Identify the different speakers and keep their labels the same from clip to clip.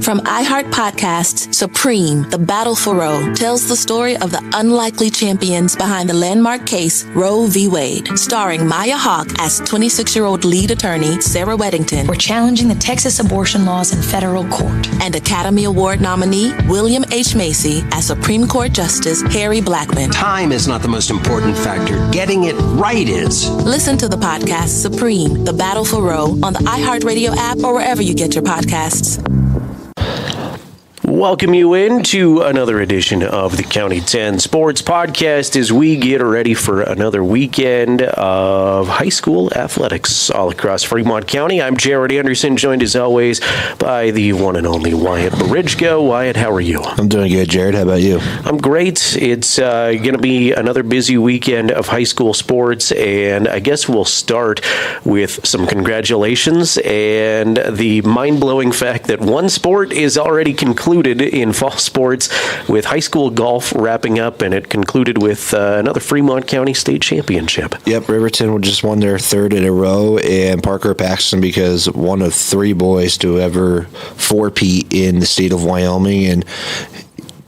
Speaker 1: From iHeart Podcasts, Supreme, The Battle for Roe tells the story of the unlikely champions behind the landmark case Roe v. Wade, starring Maya Hawke as 26-year-old lead attorney Sarah Weddington.
Speaker 2: We're challenging the Texas abortion laws in federal court.
Speaker 1: And Academy Award nominee William H. Macy as Supreme Court Justice Harry Blackmun.
Speaker 3: Time is not the most important factor. Getting it right is.
Speaker 1: Listen to the podcast Supreme, The Battle for Roe on the iHeartRadio app or wherever you get your podcasts.
Speaker 4: Welcome you into another edition of the County 10 Sports Podcast as we get ready for another weekend of high school athletics all across Fremont County. I'm Jared Anderson, joined as always by the one and only Wyatt Barijko. Wyatt, how are you?
Speaker 5: I'm doing good, Jared. How about you? I'm
Speaker 4: great. It's going to be another busy weekend of high school sports, and I guess we'll start with some congratulations and the mind-blowing fact that one sport is already concluded in fall sports, with high school golf wrapping up, and it concluded with another Fremont County State Championship.
Speaker 5: Yep, Riverton just won their third in a row, and Parker Paxton because one of three boys to ever four-peat in the state of Wyoming. And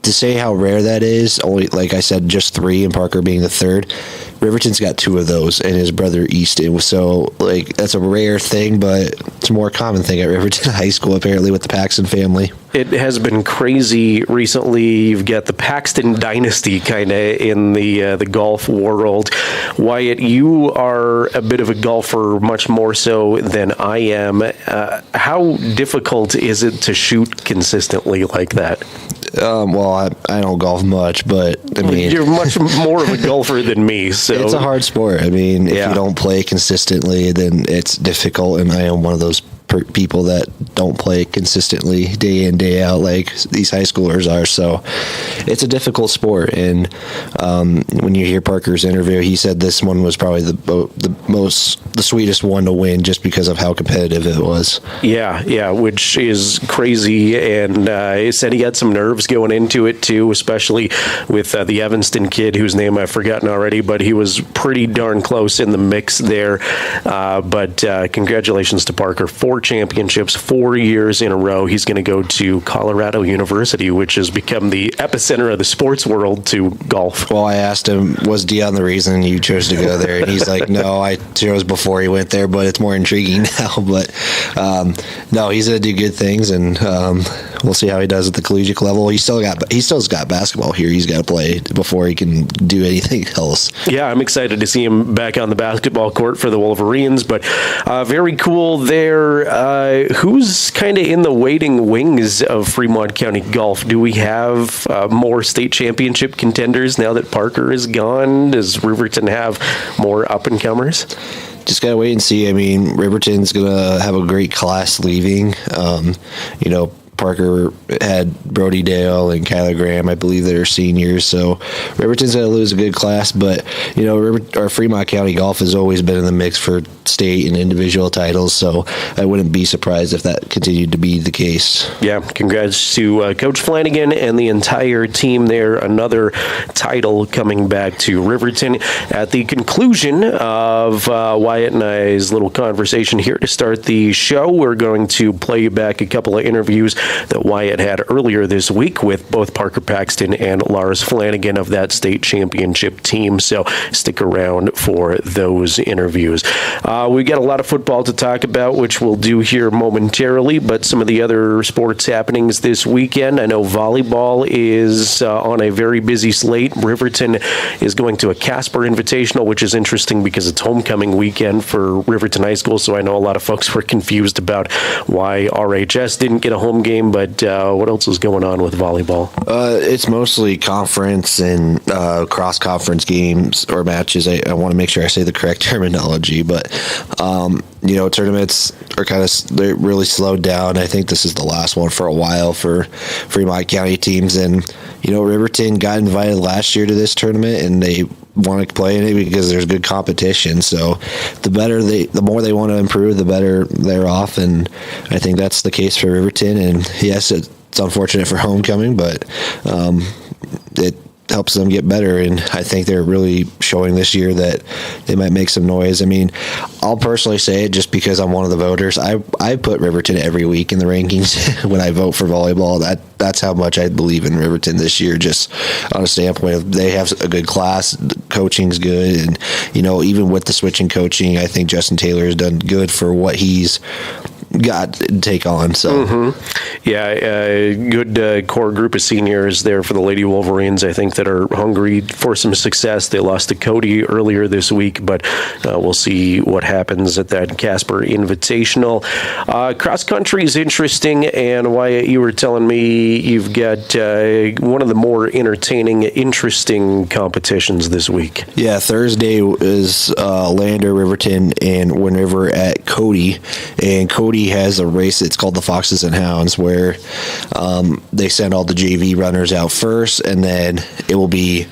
Speaker 5: to say how rare that is, only, like I said, just three, and Parker being the third. Riverton's got two of those, and his brother Easton. So, that's a rare thing, but it's a more common thing at Riverton High School, apparently, with the Paxton family.
Speaker 4: It has been crazy recently. You've got the Paxton dynasty kind of in the golf world. Wyatt, you are a bit of a golfer, much more so than I am. How difficult is it to shoot consistently like that?
Speaker 5: Well, I don't golf much, but I mean,
Speaker 4: you're much more of a golfer than me. So
Speaker 5: it's a hard sport. I mean, if you don't play consistently, then it's difficult. And I am one of those people that don't play consistently day in, day out like these high schoolers are. So it's a difficult sport. And when you hear Parker's interview, he said this one was probably the sweetest one to win just because of how competitive it was.
Speaker 4: Yeah, which is crazy. And he said he had some nerves going into it too, especially with the Evanston kid whose name I've forgotten already, but he was pretty darn close in the mix there. But congratulations to Parker. 4 championships, 4 years in a row. He's going to go to Colorado University, which has become the epicenter of the sports world to golf.
Speaker 5: Well, I asked him, was Dion the reason you chose to go there? And he's like, no, I chose before he went there, but it's more intriguing now. But no, he's going to do good things, and we'll see how he does at the collegiate level. He's still got basketball here. He's got to play before he can do anything else.
Speaker 4: Yeah, I'm excited to see him back on the basketball court for the Wolverines, but very cool there. Who's kind of in the waiting wings of Fremont County golf? Do we have more state championship contenders now that Parker is gone? Does Riverton have more up-and-comers?
Speaker 5: Just got to wait and see. I mean, Riverton's going to have a great class leaving. Parker had Brody Dale and Kyler Graham, I believe they're seniors, so Riverton's going to lose a good class, but, our Fremont County golf has always been in the mix for state and individual titles, so I wouldn't be surprised if that continued to be the case.
Speaker 4: Yeah, congrats to Coach Flanagan and the entire team there. Another title coming back to Riverton. At the conclusion of Wyatt and I's little conversation here to start the show, we're going to play you back a couple of interviews that Wyatt had earlier this week with both Parker Paxton and Lars Flanagan of that state championship team. So stick around for those interviews. We got a lot of football to talk about, which we'll do here momentarily, but some of the other sports happenings this weekend. I know volleyball is on a very busy slate. Riverton is going to a Casper Invitational, which is interesting because it's homecoming weekend for Riverton High School, so I know a lot of folks were confused about why RHS didn't get a home game, but what else is going on with volleyball?
Speaker 5: It's mostly conference and cross-conference games or matches. I want to make sure I say the correct terminology, but tournaments are they're really slowed down. I think this is the last one for a while for Fremont County teams, and Riverton got invited last year to this tournament, and they want to play in it because there's good competition. So the more they want to improve, the better they're off, and I think that's the case for Riverton. And yes, it's unfortunate for homecoming, but helps them get better, and I think they're really showing this year that they might make some noise. I mean, I'll personally say it just because I'm one of the voters. I put Riverton every week in the rankings when I vote for volleyball. That's how much I believe in Riverton this year, just on a standpoint of they have a good class, the coaching's good, and even with the switching coaching, I think Justin Taylor has done good for what he's got to take on. So good core group of seniors there for the Lady Wolverines, I think, that are hungry for some success. They lost to Cody earlier this week, but we'll see what happens at that Casper Invitational. Cross country is interesting, and Wyatt, you were telling me you've got one of the more entertaining, interesting competitions this week. Yeah, Thursday is Lander, Riverton, and Wind River at Cody, and Cody has a race. It's called the Foxes and Hounds, where they send all the JV runners out first, and then it will be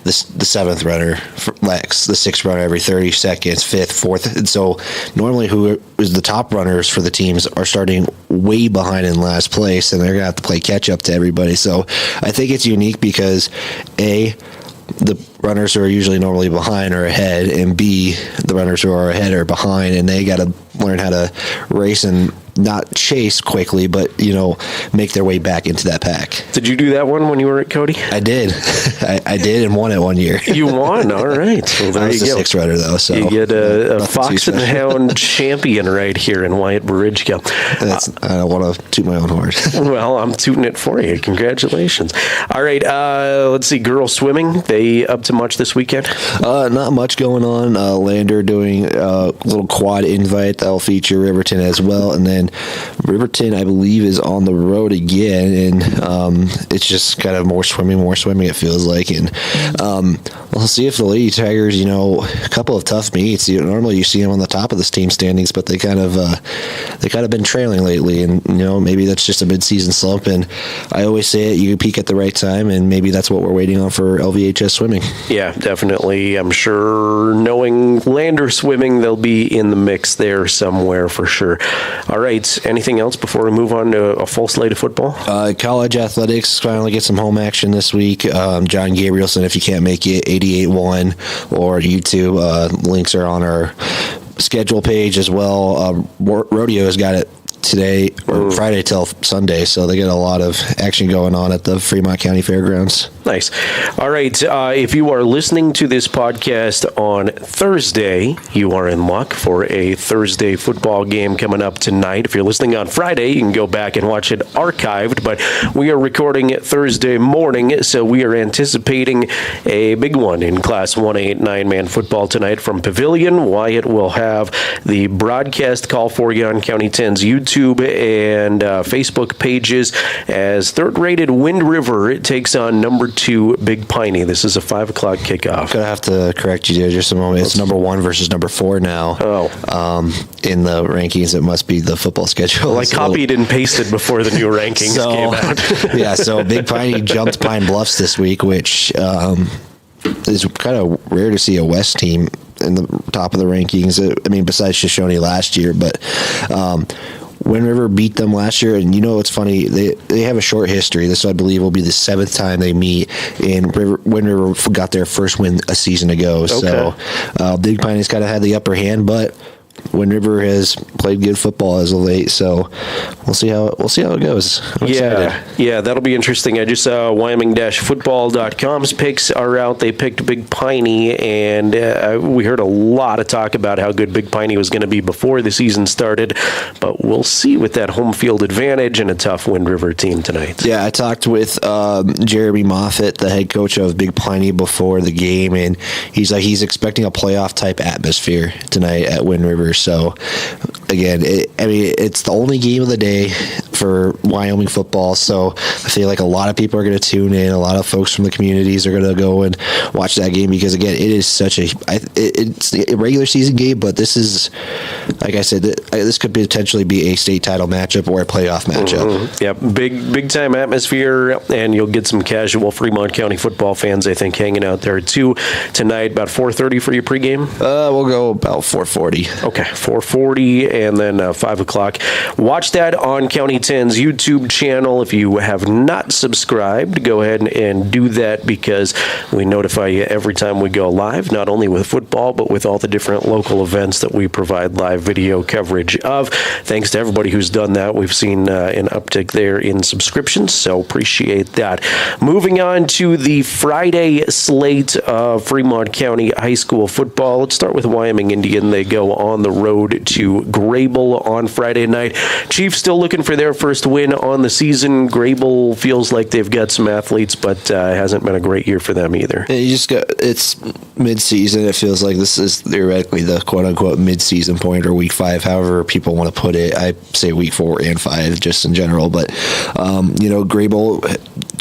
Speaker 5: the seventh runner for Lex, the sixth runner every 30 seconds, fifth, fourth. And so normally who is the top runners for the teams are starting way behind in last place, and they're going to have to play catch up to everybody. So I think it's unique because the runners who are usually normally behind are ahead, and B, the runners who are ahead are behind, and they got to learn how to race and not chase quickly, but make their way back into that pack. Did you do that one when you were at Cody? I did. I did, and won it one year. You won. All right. Well, there I was you go. Sixth runner though, so you get a Fox and Hound champion right here in Wyatt Barijka. I don't want to toot my own horn. Well, I'm tooting it for you. Congratulations. All right. Let's see. Girls swimming. They up to much this weekend? Not much going on. Lander doing a little quad invite that'll feature Riverton as well, and then Riverton, I believe, is on the road again, and it's just kind of more swimming, it feels like. And we'll see if the Lady Tigers, a couple of tough meets. Normally you see them on the top of this team standings, but they kind of been trailing lately, and maybe that's just a mid-season slump. And I always say it, you peak at the right time, and maybe that's what we're waiting on for LVHS swimming. Yeah, definitely. I'm sure, knowing Lander swimming, they'll be in the mix there somewhere for sure. All right. Anything else before we move on to a full slate of football? College athletics finally get some home action this week. John Gabrielson, if you can't make it, 88-1 or YouTube. Links are on our schedule page as well. Rodeo has got it today or Friday till Sunday, so they get a lot of action going on at the Fremont County Fairgrounds. Nice. All right. If you are listening to this podcast on Thursday, you are in luck for a Thursday football game coming up tonight. If you're listening on Friday, you can go back and watch it archived, but we are recording it Thursday morning, so we are anticipating a big one in Class 1A 9-man football tonight from Pavilion. Wyatt will have the broadcast call for you on County 10's YouTube and Facebook pages as third-rated Wind River takes on number 2 Big Piney. This is a 5 o'clock kickoff. Gonna have to correct you there just a moment. It's number 1 versus number 4 now. In the rankings, it must be the football schedule. Well, I copied and pasted before the new rankings came out. Yeah, so Big Piney jumped Pine Bluffs this week, which is kind of rare to see a West team in the top of the rankings. I mean, besides Shoshone last year, but Wind River beat them last year, and it's funny, they have a short history. This, I believe, will be the 7th time they meet, and Wind River got their first win a season ago. Okay. So Big Piney's kind of had the upper hand, but Wind River has played good football as of late, so we'll see how it goes. I'm excited. Yeah, that'll be interesting. I just saw Wyoming-football.com's picks are out. They picked Big Piney, and we heard a lot of talk about how good Big Piney was going to be before the season started, but we'll see with that home field advantage and a tough Wind River team tonight. Yeah, I talked with Jeremy Moffitt, the head coach of Big Piney, before the game, and he's expecting a playoff type atmosphere tonight at Wind River. So, again, it's the only game of the day for Wyoming football, so I feel like a lot of people are going to tune in. A lot of folks from the communities are going to go and watch that game because, again, it is such it's a regular season game, but this is, like I said, this could potentially be a state title matchup or a playoff matchup. Mm-hmm. Yeah, big time atmosphere, and you'll get some casual Fremont County football fans, I think, hanging out there too tonight. About 4:30 for your pregame. We'll go about 4:40. Okay, 4:40,
Speaker 4: and then 5 o'clock. Watch that on County 10's YouTube channel. If you have not subscribed, go ahead and do that, because we notify you every time we go live, not only with football, but with all the different local events that we provide live video coverage of. Thanks to everybody who's done that. We've seen an uptick there in subscriptions, so appreciate that. Moving on to the Friday slate of Fremont County High School football. Let's start with Wyoming Indian. They go on the road to Grable on Friday night. Chiefs still looking for their first win on the season. Grable feels like they've got some athletes, but hasn't been a great year for them either.
Speaker 5: It's mid-season. It feels like this is theoretically the quote-unquote mid-season point, or week 5, however people want to put it. I say week 4 and 5 just in general, but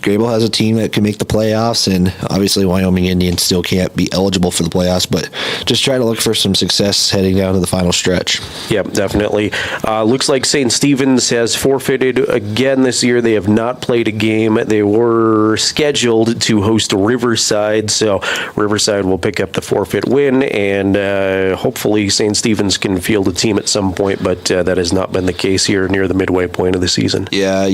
Speaker 5: Grable has a team that can make the playoffs, and obviously Wyoming Indians still can't be eligible for the playoffs, but just try to look for some success heading down to the final stretch.
Speaker 4: Yep, definitely. Looks like St. Stephen's has forfeited again this year. They have not played a game. They were scheduled to host Riverside, so Riverside will pick up the forfeit win, and hopefully St. Stephen's can field a team at some point, but that has not been the case here near the midway point of the season.
Speaker 5: Yeah,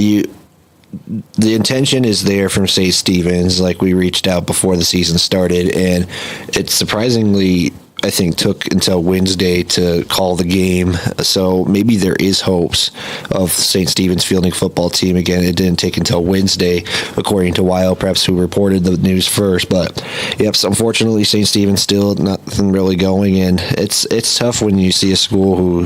Speaker 5: the intention is there from St. Stephen's. Like, we reached out before the season started, and it's surprisingly, I think, took until Wednesday to call the game. So maybe there is hopes of St. Stephen's fielding football team again. It didn't take until Wednesday, according to YO Preps, who reported the news first. But yep, so unfortunately, St. Stephen's still nothing really going, and it's tough when you see a school who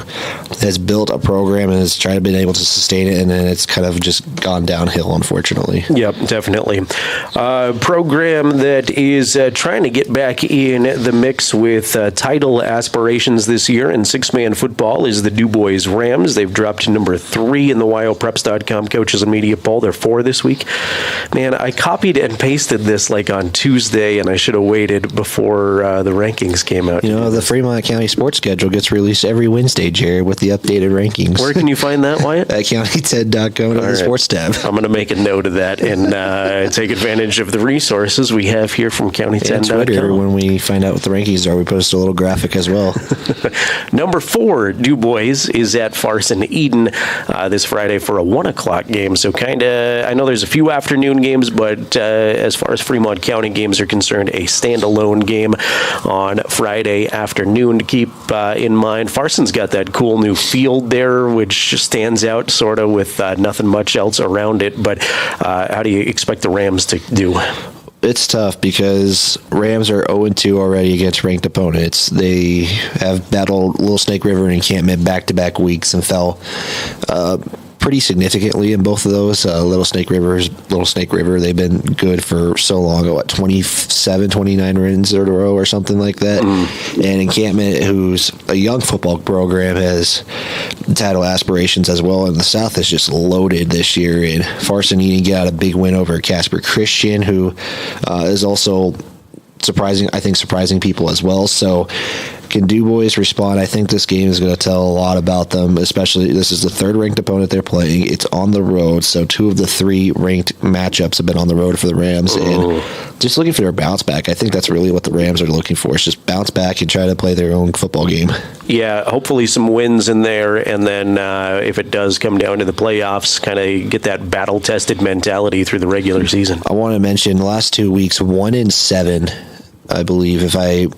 Speaker 5: has built a program and has tried to been able to sustain it, and then it's kind of just gone downhill, unfortunately.
Speaker 4: Yep, definitely. Program that is trying to get back in the mix with title aspirations this year in six-man football is the Du Bois Rams. They've dropped to number 3 in the WyoPreps.com coaches and media poll. They're 4 this week. Man, I copied and pasted this like on Tuesday, and I should have waited before the rankings came out.
Speaker 5: The Fremont County sports schedule gets released every Wednesday, Jared, with the updated rankings.
Speaker 4: Where can you find that, Wyatt?
Speaker 5: At county10.com on the sports tab.
Speaker 4: I'm going to make a note of that and take advantage of the resources we have here from county10.com.
Speaker 5: And Twitter, when we find out what the rankings are, we post a little graphic as well.
Speaker 4: Number 4, Du Bois is at Farson Eden this Friday for a 1 o'clock game. So I know there's a few afternoon games, but as far as Fremont County games are concerned, a standalone game on Friday afternoon to keep in mind. Farson's got that cool new field there, which stands out sort of with nothing much else around it. But how do you expect the Rams to do?
Speaker 5: It's tough because Rams are 0-2 already against ranked opponents. They have battled Little Snake River and Encampment back-to-back weeks and fell pretty significantly in both of those. Little Snake River, they've been good for so long, 27, 29 wins in a row or something like that. And Encampment, who's a young football program, has title aspirations as well, and the South is just loaded this year. And Farson Eden got a big win over Casper Christian, who is also surprising people as well. So can Du Bois respond? I think this game is going to tell a lot about them, especially this is the 3rd ranked opponent they're playing. It's on the road, so 2 of the 3 ranked matchups have been on the road for the Rams. And just looking for their bounce back. I think that's really what the Rams are looking for, is just bounce back and try to play their own football game.
Speaker 4: Yeah, hopefully some wins in there, and then if it does come down to the playoffs, kind of get that battle-tested mentality through the regular season.
Speaker 5: I want to mention the last 2 weeks, 1-7, I believe, if I'm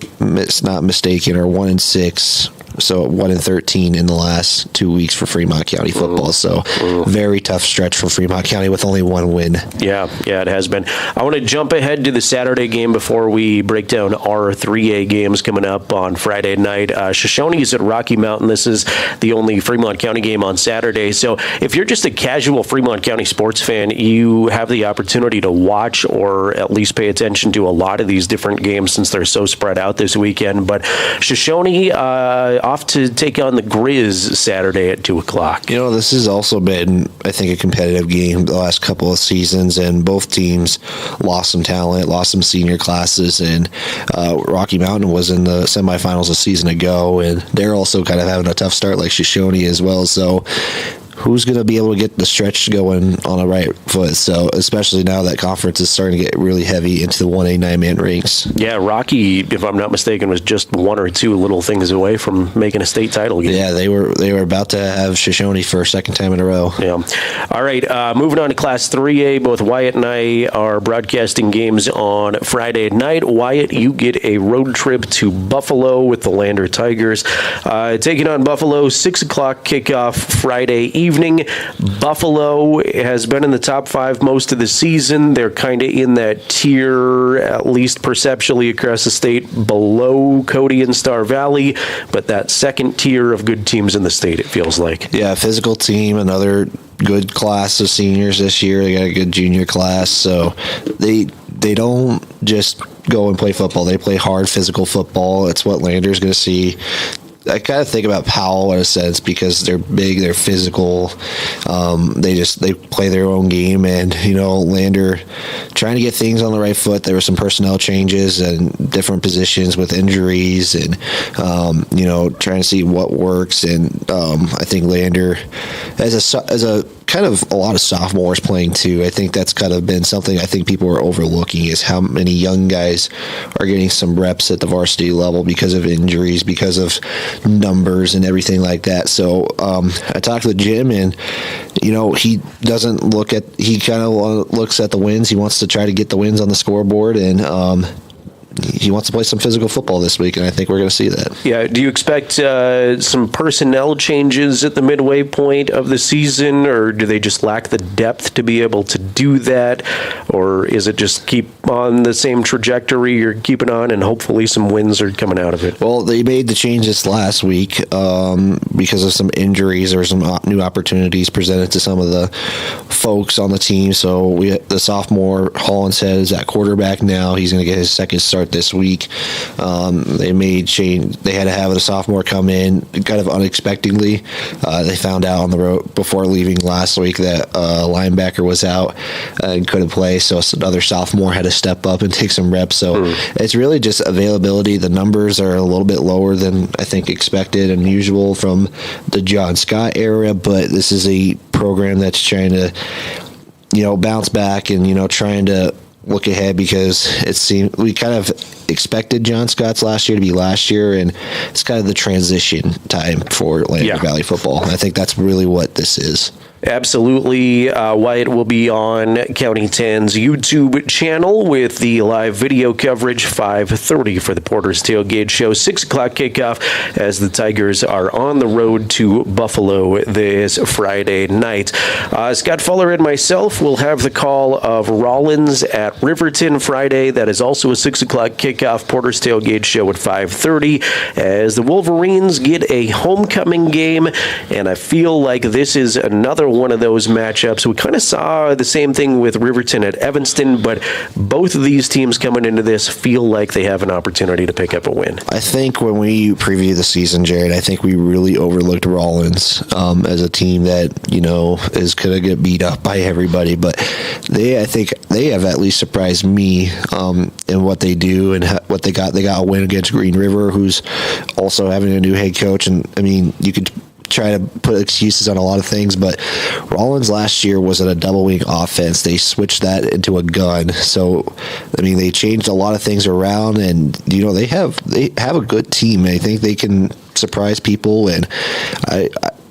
Speaker 5: not mistaken, or 1-6. So 1-13 in the last 2 weeks for Fremont County football. So very tough stretch for Fremont County with only 1 win.
Speaker 4: Yeah, it has been. I want to jump ahead to the Saturday game before we break down our 3A games coming up on Friday night. Shoshone is at Rocky Mountain. This is the only Fremont County game on Saturday. So if you're just a casual Fremont County sports fan, you have the opportunity to watch or at least pay attention to a lot of these different games since they're so spread out this weekend. But Shoshone off to take on the Grizz Saturday at 2 o'clock.
Speaker 5: This has also been, I think, a competitive game the last couple of seasons, and both teams lost some talent, lost some senior classes, and Rocky Mountain was in the semifinals a season ago, and they're also kind of having a tough start like Shoshone as well. So who's going to be able to get the stretch going on the right foot. So especially now that conference is starting to get really heavy into the 1A 9-man ranks.
Speaker 4: Yeah, Rocky, if I'm not mistaken, was just one or two little things away from making a state title game.
Speaker 5: Yeah, they were about to have Shoshone for a second time in a row.
Speaker 4: Yeah. All right, moving on to Class 3A. Both Wyatt and I are broadcasting games on Friday night. Wyatt, you get a road trip to Buffalo with the Lander Tigers. Taking on Buffalo, 6 o'clock kickoff Friday evening. Buffalo has been in the top 5 most of the season. They're kind of in that tier, at least perceptually across the state, below Cody and Star Valley, but that second tier of good teams in the state, it feels like.
Speaker 5: Yeah, physical team, another good class of seniors this year. They got a good junior class, so they don't just go and play football. They play hard physical football. It's what Lander's going to see. I kind of think about Powell in a sense because they're big, they're physical. They play their own game, and Lander trying to get things on the right foot. There were some personnel changes and different positions with injuries, and trying to see what works. And I think Lander, as a kind of a lot of sophomores playing too. I think that's kind of been something I think people are overlooking is how many young guys are getting some reps at the varsity level because of injuries, because of numbers and everything like that. So I talked with Jim, and he doesn't he kind of looks at the wins. He wants to try to get the wins on the scoreboard, and he wants to play some physical football this week, and I think we're going to see that.
Speaker 4: Yeah. Do you expect some personnel changes at the midway point of the season, or do they just lack the depth to be able to do that? Or is it just keep on the same trajectory you're keeping on, and hopefully some wins are coming out of it?
Speaker 5: Well, they made the changes last week because of some injuries or some new opportunities presented to some of the folks on the team. So the sophomore Hollinshead is at quarterback now. He's going to get his second start this week. They made change. They had to have a sophomore come in kind of unexpectedly. They found out on the road before leaving last week that a linebacker was out and couldn't play, so another sophomore had to step up and take some reps. So it's really just availability. The numbers are a little bit lower than I think expected and usual from the John Scott era, but this is a program that's trying to bounce back and trying to look ahead, because it seemed we kind of expected John Scott's last year to be last year, and it's kind of the transition time for Lander Valley football. And I think that's really what this is.
Speaker 4: Absolutely. Wyatt will be on County 10's YouTube channel with the live video coverage, 5:30 for the Porter's Tailgate Show, 6 o'clock kickoff as the Tigers are on the road to Buffalo this Friday night. Scott Fuller and myself will have the call of Rollins at Riverton Friday. That is also a 6 o'clock kickoff, Porter's Tailgate Show at 5:30 as the Wolverines get a homecoming game, and I feel like this is another one of those matchups. We kind of saw the same thing with Riverton at Evanston, but both of these teams coming into this feel like they have an opportunity to pick up a win.
Speaker 5: I think when we preview the season, Jared, I think we really overlooked Rollins as a team that, is going to get beat up by everybody, but I think they have at least surprised me in what they do and what they got. They got a win against Green River, who's also having a new head coach, and I mean, you could try to put excuses on a lot of things, but Rollins last year was at a double wing offense. They switched that into a gun. So, I mean, they changed a lot of things around, and they have a good team. I think they can surprise people, and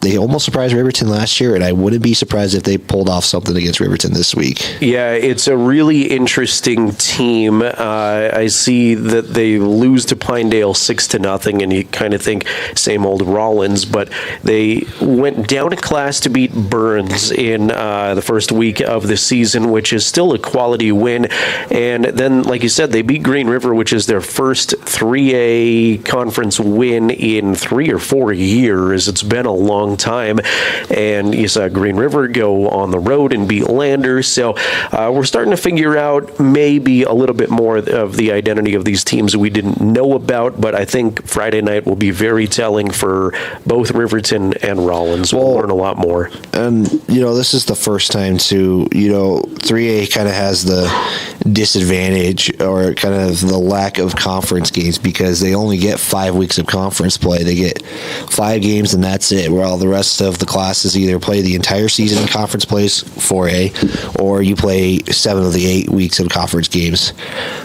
Speaker 5: they almost surprised Riverton last year, and I wouldn't be surprised if they pulled off something against Riverton this week.
Speaker 4: Yeah, it's a really interesting team. I see that they lose to Pinedale 6-0, and you kind of think same old Rollins, but they went down a class to beat Burns in the first week of the season, which is still a quality win. And then, like you said, they beat Green River, which is their first 3A conference win in 3 or 4 years. It's been a long time, and you saw Green River go on the road and beat Lander, so we're starting to figure out maybe a little bit more of the identity of these teams we didn't know about, but I think Friday night will be very telling for both Riverton and Rollins. We'll learn a lot more.
Speaker 5: And, this is the first time too, 3A kind of has the disadvantage or kind of the lack of conference games because they only get 5 weeks of conference play. They get 5 games and that's it, where all the rest of the classes either play the entire season in conference plays 4A or you play 7 of the 8 weeks of conference games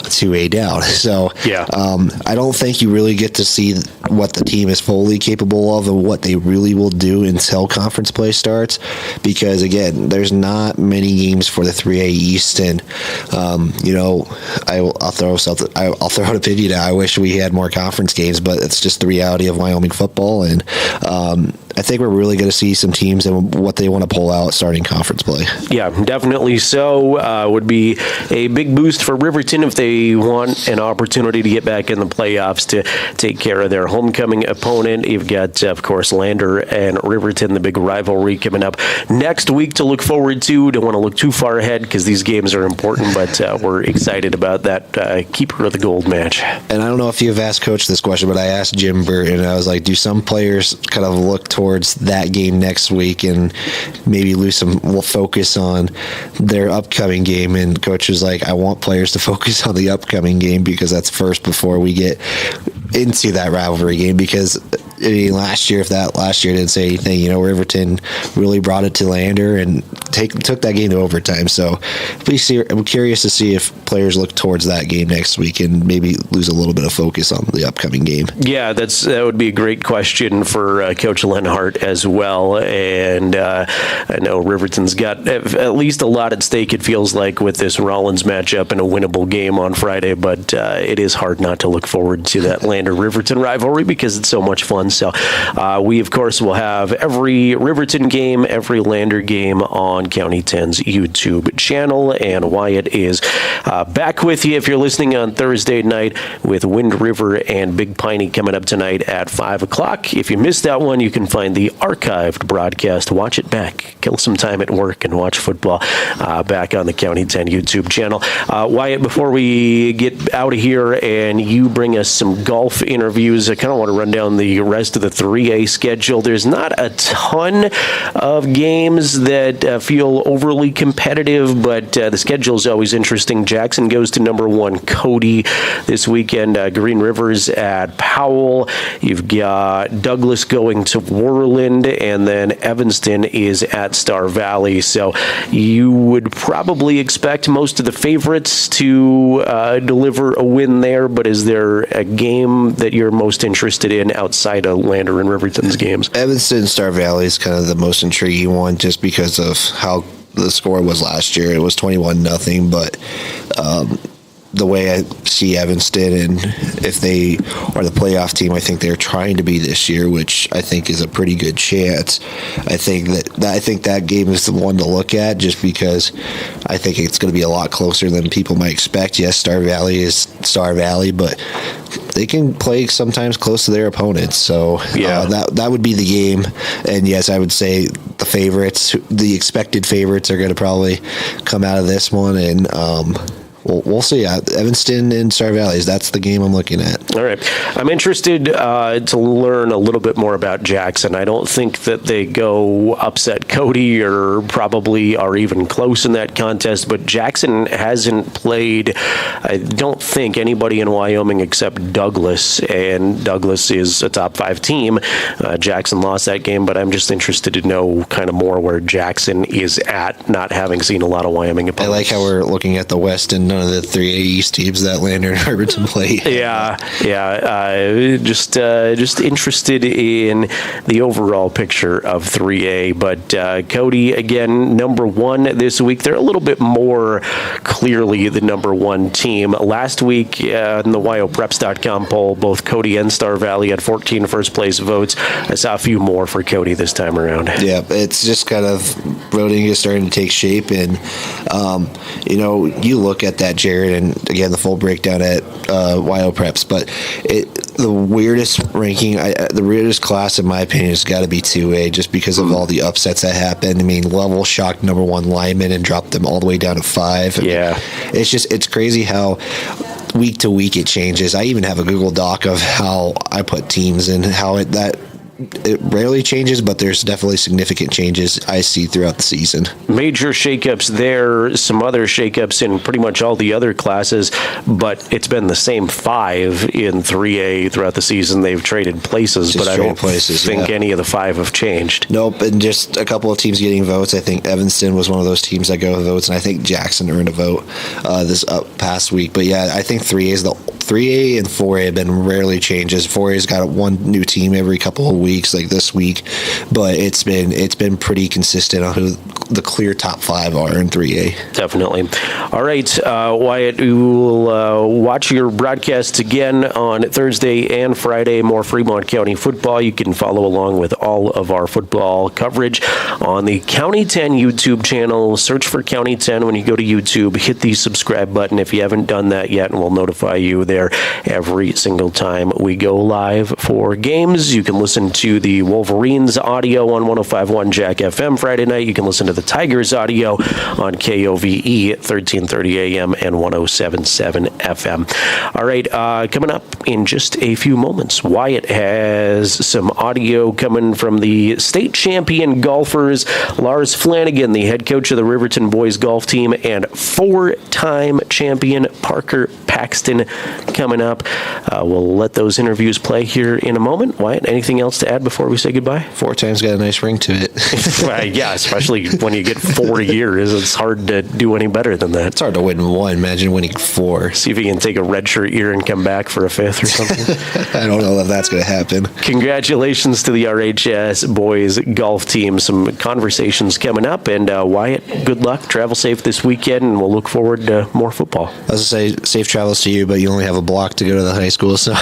Speaker 5: 2A down. So I don't think you really get to see what the team is fully capable of and what they really will do until conference play starts, because again, there's not many games for the 3A East, and I'll throw out opinion. I wish we had more conference games, but it's just the reality of Wyoming football, and I think we're really going to see some teams and what they want to pull out starting conference play.
Speaker 4: Yeah, definitely so. Would be a big boost for Riverton if they want an opportunity to get back in the playoffs to take care of their homecoming opponent. You've got, of course, Lander and Riverton, the big rivalry coming up next week to look forward to. Don't want to look too far ahead because these games are important, but we're excited about that keeper of the gold match.
Speaker 5: And I don't know if you've asked Coach this question, but I asked Jim Burt, and I was like, do some players kind of look towards that game next week and maybe lose some focus on their upcoming game? And Coach was like, I want players to focus on the upcoming game because that's first before we get into that rivalry game, because last year didn't say anything. Riverton really brought it to Lander and took that game to overtime. So I'm curious to see if players look towards that game next week and maybe lose a little bit of focus on the upcoming game. Yeah,
Speaker 4: that would be a great question for Coach Lenhart as well. And I know Riverton's got at least a lot at stake, it feels like, with this Rollins matchup and a winnable game on Friday. But it is hard not to look forward to that Lander-Riverton rivalry because it's so much fun. So we, of course, will have every Riverton game, every Lander game on County 10's YouTube channel. And Wyatt is back with you if you're listening on Thursday night with Wind River and Big Piney coming up tonight at 5 o'clock. If you missed that one, you can find the archived broadcast. Watch it back. Kill some time at work and watch football back on the County 10 YouTube channel. Wyatt, before we get out of here and you bring us some golf interviews, I kind of want to run down the rest of the 3A schedule. There's not a ton of games that feel overly competitive, but the schedule is always interesting. Jackson goes to number 1 Cody this weekend. Green River's at Powell. You've got Douglas going to Worland, and then Evanston is at Star Valley. So you would probably expect most of the favorites to deliver a win there, but is there a game that you're most interested in outside of Lander and Riverton's games?
Speaker 5: Evanston Star Valley is kind of the most intriguing one just because of how the score was last year. It was 21-0, but the way I see Evanston, and if they are the playoff team I think they're trying to be this year, which I think is a pretty good chance, I think that game is the one to look at just because I think it's going to be a lot closer than people might expect. Yes, Star Valley is Star Valley, but they can play sometimes close to their opponents. So that would be the game. And yes, I would say the expected favorites are going to probably come out of this one, and we'll see. Evanston and Star Valley, that's the game I'm looking at.
Speaker 4: All right. I'm interested to learn a little bit more about Jackson. I don't think that they go upset Cody or probably are even close in that contest, but Jackson hasn't played, I don't think, anybody in Wyoming except Douglas, and Douglas is a top 5 team. Jackson lost that game, but I'm just interested to know kind of more where Jackson is at, not having seen a lot of Wyoming opponents.
Speaker 5: I like how we're looking at the West and none of the 3A East teams that Lander and Riverton play. Just interested in the overall picture of 3A. But Cody, again, number 1 this week. They're a little bit more clearly the number 1 team. Last week in the WyoPreps.com poll, both Cody and Star Valley had 14 first place votes. I saw a few more for Cody this time around. Yeah, it's just kind of voting is starting to take shape, and you look at that, Jared, and again, the full breakdown at WyoPreps, but the weirdest ranking, the weirdest class, in my opinion, has got to be 2A, just because of all the upsets that happened. I mean, Level shocked number 1 Lyman and dropped them all the way down to 5. It's crazy how week to week it changes. I even have a Google Doc of how I put teams and how that it rarely changes, but there's definitely significant changes I see throughout the season.
Speaker 4: Major shakeups there, some other shakeups in pretty much all the other classes, but it's been the same 5 in 3A throughout the season. They've traded places, but I don't think any of the 5 have changed.
Speaker 5: Nope, and just a couple of teams getting votes. I think Evanston was one of those teams that go with votes, and I think Jackson earned a vote this past week. But yeah, I think 3A and 4A have been rarely changes. 4A's got one new team every couple of weeks, like this week, but it's been pretty consistent on who the clear top 5 are in 3A.
Speaker 4: Definitely. All right, Wyatt, we will watch your broadcasts again on Thursday and Friday. More Fremont County football. You can follow along with all of our football coverage on the County 10 YouTube channel. Search for County 10 when you go to YouTube. Hit the subscribe button if you haven't done that yet, and we'll notify you there every single time we go live for games. You can listen to the Wolverines audio on 105.1 Jack FM Friday night. You can listen to the Tigers audio on KOVE 1330 AM and 107.7 FM. All right, coming up in just a few moments, Wyatt has some audio coming from the state champion golfers, Lars Flanagan, the head coach of the Riverton boys golf team, and 4-time champion Parker Paxton coming up. We'll let those interviews play here in a moment. Wyatt, anything else to add before we say goodbye?
Speaker 5: 4 times got a nice ring to it.
Speaker 4: Yeah, especially when you get 4 years. It's hard to do any better than that.
Speaker 5: It's hard to win 1. Imagine winning 4.
Speaker 4: See if you can take a redshirt year and come back for a 5th or something.
Speaker 5: I don't know if that's going to happen.
Speaker 4: Congratulations to the RHS boys golf team. Some conversations coming up. And Wyatt, good luck. Travel safe this weekend, and we'll look forward to more football.
Speaker 5: I was going to say, safe travels to you, but you only have a block to go to the high school, so...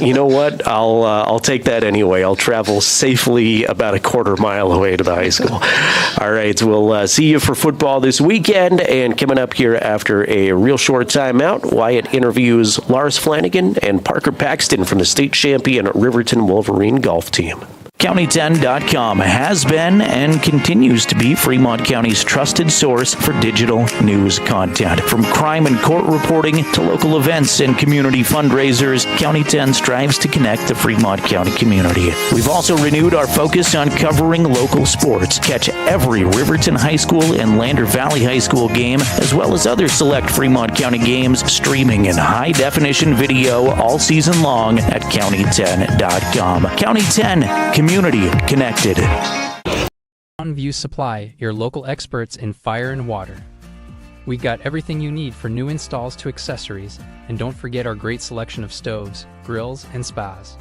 Speaker 4: You know what? I'll take that anyway. I'll travel safely about a quarter mile away to the high school. All right, we'll see you for football this weekend. And coming up here after a real short timeout, Wyatt interviews Lars Flanagan and Parker Paxton from the state champion Riverton Wolverine golf team. County10.com has been and continues to be Fremont County's trusted source for digital news content. From crime and court reporting to local events and community fundraisers, County 10 strives to connect the Fremont County community. We've also renewed our focus on covering local sports. Catch every Riverton High School and Lander Valley High School game, as well as other select Fremont County games, streaming in high-definition video all season long at County10.com. County 10, community connected.
Speaker 6: Mountain View Supply, your local experts in fire and water. We got everything you need for new installs to accessories, and don't forget our great selection of stoves, grills, and spas.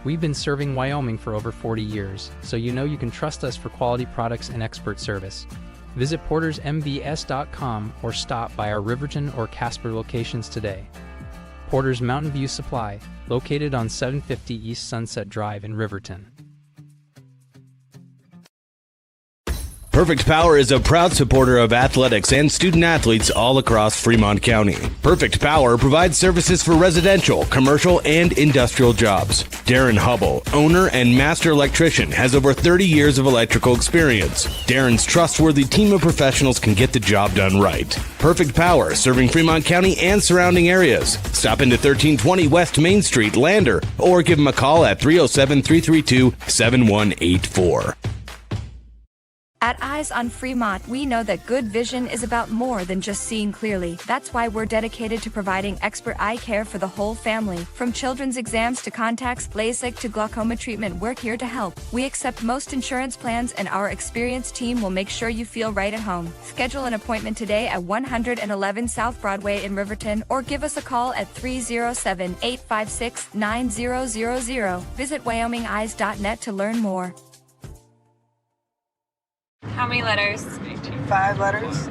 Speaker 6: We've been serving Wyoming for over 40 years, so you know you can trust us for quality products and expert service. Visit portersmbs.com or stop by our Riverton or Casper locations today. Porter's Mountain View Supply, located on 750 East Sunset Drive in Riverton.
Speaker 7: Perfect Power is a proud supporter of athletics and student athletes all across Fremont County. Perfect Power provides services for residential, commercial, and industrial jobs. Darren Hubble, owner and master electrician, has over 30 years of electrical experience. Darren's trustworthy team of professionals can get the job done right. Perfect Power, serving Fremont County and surrounding areas. Stop into 1320 West Main Street, Lander, or give him a call at 307-332-7184.
Speaker 8: At Eyes on Fremont, we know that good vision is about more than just seeing clearly. That's why we're dedicated to providing expert eye care for the whole family. From children's exams to contacts, LASIK to glaucoma treatment, we're here to help. We accept most insurance plans, and our experienced team will make sure you feel right at home. Schedule an appointment today at 111 South Broadway in Riverton, or give us a call at 307-856-9000. Visit WyomingEyes.net to learn more.
Speaker 9: How many letters?
Speaker 10: 5 letters.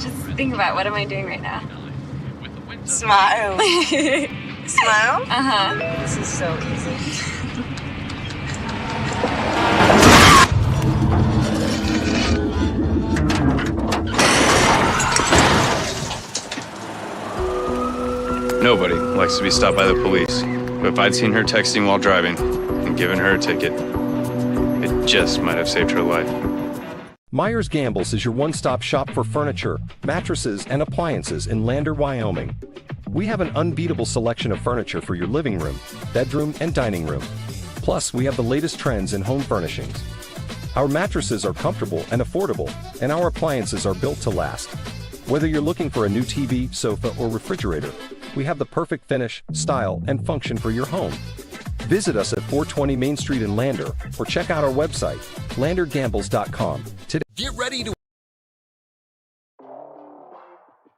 Speaker 9: Just think about, what am I doing right now?
Speaker 10: Smile. Smile?
Speaker 9: Uh-huh.
Speaker 10: This is so easy.
Speaker 11: Nobody likes to be stopped by the police, but if I'd seen her texting while driving and given her a ticket, it just might have saved her life.
Speaker 12: Myers Gambles is your one-stop shop for furniture, mattresses, and appliances in Lander, Wyoming. We have an unbeatable selection of furniture for your living room, bedroom, and dining room. Plus, we have the latest trends in home furnishings. Our mattresses are comfortable and affordable, and our appliances are built to last. Whether you're looking for a new TV, sofa, or refrigerator, we have the perfect finish, style, and function for your home. Visit us at 420 Main Street in Lander, or check out our website, landergambles.com. Today.
Speaker 13: Get ready to...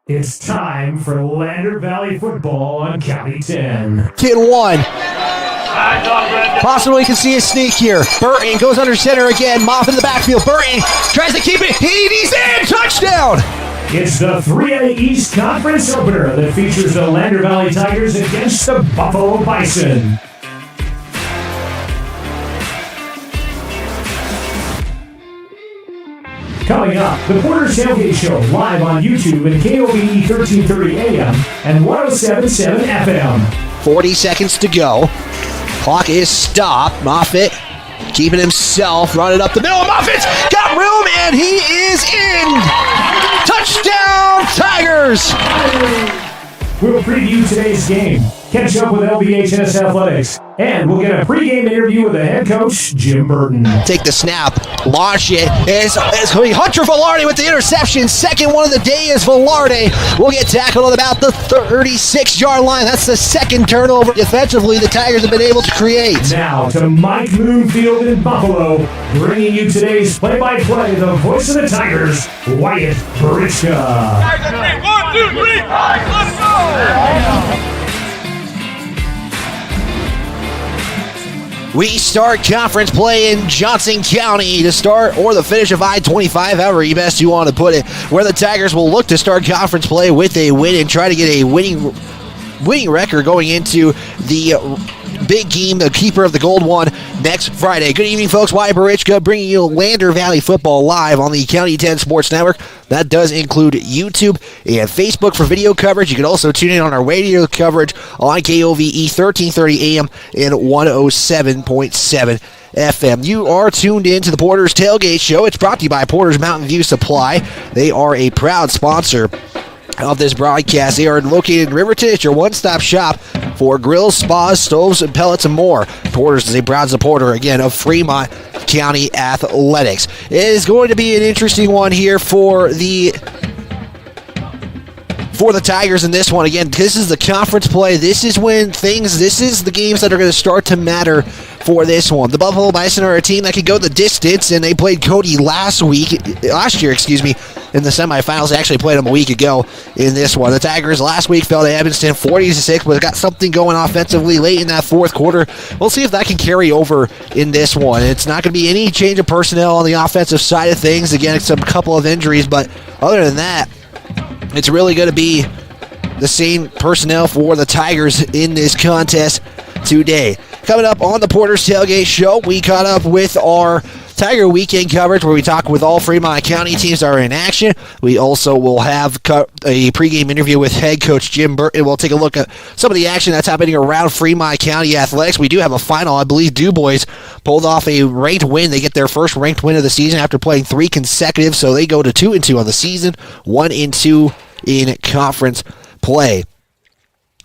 Speaker 14: It's time for Lander Valley football on County 10.
Speaker 15: Kid 1. Possibly can see a sneak here. Burton goes under center again. Moff in the backfield. Burton tries to keep it. He's in. Touchdown.
Speaker 14: It's the 3A East Conference opener that features the Lander Valley Tigers against the Buffalo Bison. Coming up, the Porter's Tailgate Show live on YouTube and KOVE 1330 AM and 107.7 FM.
Speaker 15: 40 seconds to go. Clock is stopped. Moffitt keeping himself, running up the middle. Moffitt's got room, and he is in. Touchdown, Tigers!
Speaker 14: We'll preview today's game, catch up with LBHS Athletics, and we'll get a pregame interview with the head coach, Jim Burton.
Speaker 15: Take the snap, launch it. It's Hunter Velarde with the interception. Second one of the day is Velarde. Will get tackled at about the 36-yard line. That's the second turnover defensively the Tigers have been able to create.
Speaker 14: Now to Mike Moonfield in Buffalo, bringing you today's play-by-play, the voice of the Tigers, Wyatt Barichka.
Speaker 13: 1, 2, 3, let's go!
Speaker 15: We start conference play in Johnson County to start, or the finish of I-25, however you best you want to put it, where the Tigers will look to start conference play with a win and try to get a winning record going into the big game, the keeper of the gold one, next Friday. Good evening, folks. Wyatt Barichka bringing you Lander Valley football live on the County 10 Sports Network. That does include YouTube and Facebook for video coverage. You can also tune in on our radio coverage on KOVE 1330 AM and 107.7 FM. You are tuned in to the Porter's Tailgate Show. It's brought to you by Porter's Mountain View Supply. They are a proud sponsor of this broadcast. They are located in Riverton. It's your one-stop shop for grills, spas, stoves, and pellets, and more. Porter's is a proud supporter, again, of Fremont County Athletics. It is going to be an interesting one here for the Tigers in this one. Again, this is the conference play. This is the games that are going to start to matter for this one. The Buffalo Bison are a team that could go the distance, and they played Cody last year, in the semifinals. They actually played them a week ago in this one. The Tigers last week fell to Evanston 40-6, but got something going offensively late in that fourth quarter. We'll see if that can carry over in this one. It's not going to be any change of personnel on the offensive side of things. Again, it's a couple of injuries, but other than that, it's really going to be the same personnel for the Tigers in this contest today. Coming up on the Porter's Tailgate Show, we caught up with our Tiger Weekend coverage where we talk with all Fremont County teams that are in action. We also will have a pregame interview with head coach Jim Burton. We'll take a look at some of the action that's happening around Fremont County Athletics. We do have a final. I believe DuBois pulled off a ranked win. They get their first ranked win of the season after playing 3 consecutive, so they go to 2-2 on the season, 1-2 in conference play.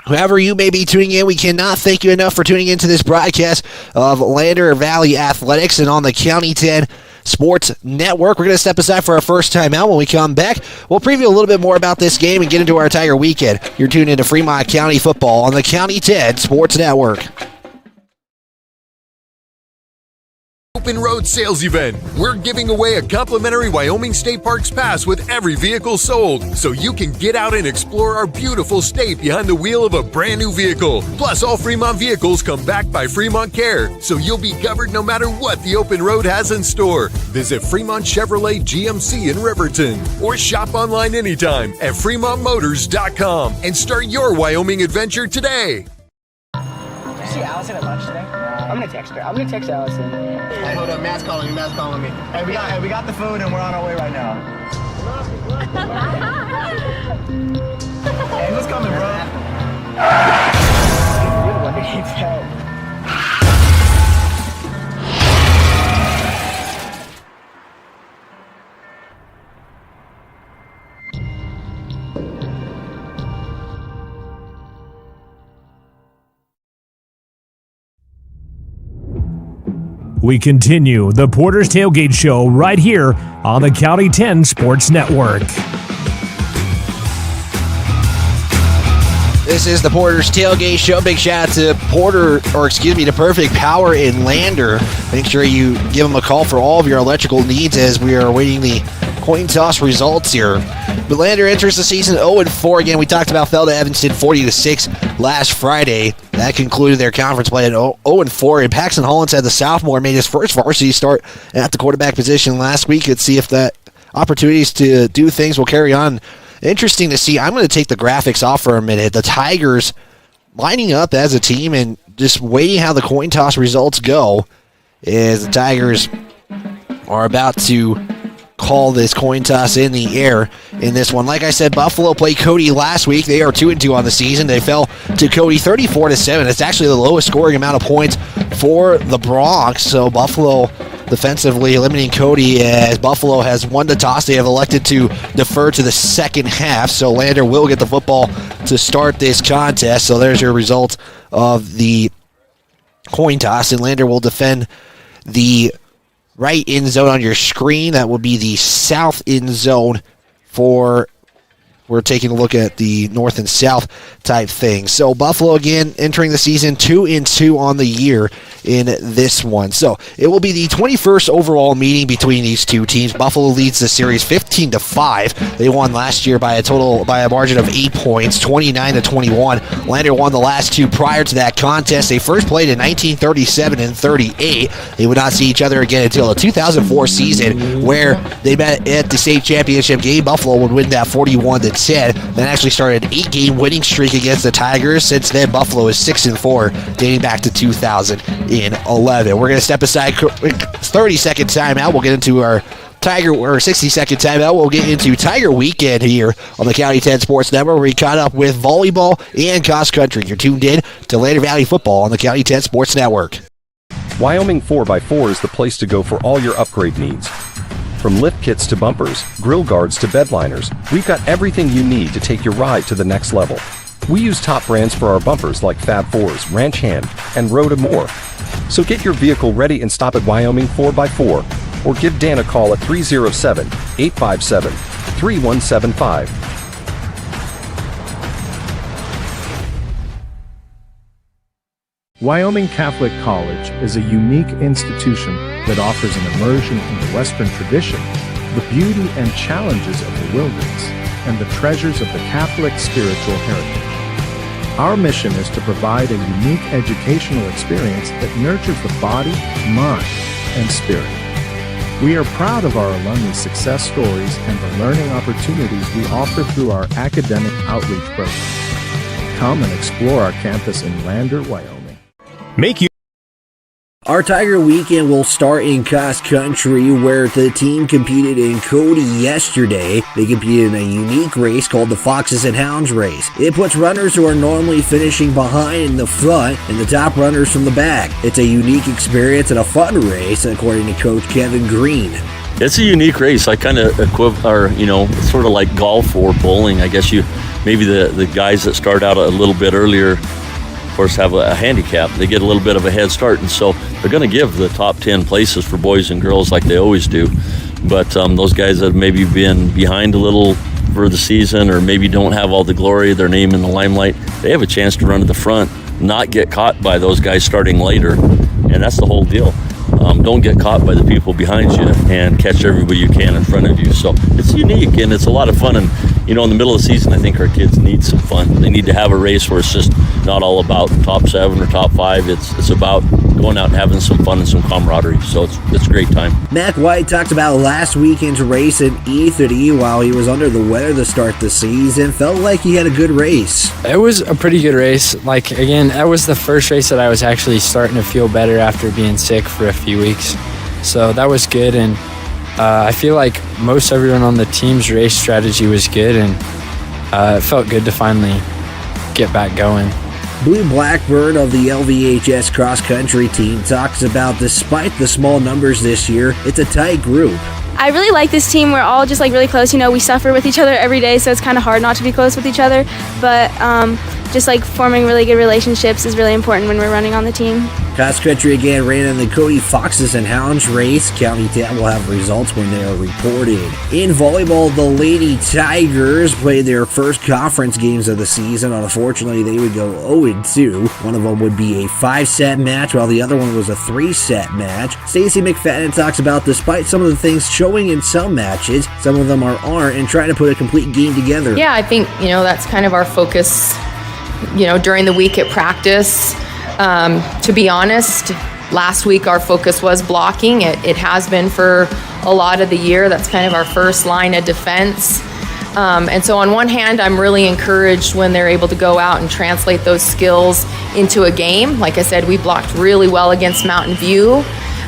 Speaker 15: Whoever you may be tuning in, we cannot thank you enough for tuning into this broadcast of Lander Valley Athletics and on the County 10 Sports Network. We're going to step aside for our first time out. When we come back, we'll preview a little bit more about this game and get into our Tiger Weekend. You're tuned into Fremont County football on the County 10 Sports Network.
Speaker 13: Open Road Sales Event. We're giving away a complimentary Wyoming State Parks pass with every vehicle sold, so you can get out and explore our beautiful state behind the wheel of a brand new vehicle. Plus, all Fremont vehicles come back by Fremont Care, so you'll be covered no matter what the Open Road has in store. Visit Fremont Chevrolet GMC in Riverton, or shop online anytime at fremontmotors.com and start your Wyoming adventure today.
Speaker 16: Did you see Allison at lunch today? I'm gonna text her. I'm gonna text Allison. Hey, hold up, Matt's calling me. Hey, we got the food and we're on our way right now. Hey, who's coming, bro? You're the one that needs help.
Speaker 14: We continue the Porter's Tailgate Show right here on the County 10 Sports Network.
Speaker 15: This is the Porter's Tailgate Show. Big shout out to to Perfect Power in Lander. Make sure you give them a call for all of your electrical needs as we are awaiting the coin toss results here. But Lander enters the season 0-4. Again, we talked about fell to Evanston 40-6 last Friday. That concluded their conference play at 0-4. And Paxton Hollins had the sophomore made his first varsity start at the quarterback position last week. Let's see if that opportunities to do things will carry on. Interesting to see. I'm going to take the graphics off for a minute. The Tigers lining up as a team and just waiting how the coin toss results go as the Tigers are about to call this coin toss in the air in this one. Like I said, Buffalo played Cody last week. They are 2-2 on the season. They fell to Cody 34-7. It's actually the lowest scoring amount of points for the Bronx. So Buffalo defensively eliminating Cody as Buffalo has won the toss. They have elected to defer to the second half. So Lander will get the football to start this contest. So there's your result of the coin toss. And Lander will defend the right end zone on your screen. That will be the south end zone for, we're taking a look at the north and south type thing. So Buffalo again entering the season 2-2 on the year in this one. So it will be the 21st overall meeting between these two teams. Buffalo leads the series 15-5. They won last year by a margin of 8 points, 29-21. Lander won the last two prior to that contest. They first played in 1937 and 38. They would not see each other again until the 2004 season, where they met at the state championship game. Buffalo would win that 41-10. Then actually started an 8-game winning streak against the Tigers. Since then, Buffalo is 6-4, dating back to 2011. We're going to step aside 30-second timeout. We'll get into our 60-second timeout. We'll get into Tiger Weekend here on the County 10 Sports Network. We caught up with volleyball and cross country. You're tuned in to Lander Valley Football on the County 10 Sports Network.
Speaker 12: Wyoming 4x4 is the place to go for all your upgrade needs. From lift kits to bumpers, grill guards to bed liners, we've got everything you need to take your ride to the next level. We use top brands for our bumpers like Fab 4s, Ranch Hand, and Rhoda Moore. So get your vehicle ready and stop at Wyoming 4x4 or give Dan a call at 307-857-3175.
Speaker 17: Wyoming Catholic College is a unique institution that offers an immersion in the Western tradition, the beauty and challenges of the wilderness, and the treasures of the Catholic spiritual heritage. Our mission is to provide a unique educational experience that nurtures the body, mind, and spirit. We are proud of our alumni success stories and the learning opportunities we offer through our academic outreach program. Come and explore our campus in Lander, Wyoming.
Speaker 15: Our Tiger Weekend will start in cross country, where the team competed in Cody yesterday. They competed in a unique race called the Foxes and Hounds race. It puts runners who are normally finishing behind in the front and the top runners from the back. It's a unique experience and a fun race, according to Coach Kevin Green.
Speaker 18: It's a unique race. I kind of it's sort of like golf or bowling. I guess maybe the guys that start out a little bit earlier, of course, have a handicap. They get a little bit of a head start, and so they're going to give the top 10 places for boys and girls like they always do. But those guys that have maybe been behind a little for the season, or maybe don't have all the glory, their name in the limelight, they have a chance to run to the front, not get caught by those guys starting later, and that's the whole deal. Don't get caught by the people behind you and catch everybody you can in front of you. So it's unique and it's a lot of fun. And, in the middle of the season, I think our kids need some fun. They need to have a race where it's just not all about top 7 or top 5. It's about going out and having some fun and some camaraderie. So it's a great time.
Speaker 15: Matt White talked about last weekend's race in E30 while he was under the weather to start the season. Felt like he had a good race.
Speaker 19: It was a pretty good race. Again, that was the first race that I was actually starting to feel better after being sick for a few weeks. So that was good, and I feel like most everyone on the team's race strategy was good, and it felt good to finally get back going.
Speaker 15: Blue Blackbird of the LVHS cross-country team talks about, despite the small numbers this year, it's a tight group.
Speaker 20: I really like this team. We're all just really close. We suffer with each other every day, so it's kind of hard not to be close with each other. But just forming really good relationships is really important when we're running on the team.
Speaker 15: Cross country again ran in the Cody Foxes and Hounds race. County 10 will have results when they are reported. In volleyball, the Lady Tigers played their first conference games of the season. Unfortunately, they would go 0-2. One of them would be a 5-set match, while the other one was a 3-set match. Stacey McFadden talks about despite some of the things showing in some matches, some of them aren't, and trying to put a complete game together.
Speaker 21: Yeah, I think, that's kind of our focus, during the week at practice. To be honest, last week our focus was blocking. It has been for a lot of the year. That's kind of our first line of defense. And so on one hand, I'm really encouraged when they're able to go out and translate those skills into a game. Like I said, we blocked really well against Mountain View.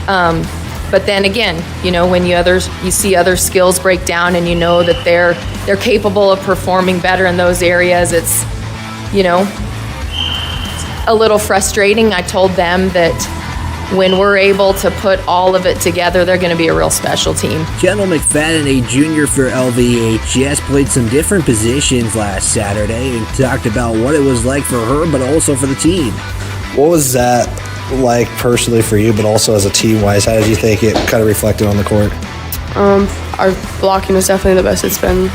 Speaker 21: But then again, when you see other skills break down and that they're capable of performing better in those areas, it's, a little frustrating. I told them that when we're able to put all of it together, they're going to be a real special team.
Speaker 15: Kendall McFadden, a junior for LVHS, played some different positions last Saturday and talked about what it was like for her, but also for the team.
Speaker 5: What was that like personally for you, but also as a team-wise? How did you think it kind of reflected on the court?
Speaker 22: Our blocking was definitely the best it's been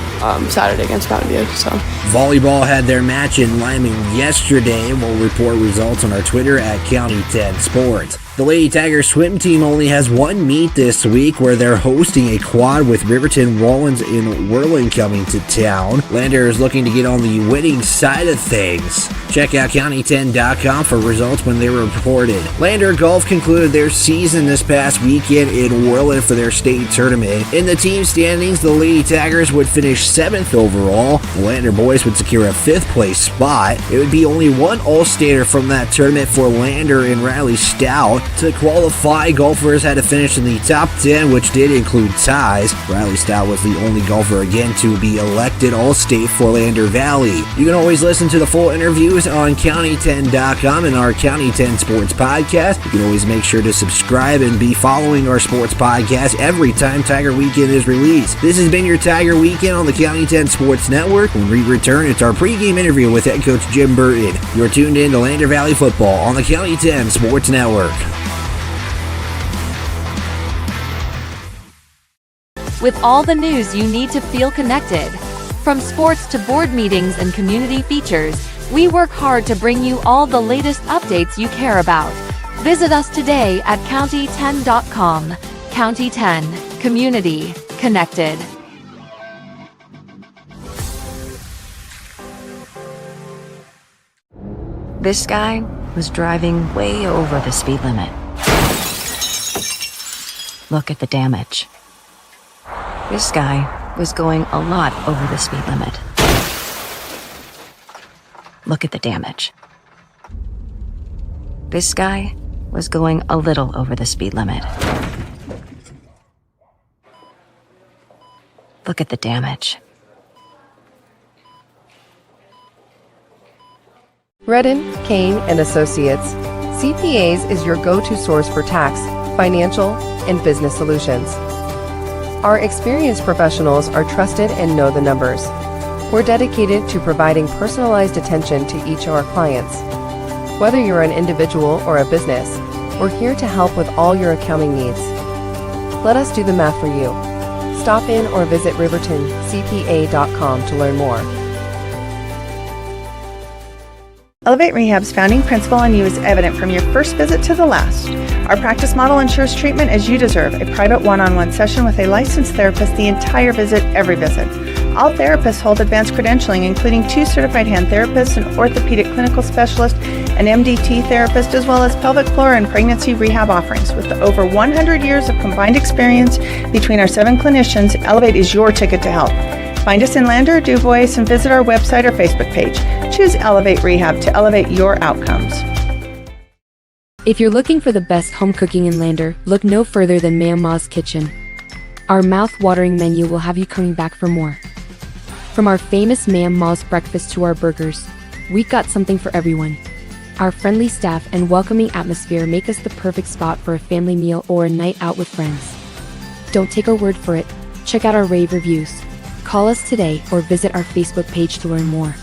Speaker 22: Saturday against Mountain View. So
Speaker 15: volleyball had their match in Lyman yesterday. We'll report results on our Twitter at County 10 Sports. The Lady Tigers swim team only has one meet this week where they're hosting a quad with Riverton, Rollins, and Whirling coming to town. Lander is looking to get on the winning side of things. Check out county10.com for results when they were reported. Lander Golf concluded their season this past weekend in Whirling for their state tournament. In the team standings, the Lady Tigers would finish 7th overall. The Lander boys would secure a 5th place spot. It would be only one All-Stater from that tournament for Lander and Riley Stout. To qualify, golfers had to finish in the top 10, which did include ties. Riley Stout was the only golfer again to be elected All-State for Lander Valley. You can always listen to the full interviews on county10.com and our County 10 Sports Podcast. You can always make sure to subscribe and be following our sports podcast every time Tiger Weekend is released. This has been your Tiger Weekend on the County 10 Sports Network. When we return, it's our pregame interview with head coach Jim Burton. You're tuned in to Lander Valley Football on the County 10 Sports Network.
Speaker 23: With all the news you need to feel connected. From sports to board meetings and community features, we work hard to bring you all the latest updates you care about. Visit us today at county10.com. County 10. Community. Connected.
Speaker 24: This guy was driving way over the speed limit. Look at the damage. This guy was going a lot over the speed limit. Look at the damage. This guy was going a little over the speed limit. Look at the damage.
Speaker 25: Redden, Kane & Associates. CPAs is your go-to source for tax, financial, and business solutions. Our experienced professionals are trusted and know the numbers. We're dedicated to providing personalized attention to each of our clients. Whether you're an individual or a business, we're here to help with all your accounting needs. Let us do the math for you. Stop in or visit rivertoncpa.com to learn more.
Speaker 26: Elevate Rehab's founding principle on you is evident from your first visit to the last. Our practice model ensures treatment as you deserve, a private one-on-one session with a licensed therapist the entire visit, every visit. All therapists hold advanced credentialing, including 2 certified hand therapists, an orthopedic clinical specialist, an MDT therapist, as well as pelvic floor and pregnancy rehab offerings. With over 100 years of combined experience between our 7 clinicians, Elevate is your ticket to health. Find us in Lander, DuBois, and visit our website or Facebook page. Choose Elevate Rehab to elevate your outcomes.
Speaker 27: If you're looking for the best home cooking in Lander, look no further than Ma'am Ma's Kitchen. Our mouth-watering menu will have you coming back for more. From our famous Ma'am Ma's breakfast to our burgers, we've got something for everyone. Our friendly staff and welcoming atmosphere make us the perfect spot for a family meal or a night out with friends. Don't take our word for it. Check out our rave reviews. Call us today or visit our Facebook page to learn more.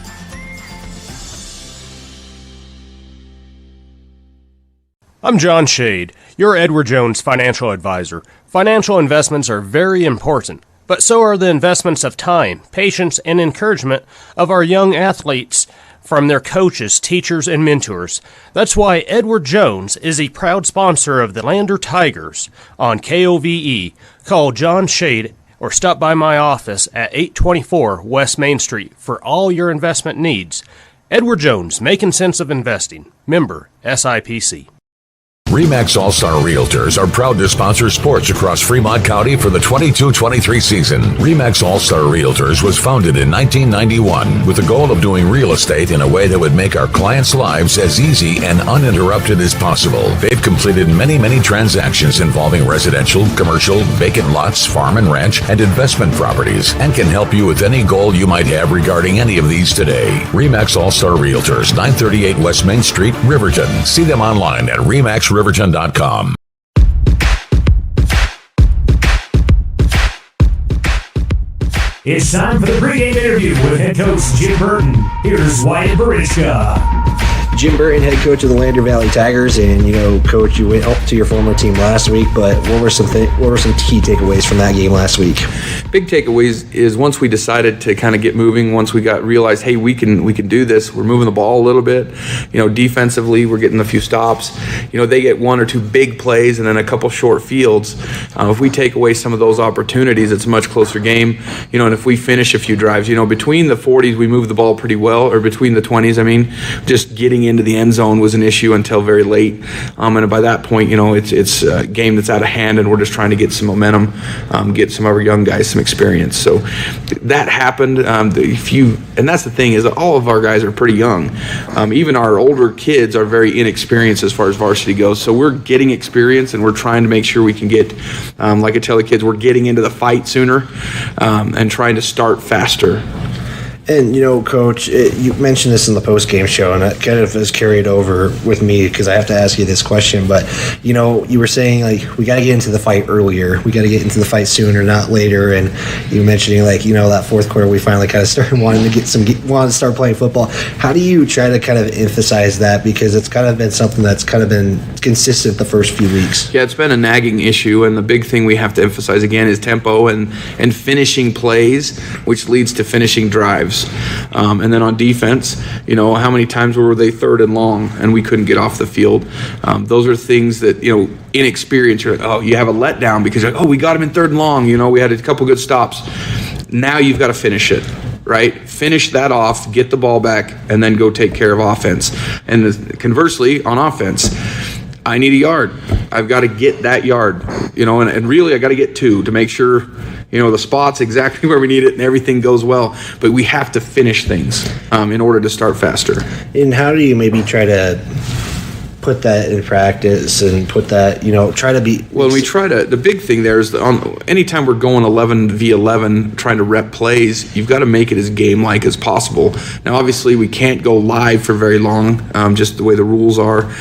Speaker 1: I'm John Shade, your Edward Jones financial advisor. Financial investments are very important, but so are the investments of time, patience, and encouragement of our young athletes from their coaches, teachers, and mentors. That's why Edward Jones is a proud sponsor of the Lander Tigers on KOVE. Call John Shade or stop by my office at 824 West Main Street for all your investment needs. Edward Jones, making sense of investing. Member SIPC.
Speaker 2: RE/MAX All-Star Realtors are proud to sponsor sports across Fremont County for the 22-23 season. RE/MAX All-Star Realtors was founded in 1991 with the goal of doing real estate in a way that would make our clients' lives as easy and uninterrupted as possible. They've completed many transactions involving residential, commercial, vacant lots, farm and ranch, and investment properties, and can help you with any goal you might have regarding any of these today. RE/MAX All-Star Realtors, 938 West Main Street, Riverton. See them online at remaxriverton.com.
Speaker 14: It's time for the pregame interview with head coach Jim Burton. Here's Wyatt Barichka.
Speaker 15: Jim Burton, head coach of the Lander Valley Tigers, and coach, you went up to your former team last week. But what were some key takeaways from that game last week?
Speaker 3: Big takeaways is once we decided to kind of get moving, once we realized, hey, we can do this. We're moving the ball a little bit. Defensively, we're getting a few stops. They get one or two big plays and then a couple short fields. If we take away some of those opportunities, it's a much closer game. And if we finish a few drives, between the 40s, we move the ball pretty well, or between the 20s, just getting into the end zone was an issue until very late. And by that point, it's a game that's out of hand, and we're just trying to get some momentum, get some of our young guys some experience. So that happened. And that's the thing, is that all of our guys are pretty young. Even our older kids are very inexperienced as far as varsity goes. So we're getting experience, and we're trying to make sure we can get, like I tell the kids, we're getting into the fight sooner and trying to start faster.
Speaker 15: And, Coach, you mentioned this in the post-game show, and it kind of has carried over with me because I have to ask you this question. But, you were saying, we got to get into the fight earlier. We got to get into the fight sooner, not later. And you were mentioning, that fourth quarter, we finally kind of started wanting to start playing football. How do you try to kind of emphasize that? Because it's kind of been something that's kind of been consistent the first few weeks.
Speaker 3: Yeah, it's been a nagging issue, and the big thing we have to emphasize again is tempo and finishing plays, which leads to finishing drives. And then on defense, how many times were they third and long and we couldn't get off the field? Those are things that, inexperience, you're like, you have a letdown because you're like, we got him in third and long. We had a couple good stops. Now you've got to finish it. Right? Finish that off, get the ball back, and then go take care of offense. And conversely, on offense, I need a yard. I've got to get that yard, and really I got to get two to make sure, the spot's exactly where we need it and everything goes well. But we have to finish things in order to start faster.
Speaker 15: And how do you maybe try to put that in practice and put that, try to be...
Speaker 3: Well, we try to... The big thing there is anytime we're going 11v11, trying to rep plays, you've got to make it as game-like as possible. Now, obviously, we can't go live for very long, just the way the rules are,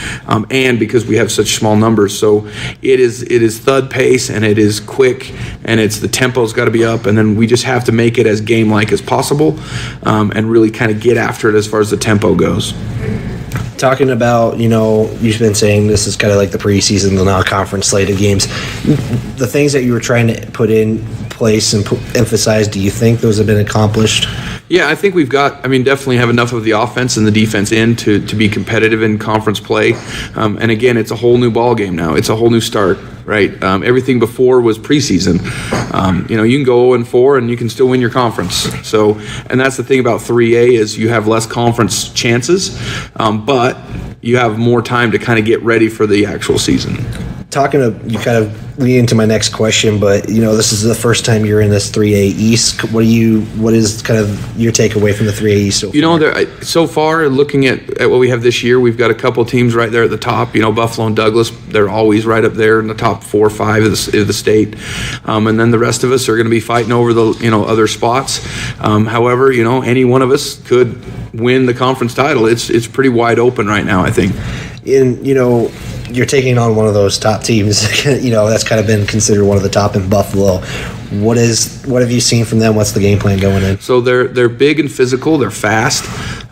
Speaker 3: and because we have such small numbers. So it is thud pace, and it is quick, and the tempo's got to be up, and then we just have to make it as game-like as possible, and really kind of get after it as far as the tempo goes.
Speaker 15: Talking about, you've been saying this is kind of like the preseason, the non-conference slate of games. The things that you were trying to put in place and emphasize, do you think those have been accomplished?
Speaker 3: Yeah, I think we've got, definitely have enough of the offense and the defense in to be competitive in conference play. And again, it's a whole new ball game now. It's a whole new start, right? Everything before was preseason. You can go 0-4 and you can still win your conference. So, and that's the thing about 3A is you have less conference chances, but you have more time to kind of get ready for the actual season.
Speaker 15: You kind of lead into my next question, but this is the first time you're in this 3A East. What is kind of your takeaway from the 3A East so far?
Speaker 3: So far, looking at what we have this year, we've got a couple teams right there at the top. Buffalo and Douglas, they're always right up there in the top 4 or 5 of the state, and then the rest of us are going to be fighting over the other spots. However, any one of us could win the conference title. It's pretty wide open right now, I think.
Speaker 15: And you're taking on one of those top teams, that's kind of been considered one of the top in Buffalo. What have you seen from them? What's the game plan going in?
Speaker 3: So they're big and physical. They're fast.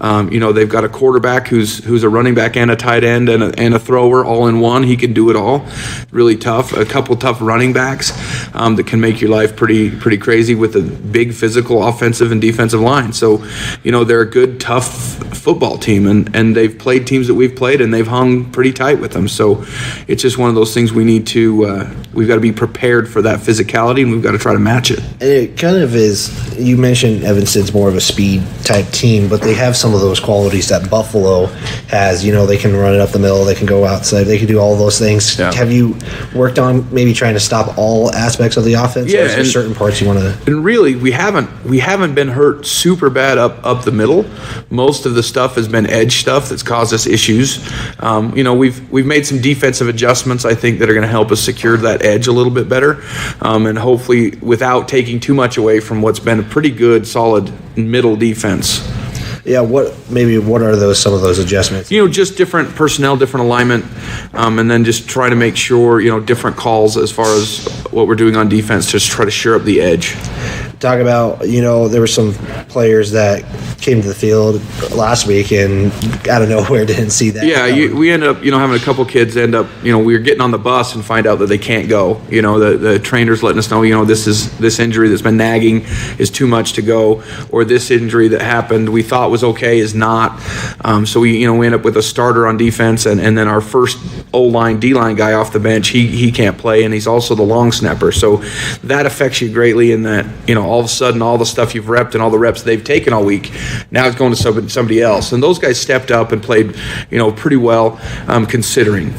Speaker 3: They've got a quarterback who's a running back and a tight end and a thrower all in one. He can do it all. Really tough. A couple tough running backs that can make your life pretty crazy with a big physical offensive and defensive line. So, they're a good, tough football team, and they've played teams that we've played, and they've hung pretty tight with them. So it's just one of those things we've got to be prepared for that physicality, and we've got to try to match it.
Speaker 15: And it kind of is, you mentioned Evanston's more of a speed type team, but they have some of those qualities that Buffalo has. They can run it up the middle, they can go outside, they can do all those things. Yeah. Have you worked on maybe trying to stop all aspects of the offense?
Speaker 3: Yeah,
Speaker 15: or is there certain parts you want to?
Speaker 3: And really, we haven't been hurt super bad up the middle. Most of the stuff has been edge stuff that's caused us issues. We've made some defensive adjustments, I think, that are going to help us secure that edge a little bit better, and hopefully without taking too much away from what's been a pretty good, solid middle defense.
Speaker 15: Yeah, what are some of those adjustments?
Speaker 3: Just different personnel, different alignment, and then just trying to make sure, different calls as far as what we're doing on defense, just try to shore up the edge.
Speaker 15: Talk about, there were some players that came to the field last week and out of nowhere didn't see that.
Speaker 3: Yeah, we end up, having a couple kids end up, we were getting on the bus and find out that they can't go. The trainers letting us know, this injury that's been nagging is too much to go, or this injury that happened we thought was okay is not. So we end up with a starter on defense, and then our first O-line, D-line guy off the bench, he can't play, and he's also the long snapper. So that affects you greatly in that, all of a sudden all the stuff you've repped and all the reps they've taken all week, now it's going to somebody else. And those guys stepped up and played, pretty well, considering.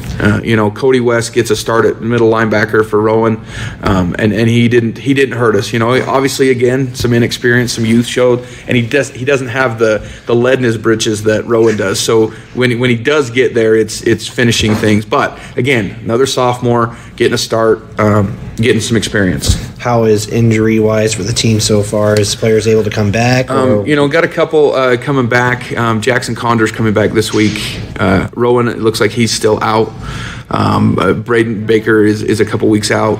Speaker 3: Cody West gets a start at middle linebacker for Rowan, and he didn't hurt us. Obviously, again, some inexperience, some youth showed, and he doesn't have the lead in his britches that Rowan does. So when he does get there, it's finishing things. But again, another sophomore getting a start, getting some experience.
Speaker 15: How is injury-wise for the team so far? Is players able to come back?
Speaker 3: Got a couple coming back. Jackson Conder's coming back this week. Rowan, it looks like he's still out. Braden Baker is a couple weeks out.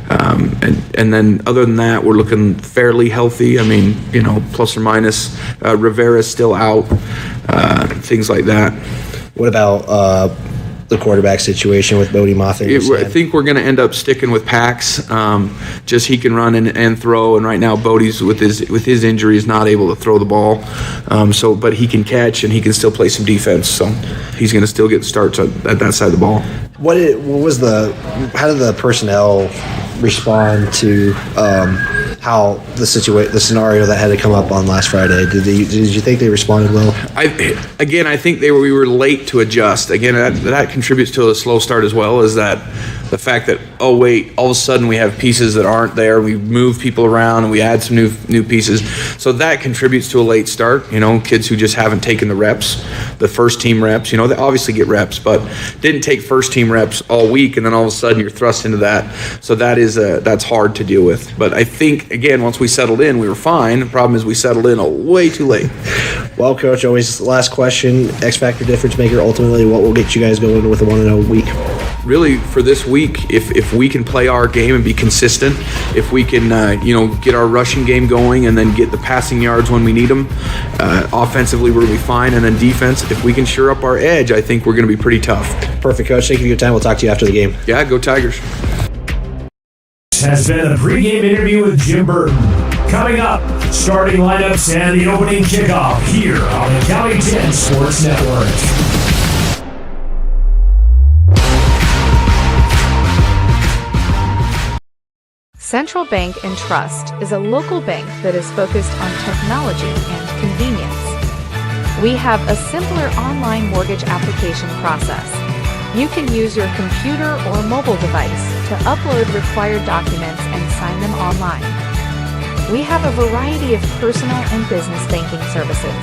Speaker 3: And then other than that, we're looking fairly healthy. Plus or minus. Rivera's still out. Things like that.
Speaker 15: What about the quarterback situation with Bodie Moffett?
Speaker 3: I think we're going to end up sticking with Pax. Just he can run and throw, and right now Bodie's with his injury is not able to throw the ball. But he can catch and he can still play some defense. So he's going to still get starts at that side of the ball.
Speaker 15: How did the personnel respond to how the scenario that had to come up on last Friday? Did you think they responded well?
Speaker 3: I think we were late to adjust. Again, that contributes to a slow start as well, is that the fact that, all of a sudden we have pieces that aren't there. We move people around and we add some new pieces. So that contributes to a late start. Kids who just haven't taken the reps, the first team reps, they obviously get reps, but didn't take first team reps all week, and then all of a sudden you're thrust into that. So that's hard to deal with. But I think, again, once we settled in, we were fine. The problem is we settled in way too late.
Speaker 15: Well, Coach, always last question, X Factor difference maker, ultimately, what will get you guys going with a 1-0 week?
Speaker 3: Really, for this week, if we can play our game and be consistent, if we can, get our rushing game going and then get the passing yards when we need them, offensively we're going to be fine, and then defense, if we can shore up our edge, I think we're going to be pretty tough.
Speaker 15: Perfect, Coach. Thank you for your time. We'll talk to you after the game.
Speaker 3: Yeah, go Tigers.
Speaker 14: Has been a pregame interview with Jim Burton. Coming up, starting lineups and the opening kickoff here on the County 10 Sports Network.
Speaker 4: Central Bank and Trust is a local bank that is focused on technology and convenience. We have a simpler online mortgage application process. You can use your computer or mobile device to upload required documents and sign them online. We have a variety of personal and business banking services.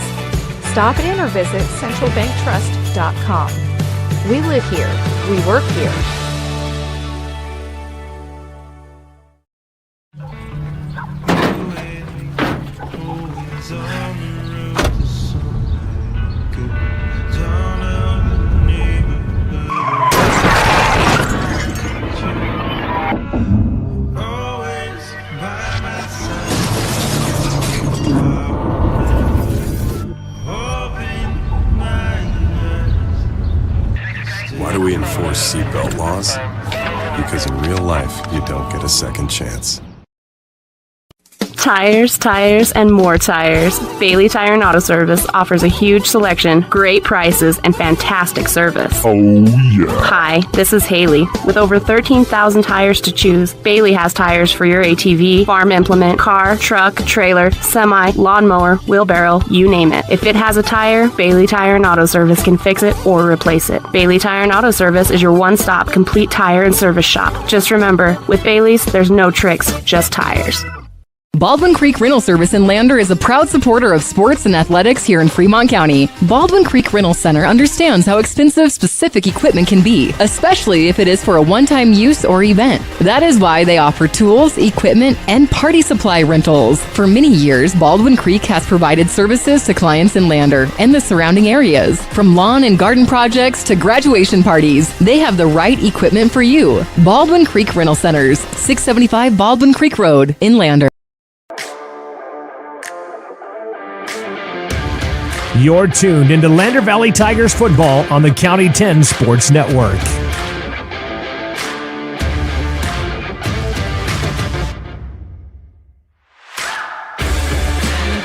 Speaker 4: Stop in or visit centralbanktrust.com. We live here. We work here.
Speaker 6: Hoping Why do we enforce seatbelt laws? Because in real life, you don't get a second chance.
Speaker 7: Tires, tires, and more tires. Bailey Tire and Auto Service offers a huge selection, great prices, and fantastic service.
Speaker 6: Oh, yeah.
Speaker 7: Hi, this is Haley. With over 13,000 tires to choose, Bailey has tires for your ATV, farm implement, car, truck, trailer, semi, lawnmower, wheelbarrow, you name it. If it has a tire, Bailey Tire and Auto Service can fix it or replace it. Bailey Tire and Auto Service is your one-stop complete tire and service shop. Just remember, with Bailey's, there's no tricks, just tires.
Speaker 8: Baldwin Creek Rental Service in Lander is a proud supporter of sports and athletics here in Fremont County. Baldwin Creek Rental Center understands how expensive specific equipment can be, especially if it is for a one-time use or event. That is why they offer tools, equipment, and party supply rentals. For many years, Baldwin Creek has provided services to clients in Lander and the surrounding areas. From lawn and garden projects to graduation parties, they have the right equipment for you. Baldwin Creek Rental Centers, 675 Baldwin Creek Road in Lander.
Speaker 14: You're tuned into Lander Valley Tigers football on the County 10 Sports Network.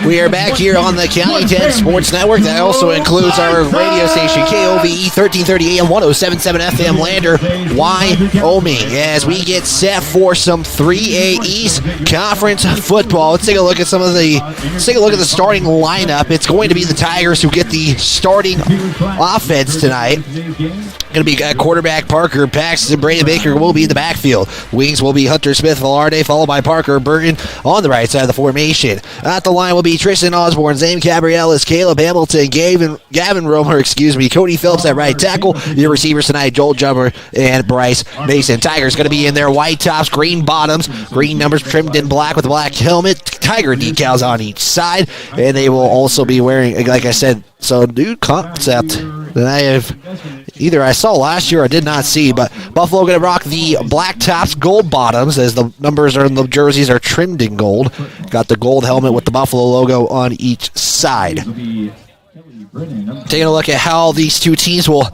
Speaker 15: We are back here on the County 10 Sports Network. That also includes our radio station, KOVE 1330 AM, 107.7 FM, Lander, Wyoming, as we get set for some 3A East Conference football. Let's take a look at the starting lineup. It's going to be the Tigers who get the starting offense tonight. Going to be quarterback Parker Paxton. Brady Baker will be in the backfield. Wings will be Hunter Smith Velarde, followed by Parker Burton on the right side of the formation. At the line will be Tristan Osborne, Zane Cabrielis, Caleb Hamilton, Gavin Romer, Cody Phillips at right tackle. Your receivers tonight, Joel Jummer and Bryce Mason. Tigers going to be in their white tops, green bottoms, green numbers trimmed in black with a black helmet, Tiger decals on each side, and they will also be wearing, like I said, so new concept that I saw last year or did not see, but Buffalo going to rock the black tops, gold bottoms, as the numbers are in the jerseys are trimmed in gold. Got the gold helmet with the Buffalo logo on each side. Taking a look at how these two teams will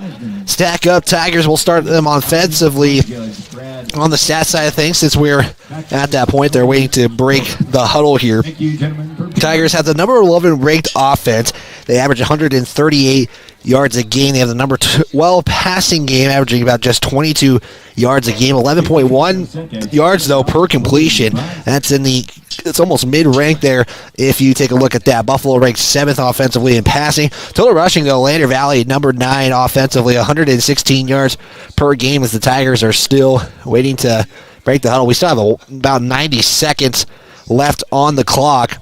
Speaker 15: stack up. Tigers will start them offensively on the stat side of things, since we're at that point. They're waiting to break the huddle here. Tigers have the number 11 ranked offense. They average 138 yards a game. They have the number 12 passing game, averaging about just 22 yards a game. 11.1 yards, though, per completion. It's almost mid-rank there if you take a look at that. Buffalo ranks 7th offensively in passing. Total rushing, though, Lander Valley number 9 offensively, 116 yards per game, as the Tigers are still waiting to break the huddle. We still have about 90 seconds left on the clock.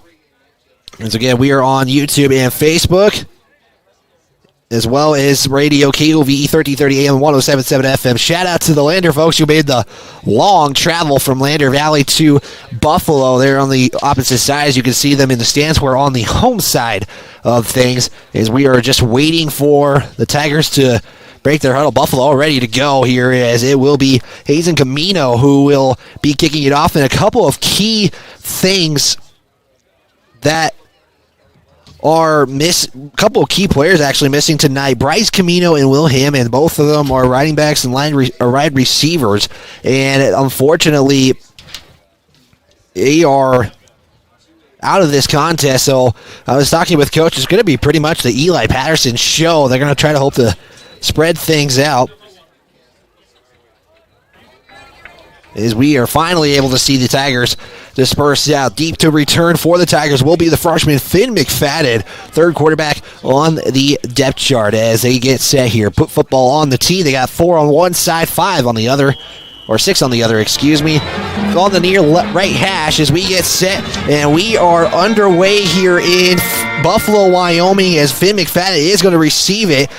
Speaker 15: Once again, we are on YouTube and Facebook, as well as radio KOVE 1330 AM 107.7 FM. Shout out to the Lander folks who made the long travel from Lander Valley to Buffalo. They're on the opposite side. As you can see them in the stands. We're on the home side of things, as we are just waiting for the Tigers to break their huddle. Buffalo all ready to go here, as it will be Hazen Camino who will be kicking it off. And a couple of key things that are a couple of key players actually missing tonight. Bryce Camino and Will Hammond, both of them are running backs and wide receivers, and unfortunately they are out of this contest. So I was talking with Coach, it's going to be pretty much the Eli Patterson show. They're going to try to hope to spread things out, as we are finally able to see the Tigers disperse out. Deep to return for the Tigers will be the freshman Finn McFadden, third quarterback on the depth chart, as they get set here. Put football on the tee. They got 4 on one side, 5 on the other, or 6 on the other, excuse me. On the near right hash as we get set, and we are underway here in Buffalo, Wyoming, as Finn McFadden is going to receive it.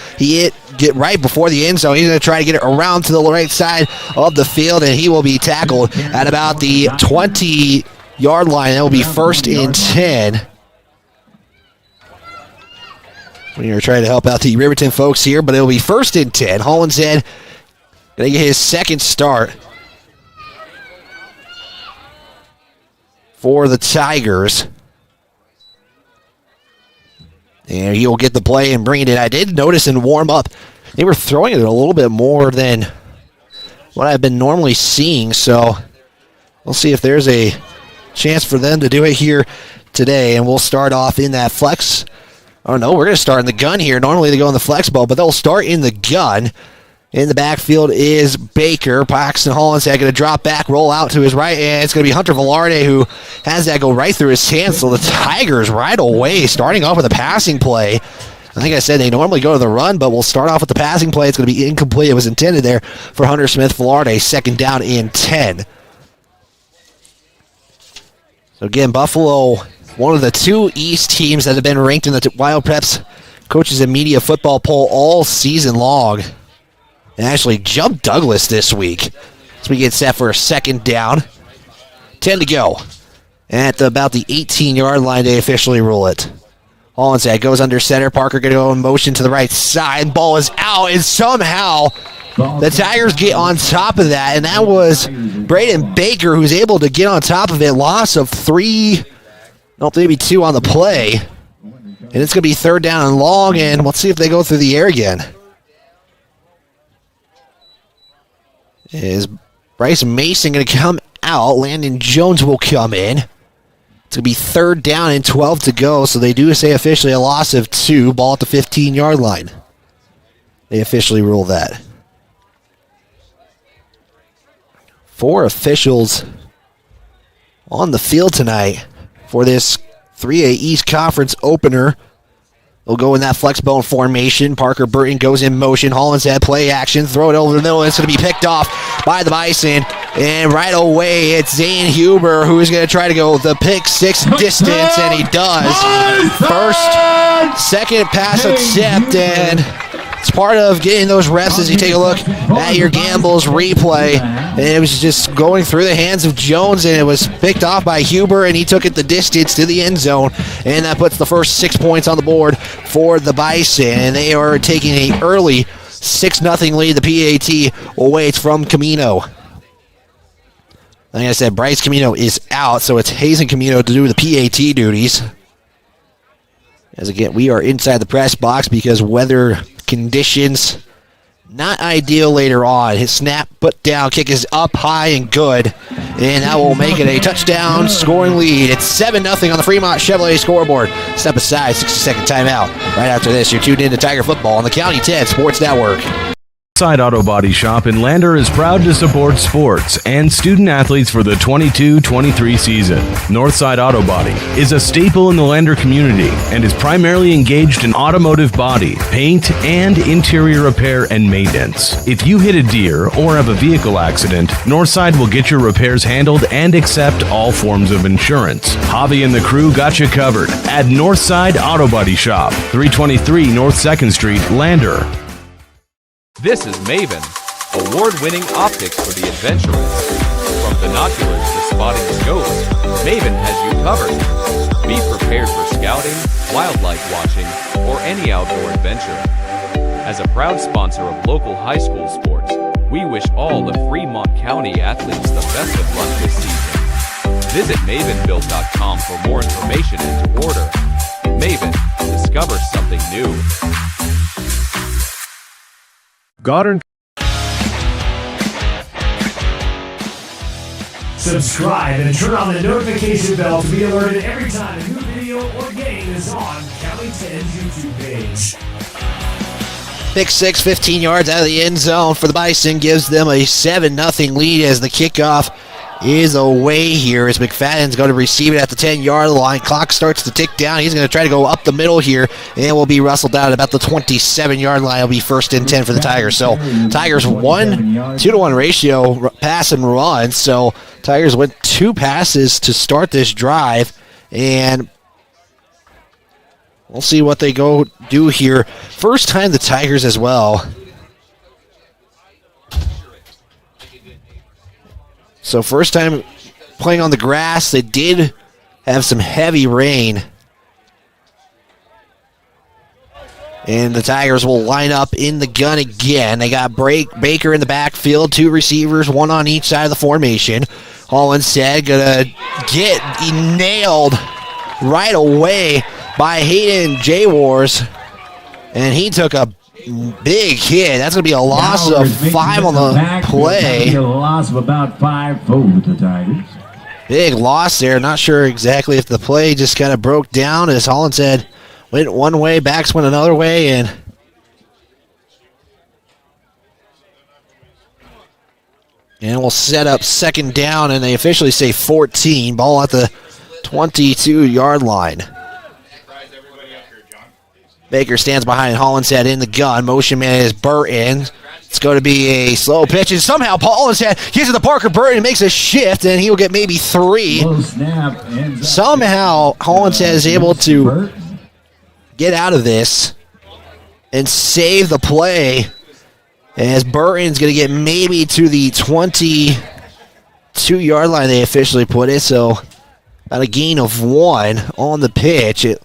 Speaker 15: Get right before the end zone. He's going to try to get it around to the right side of the field, and he will be tackled at about the 20-yard line. That will be 1st and 10. We are trying to help out the Riverton folks here, but it will be 1st and 10. Hollinshead going to get his second start for the Tigers. And he'll get the play and bring it in. I did notice in warm-up they were throwing it a little bit more than what I've been normally seeing, so we'll see if there's a chance for them to do it here today, and we'll start off in that flex. Oh no, we're going to start in the gun here. Normally they go in the flex ball, but they'll start in the gun. In the backfield is Baker. Paxton Hollinshead going to drop back, roll out to his right, and it's going to be Hunter Velarde who has that go right through his hands. So the Tigers right away starting off with a passing play. Like I said, they normally go to the run, but we'll start off with the passing play. It's going to be incomplete. It was intended there for Hunter Smith Velarde, second down and 10. So again, Buffalo, one of the two East teams that have been ranked in the Wild Preps Coaches and Media Football Poll all season long. And actually jumped Douglas this week. As we get set for a second down. 10 to go. At about the 18-yard line, they officially rule it. Hollinshead goes under center. Parker going to go in motion to the right side. Ball is out, and somehow the Tigers get on top of that. And that was Braden Baker who's able to get on top of it. Loss of 3, no, maybe 2 on the play. And it's going to be third down and long, and let's see if they go through the air again. Is Bryce Mason going to come out? Landon Jones will come in. It's going to be third down and 12 to go, so they do say officially a loss of 2. Ball at the 15-yard line. They officially rule that. 4 officials on the field tonight for this 3A East Conference opener. They'll go in that flex bone formation. Parker Burton goes in motion. Hollinshead play action. Throw it over the middle. It's going to be picked off by the Bison. And right away, it's Zane Huber who is going to try to go the pick 6 distance, and he does. Second pass attempt, and it's part of getting those reps as you take a look at your Gambles replay. And it was just going through the hands of Jones, and it was picked off by Huber, and he took it the distance to the end zone. And that puts the first 6 points on the board for the Bison. And they are taking an early 6-0 lead. The PAT awaits from Camino. Like I said, Bryce Camino is out, so it's Hazen Camino to do the PAT duties. As again, we are inside the press box because weather conditions not ideal later on. His snap, put down, kick is up high and good. And that will make it a touchdown scoring lead. It's 7-0 on the Fremont Chevrolet scoreboard. Step aside, 60-second timeout. Right after this, you're tuned in to Tiger Football on the County 10 Sports Network.
Speaker 9: Northside Auto Body Shop in Lander is proud to support sports and student athletes for the 22-23 season. Northside Auto Body is a staple in the Lander community and is primarily engaged in automotive body, paint, and interior repair and maintenance. If you hit a deer or have a vehicle accident, Northside will get your repairs handled and accept all forms of insurance. Javi and the crew got you covered at Northside Auto Body Shop, 323 North 2nd Street, Lander.
Speaker 10: This is Maven, award-winning optics for the adventurous. From binoculars to spotting scopes, Maven has you covered. Be prepared for scouting, wildlife watching, or any outdoor adventure. As a proud sponsor of local high school sports, we wish all the Fremont County athletes the best of luck this season. Visit mavenbuild.com for more information and to order. Maven, discover something new.
Speaker 14: Goddard. Subscribe and turn on the notification bell to be alerted every time a new video or game is on County 10's YouTube page.
Speaker 15: Pick 6, 15 yards out of the end zone for the Bison, gives them a 7-0 lead as the kickoff is away here as McFadden's going to receive it at the 10-yard line. Clock starts to tick down. He's going to try to go up the middle here and will be wrestled down at about the 27-yard line. It'll be 1st and 10 for the Tigers. So Tigers 2-to-1 ratio pass and run. So Tigers went 2 passes to start this drive, and we'll see what they go do here. First time the Tigers as well. So first time playing on the grass. They did have some heavy rain. And the Tigers will line up in the gun again. They got Baker in the backfield, 2 receivers, 1 on each side of the formation. Hollinshead gonna get nailed right away by Hayden J. Wars. And he took a big hit. That's going to be a loss of 5 on the play.
Speaker 14: A loss of about 5 for the Tigers.
Speaker 15: Big loss there. Not sure exactly if the play just kind of broke down as Hollinshead went one way, backs went another way, and we'll set up second down, and they officially say 14. Ball at the 22-yard line. Baker stands behind Hollinshead in the gun. Motion man is Burton. It's going to be a slow pitch, and somehow Hollinshead gets to the Parker Burton and makes a shift, and he'll get maybe 3. Somehow Hollinshead is able to get out of this and save the play, as Burton's going to get maybe to the 22-yard line, they officially put it, so about a gain of 1 on the pitch. Is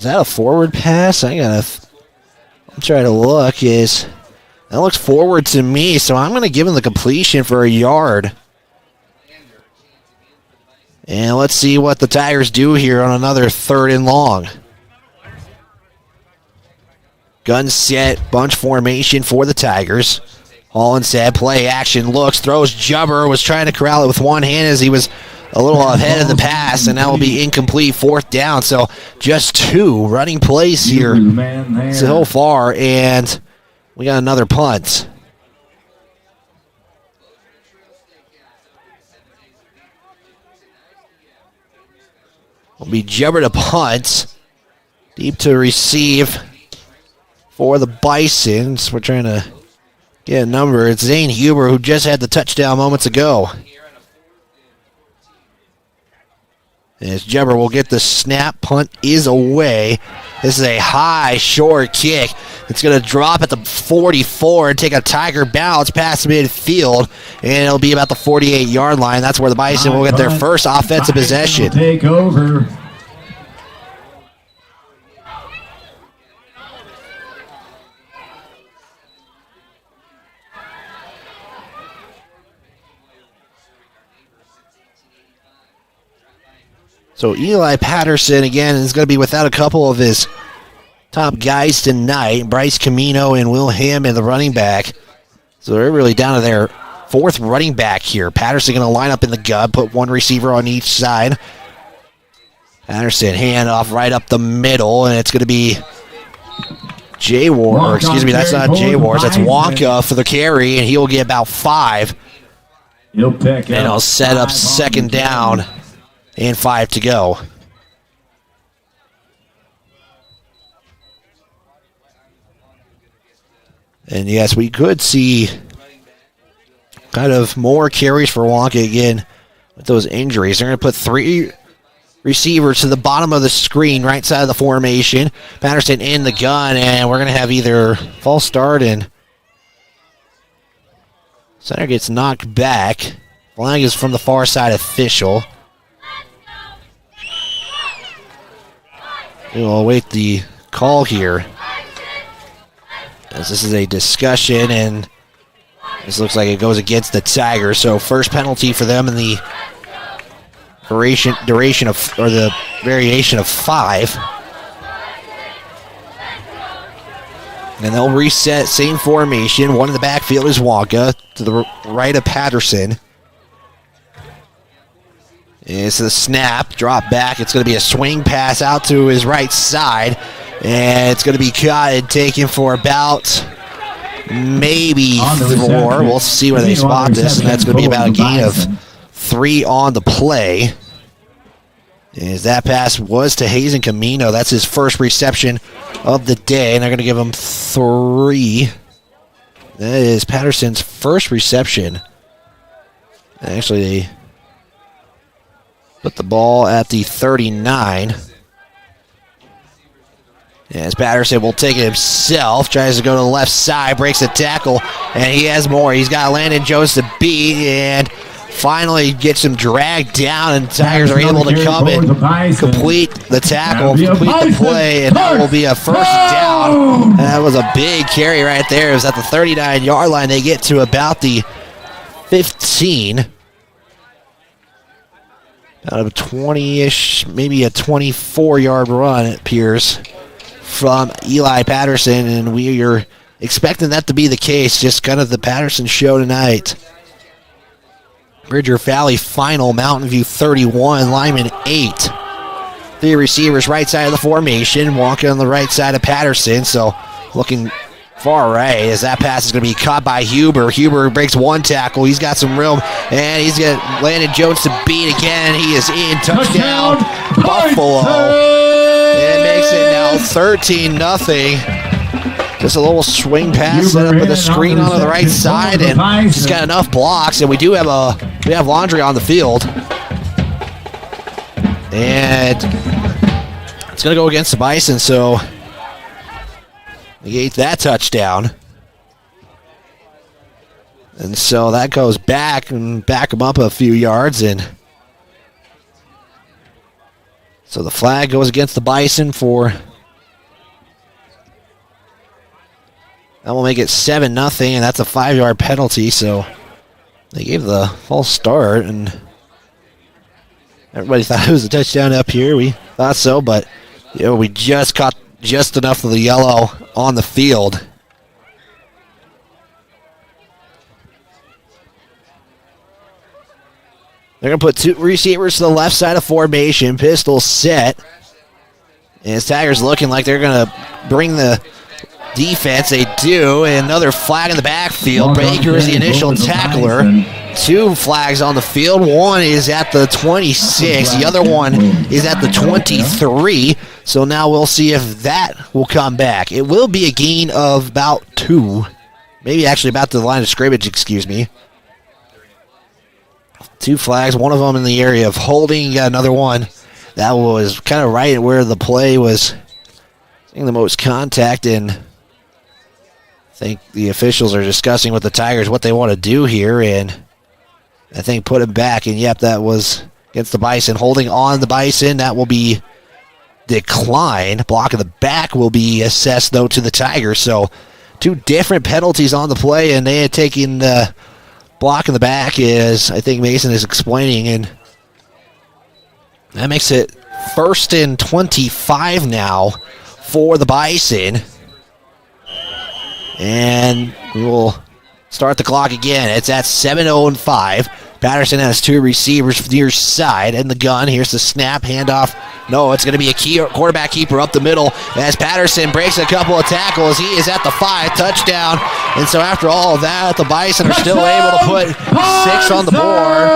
Speaker 15: that a forward pass? I'm trying to look. That looks forward to me, so I'm going to give him the completion for a yard. And let's see what the Tigers do here on another 3rd and long. Gun set, bunch formation for the Tigers. Hollinshead, play action, looks, throws. Jubber was trying to corral it with one hand as he was a little ahead of the pass, and that will be incomplete, 4th down. So just 2 running plays here so far, and we got another punt. Will be Jubber to punt. Deep to receive for the Bisons. We're trying to get a number. It's Zane Huber, who just had the touchdown moments ago. As Jubber will get the snap, punt is away. This is a high, short kick. It's going to drop at the 44 and take a Tiger bounce past midfield, and it'll be about the 48-yard line. That's where the Bison will get their first offensive possession.
Speaker 14: Take over.
Speaker 15: So Eli Patterson, again, is going to be without a couple of his top guys tonight. Bryce Camino and Will Hammond, the running back. So they're really down to their 4th running back here. Patterson going to line up in the gun, put 1 receiver on each side. Patterson, handoff right up the middle, and it's going to be Jay Wars, or excuse me, that's not Jay Wars, that's Wonka for the carry, and he'll get about 5.
Speaker 14: He'll pick
Speaker 15: and I'll set up second down. And 5 to go. And yes, we could see kind of more carries for Wonka again with those injuries. They're going to put 3 receivers to the bottom of the screen, right side of the formation. Patterson in the gun, and we're going to have either false start and center gets knocked back. Flag is from the far side official. We'll await the call here, as this is a discussion, and this looks like it goes against the Tigers. So first penalty for them in the duration of, or the variation of 5. And they'll reset, same formation. 1 in the backfield is Wonka, to the right of Patterson. It's the snap, drop back. It's going to be a swing pass out to his right side. And it's going to be caught and taken for about maybe 4. We'll see where they spot this. And that's going to be about a gain of 3 on the play. As that pass was to Hazen Camino. That's his first reception of the day. And they're going to give him 3. That is Patterson's first reception. Actually, they put the ball at the 39. As Patterson will take it himself, tries to go to the left side, breaks the tackle, and he has more. He's got Landon Jones to beat, and finally gets him dragged down, and Tigers are able to come and complete the tackle, complete the play, and that will be a first down. And that was a big carry right there. It was at the 39-yard line. They get to about the 15. Out of a 20-ish, maybe a 24-yard run, it appears, from Eli Patterson, and we are expecting that to be the case, just kind of the Patterson show tonight. Bridger Valley final, Mountain View 31, Lyman 8. 3 receivers right side of the formation, walking on the right side of Patterson, so looking far right as that pass is going to be caught by Huber. Huber breaks one tackle. He's got some room, and he's got Landon Jones to beat again. He is in. Touchdown, Buffalo. It makes it now 13-0 Just a little swing pass set up with a screen onto the right side, and he's got enough blocks, and we have Laundry on the field. And it's going to go against the Bison, so negate that touchdown. And so that goes back and back him up a few yards. And so the flag goes against the Bison for... That will make it 7-0, and that's a 5-yard penalty. So they gave the false start, and everybody thought it was a touchdown up here. We thought so, but we just caught just enough of the yellow on the field. They're going to put 2 receivers to the left side of formation. Pistol set. And Tigers looking like they're going to bring the defense. They do. And another flag in the backfield. Baker is the initial tackler. 2 flags on the field. One is at the 26. The other one is at the 23. So now we'll see if that will come back. It will be a gain of about 2. Maybe actually about the line of scrimmage, excuse me. 2 flags, one of them in the area of holding. You got another one that was kind of right where the play was seeing the most contact, and I think the officials are discussing with the Tigers what they want to do here, and I think put him back, and yep, that was against the Bison. Holding on the Bison, that will be declined. Block in the back will be assessed, though, to the Tigers, so 2 different penalties on the play, and they had taken the block in the back, as I think Mason is explaining, and that makes it 1st and 25 now for the Bison. And we will start the clock again. It's at 7:05. Patterson has 2 receivers near side and the gun. Here's the snap, handoff. No, it's going to be a quarterback keeper up the middle as Patterson breaks a couple of tackles. He is at the 5, touchdown. And so after all of that, the Bison are still able to put 6 on the board.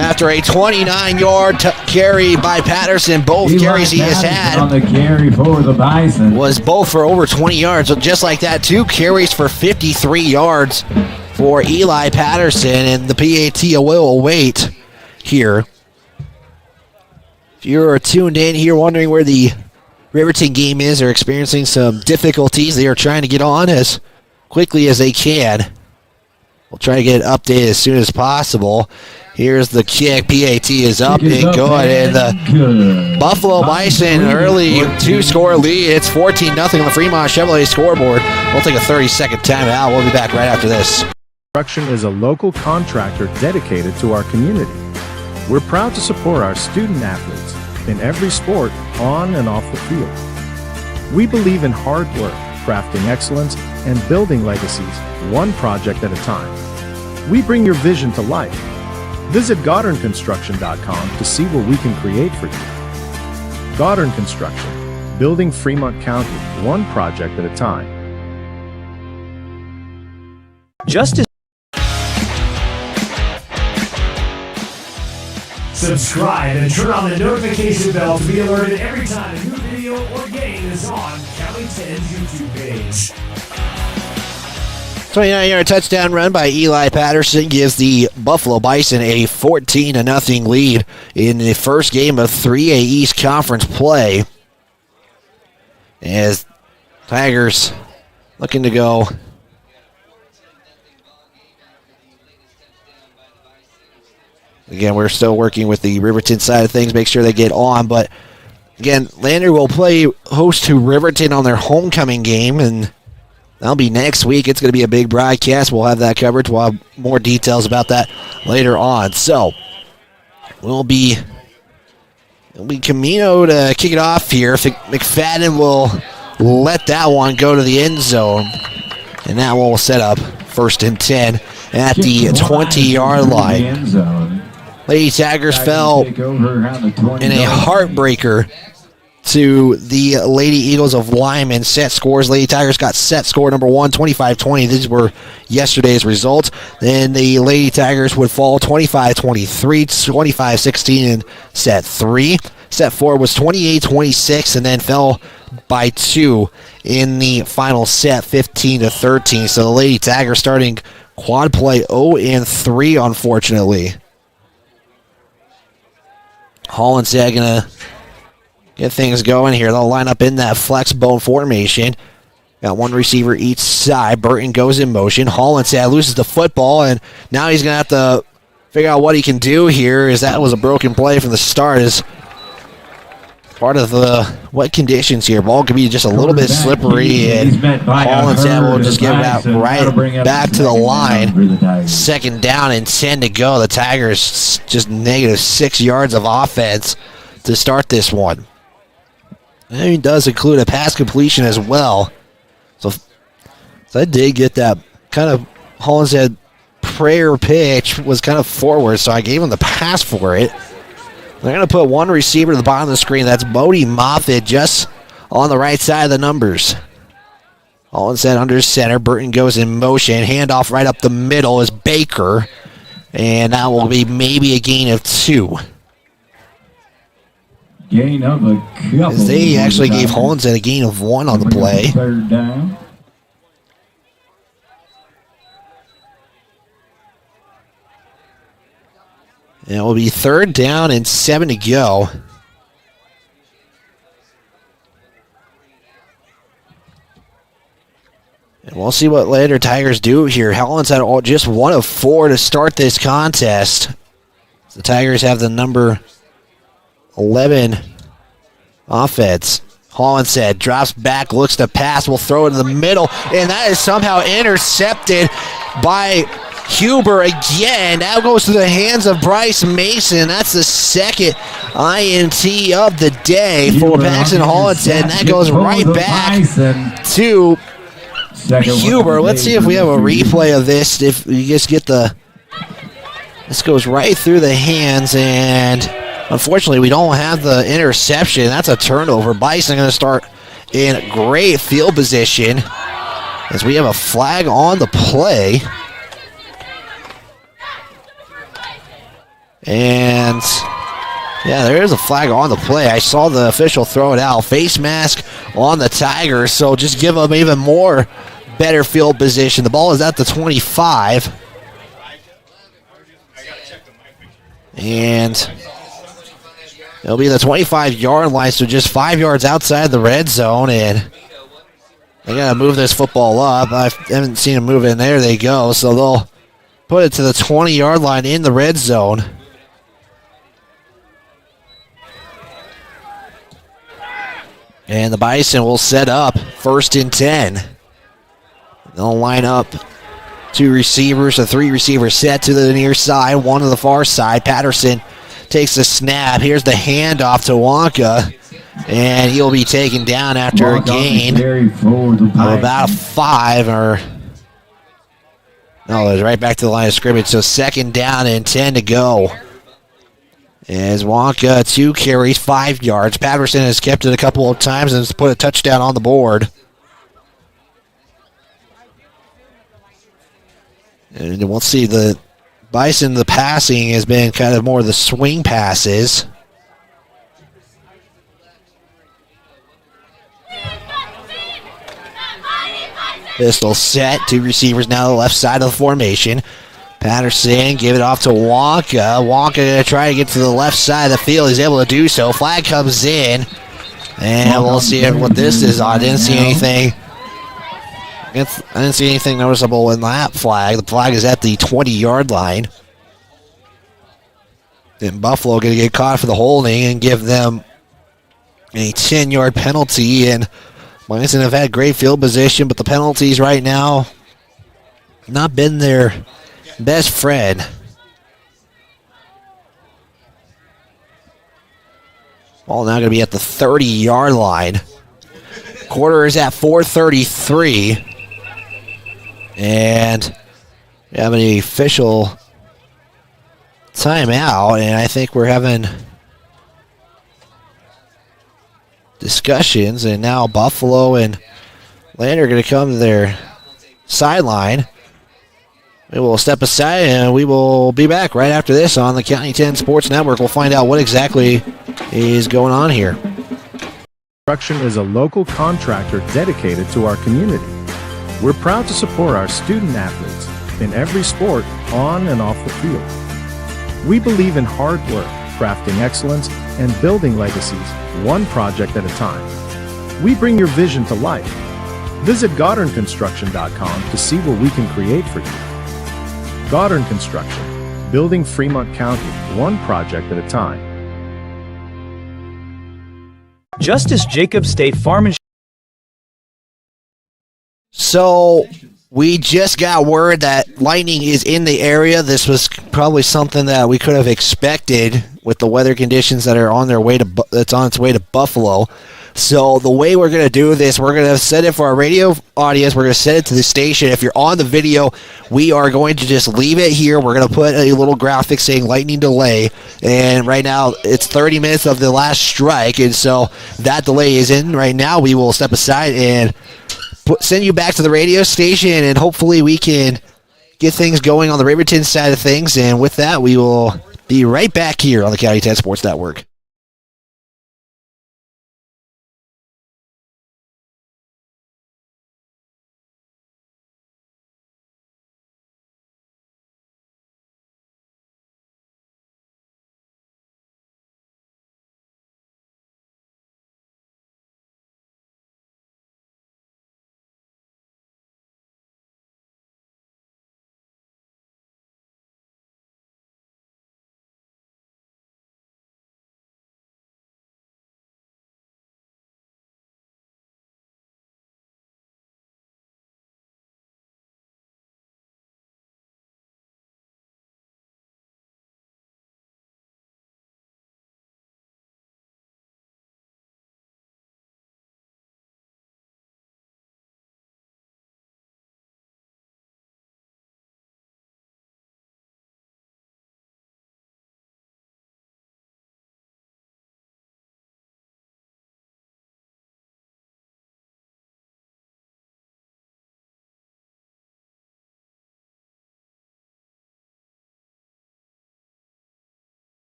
Speaker 15: After a 29-yard carry by Patterson, both carries he has had
Speaker 11: on the carry for the Bison
Speaker 15: was both for over 20 yards. So just like that, 2 carries for 53 yards for Eli Patterson, and the PAT will await here. If you're tuned in here wondering where the Riverton game is, they're experiencing some difficulties. They are trying to get on as quickly as they can. We'll try to get it updated as soon as possible. Here's the kick. PAT is up and good. And the Buffalo Bison early 2-score lead. It's 14-0 on the Fremont Chevrolet scoreboard. We'll take a 30-second timeout. We'll be back right after this.
Speaker 12: Construction is a local contractor dedicated to our community. We're proud to support our student athletes in every sport, on and off the field. We believe in hard work, crafting excellence, and building legacies one project at a time. We bring your vision to life. Visit GoddardConstruction.com to see what we can create for you. Goddard Construction, building Fremont County one project at a time.
Speaker 14: Justice. Subscribe and turn on the notification bell to be alerted every time a new video or game is on County 10's YouTube page.
Speaker 15: 29-yard touchdown run by Eli Patterson gives the Buffalo Bison a 14-0 lead in the first game of 3A East Conference play. As Tigers looking to go again, we're still working with the Riverton side of things, make sure they get on. But, again, Lander will play host to Riverton on their homecoming game, and that'll be next week. It's going to be a big broadcast. We'll have that covered. We'll have more details about that later on. So, it'll be Camino to kick it off here. McFadden will let that one go to the end zone. And that one will set up 1st and 10 at the 20-yard line. Lady Tigers fell in a heartbreaker to the Lady Eagles of Lyman. Set scores. Lady Tigers got set score number 1, 25-20. These were yesterday's results. Then the Lady Tigers would fall 25-23, 25-16 in set 3. Set 4 was 28-26 and then fell by 2 in the final set, 15-13. So the Lady Tigers starting quad play 0-3, unfortunately. Hollinshead going to get things going here. They'll line up in that flex bone formation. Got one receiver each side. Burton goes in motion. Hollinshead loses the football, and now he's going to have to figure out what he can do here, as that was a broken play from the start. As part of the wet conditions here. Ball could be just a little bit slippery, and Hollinshead will just get right back to the line. 2nd down and 10 to go. The Tigers just -6 yards of offense to start this one. And he does include a pass completion as well. So I did get that kind of Hollinshead prayer pitch was kind of forward, so I gave him the pass for it. They're going to put one receiver to the bottom of the screen. That's Bodie Moffitt just on the right side of the numbers. Hollinshead under center. Burton goes in motion. Handoff right up the middle is Baker. And that will be maybe a gain of 2.
Speaker 11: Gain of a couple.
Speaker 15: As they actually gave Hollinshead a gain of 1 on the play.
Speaker 11: 3rd down.
Speaker 15: And it will be 3rd down and 7 to go. And we'll see what later Tigers do here. Hollinshead just 1 of 4 to start this contest. The Tigers have the number 11 offense. Hollinshead drops back, looks to pass, will throw it in the middle, and that is somehow intercepted by Huber again. That goes to the hands of Bryce Mason. That's the 2nd INT of the day for Paxton Hollinshead, and that goes right back to Huber. Let's see if we have a replay of this. If you just get this goes right through the hands, and unfortunately we don't have the interception. That's a turnover. Bison going to start in great field position as we have a flag on the play. And yeah, there is a flag on the play. I saw the official throw it out. Face mask on the Tigers, so just give them even more better field position. The ball is at the 25. And it'll be the 25-yard line, so just 5 yards outside the red zone. And they got to move this football up. I haven't seen them move in. There they go. So they'll put it to the 20-yard line in the red zone. And the Bison will set up 1st and 10. They'll line up 2 receivers, a 3-receiver set to the near side, 1 to the far side. Patterson takes the snap. Here's the handoff to Wonka, and he'll be taken down after a gain of about 5. It's right back to the line of scrimmage. So 2nd down and 10 to go. As Wonka, 2 carries, 5 yards. Patterson has kept it a couple of times and has put a touchdown on the board. And we'll see the Bison, the passing has been kind of more of the swing passes. Pistol set, 2 receivers now to the left side of the formation. Patterson give it off to Wonka. Wonka going to try to get to the left side of the field. He's able to do so. Flag comes in. And we'll see what this is on. I didn't see anything noticeable in that flag. The flag is at the 20-yard line. Then Buffalo going to get caught for the holding and give them a 10-yard penalty. And Bison have had great field position, but the penalties right now not been their best friend. Ball now going to be at the 30-yard line. Quarter is at 4:33. And we have an official timeout, and I think we're having discussions, and now Buffalo and Lander are going to come to their sideline. We will step aside, and we will be back right after this on the County 10 Sports Network. We'll find out what exactly is going on here.
Speaker 12: Construction is a local contractor dedicated to our community. We're proud to support our student athletes in every sport on and off the field. We believe in hard work, crafting excellence, and building legacies, one project at a time. We bring your vision to life. Visit GoddardConstruction.com to see what we can create for you. Goddard Construction, building Fremont County, one project at a time.
Speaker 13: Justice Jacob State Farm Insurance.
Speaker 15: So we just got word that lightning is in the area. This was probably something that we could have expected with the weather conditions that are on their way to that's on its way to Buffalo. So the way we're going to do this, we're going to set it for our radio audience. We're going to set it to the station. If you're on the video, we are going to just leave it here. We're going to put a little graphic saying lightning delay. And right now, it's 30 minutes of the last strike. And so that delay is in right now. We will step aside and send you back to the radio station. And hopefully we can get things going on the Riverton side of things. And with that, we will be right back here on the County 10 Sports Network.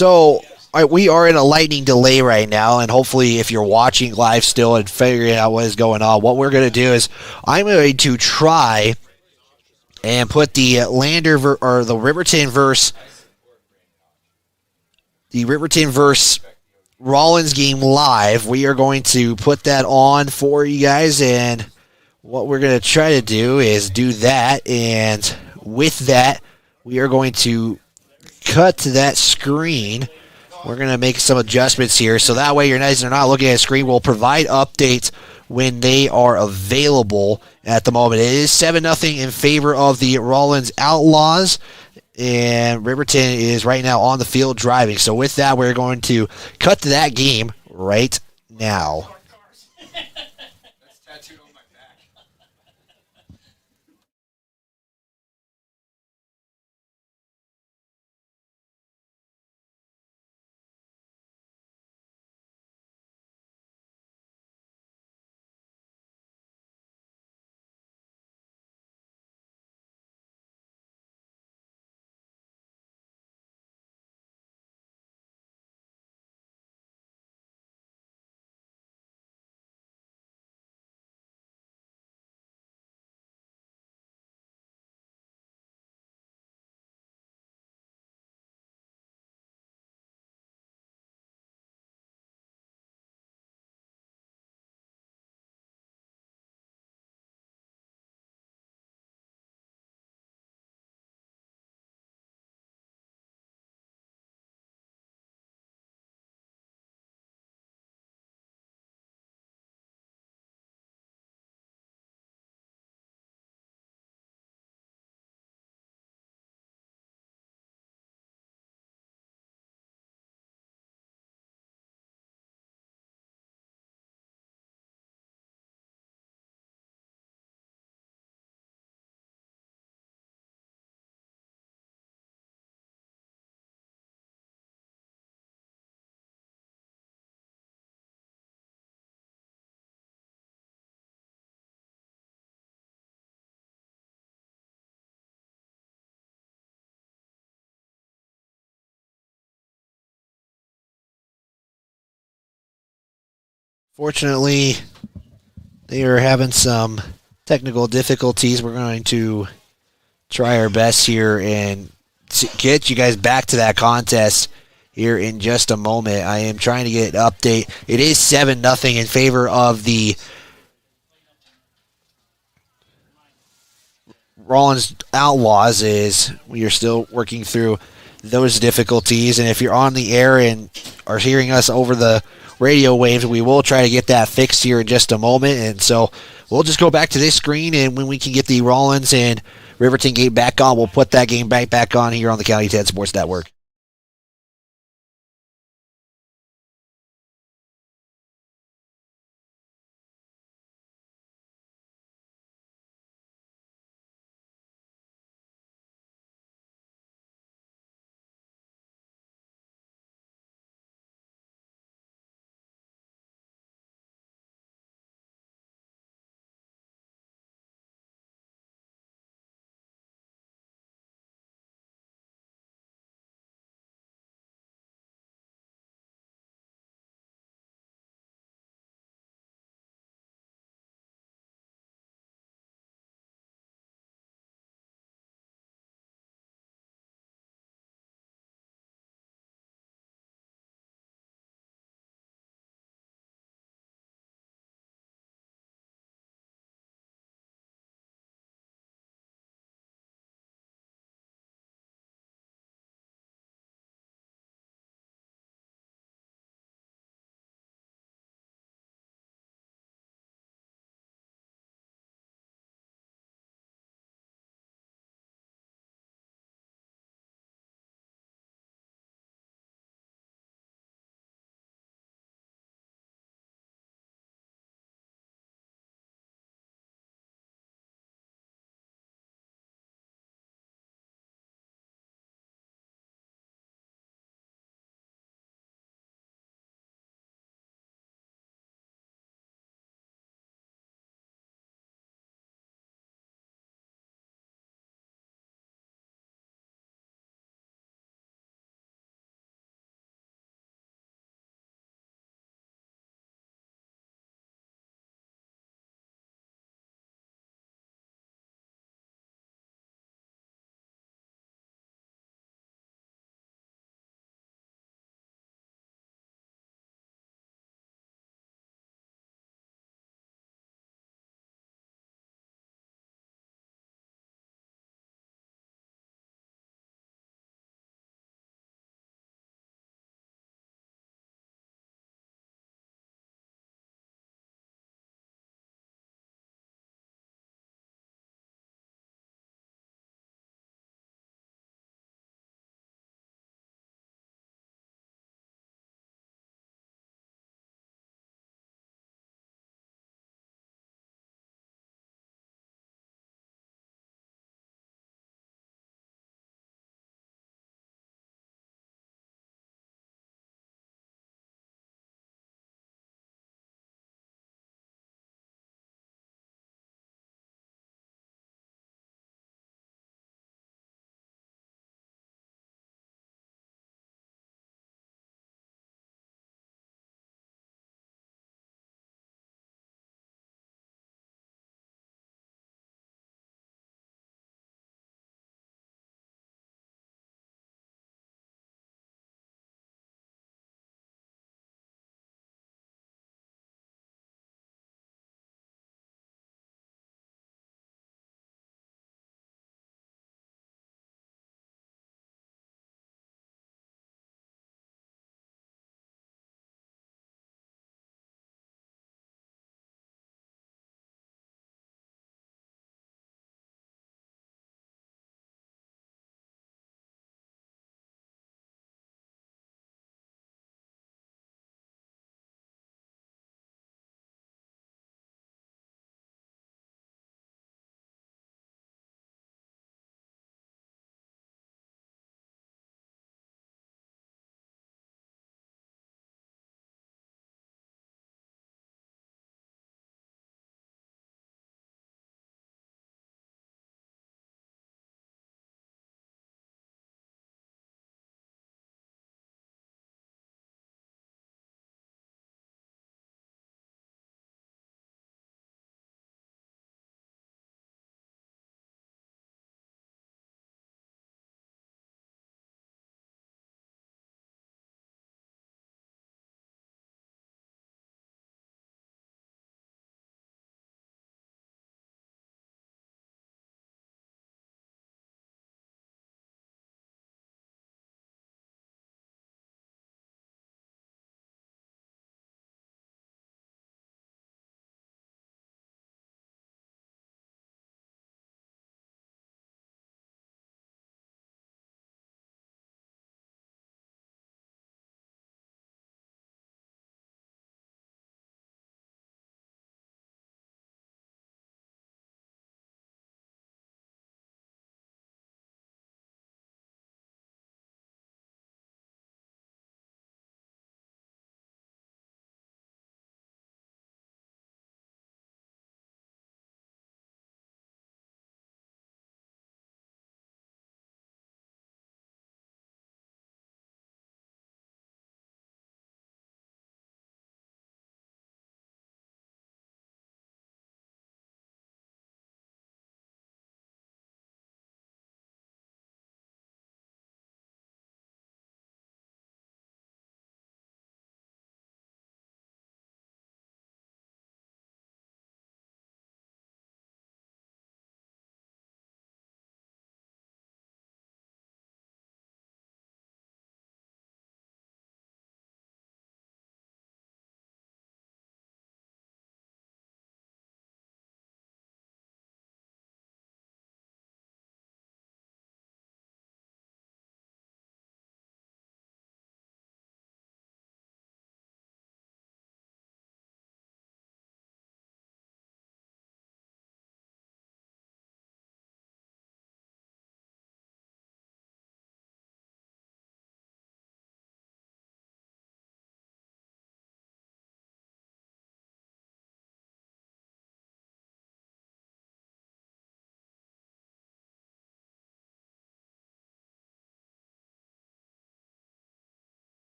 Speaker 15: So we are in a lightning delay right now, and hopefully if you're watching live still and figuring out what is going on, what we're going to do is I'm going to try and put the or the Riverton versus Rollins game live. We are going to put that on for you guys, and what we're going to try to do is do that, and with that, we are going to cut to that screen. We're going to make some adjustments here, so that way your guys are not looking at a screen. We'll provide updates when they are available at the moment. It is 7-0 in favor of the Rollins Outlaws, and Riverton is right now on the field driving. So with that, we're going to cut to that game right now. Fortunately, they are having some technical difficulties. We're going to try our best here and get you guys back to that contest here in just a moment. I am trying to get an update. It is 7-0 in favor of the Rollins Outlaws. Is we are still working through those difficulties, and if you're on the air and are hearing us over the radio waves, we will try to get that fixed here in just a moment. And so we'll just go back to this screen, and when we can get the Rollins and Riverton game back on, we'll put that game back on here on the County 10 Sports Network.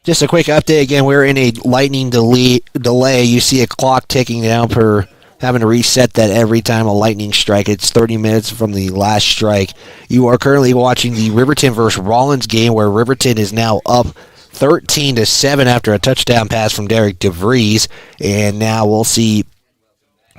Speaker 15: Just a quick update again. We're in a lightning delay. You see a clock ticking down per having to reset that every time a lightning strike. It's 30 minutes from the last strike. You are currently watching the Riverton versus Rollins game, where Riverton is now up 13-7 after a touchdown pass from Derek DeVries. And now we'll see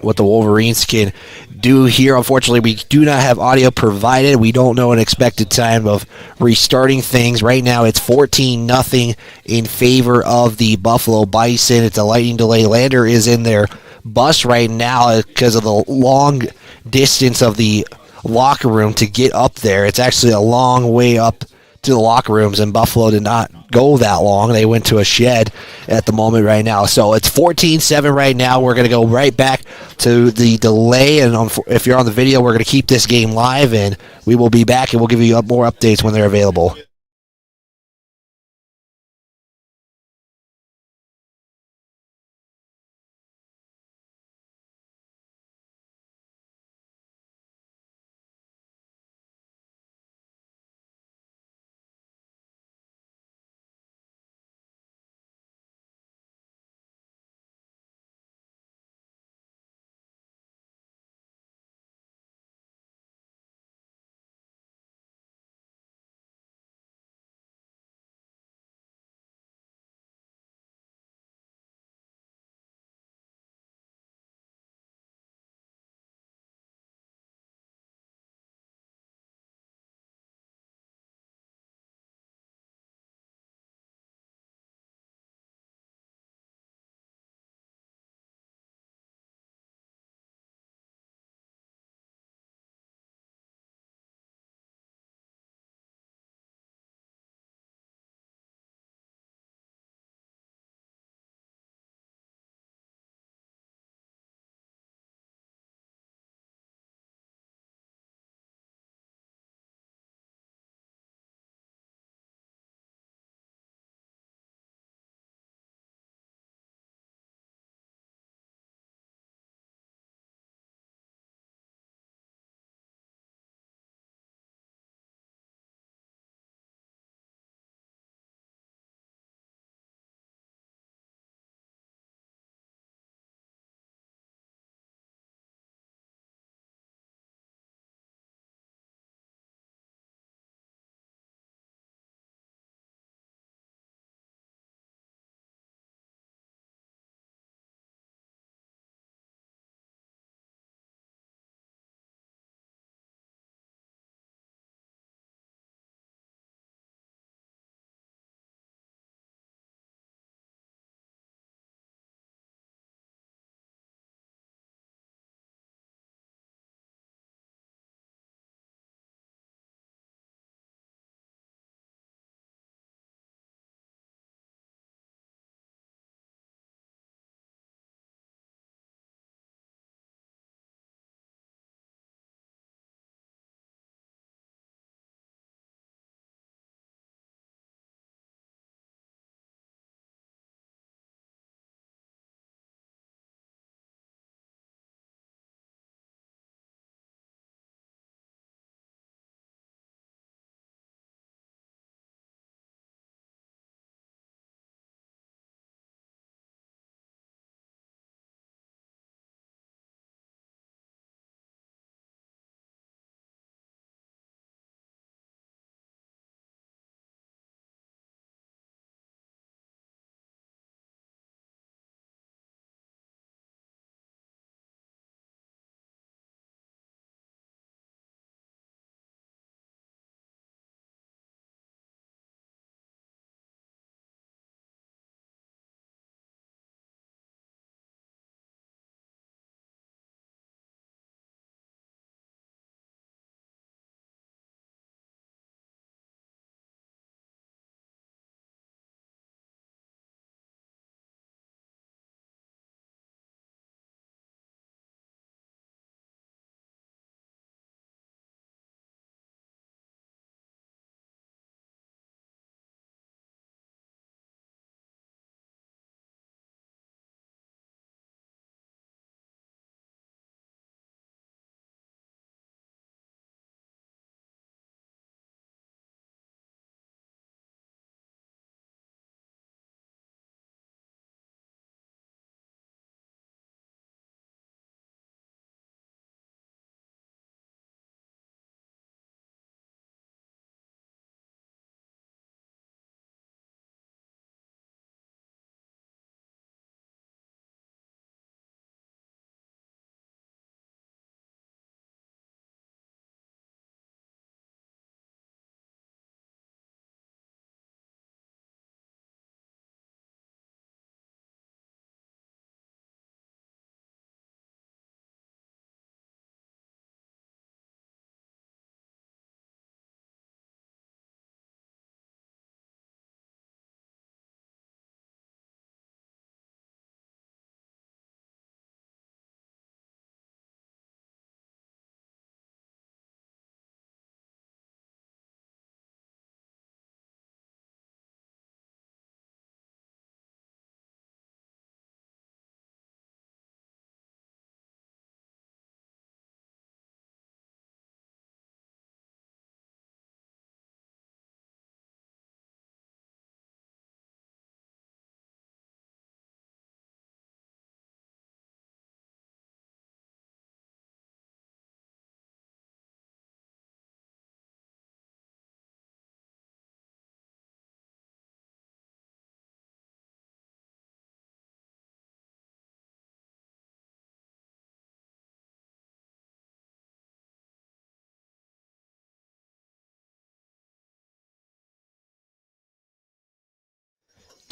Speaker 15: what the Wolverines can do here. Unfortunately, we do not have audio provided. We don't know an expected time of restarting things. Right now, it's 14-0 in favor of the Buffalo Bison. It's a lightning delay. Lander is in their bus right now because of the long distance of the locker room to get up there. It's actually a long way up to the locker rooms, and Buffalo did not go that long. They went to a shed at the moment right now. So it's 14-7 right now. We're going to go right back to the delay, and if you're on the video, we're going to keep this game live, and we will be back, and we'll give you more updates when they're available.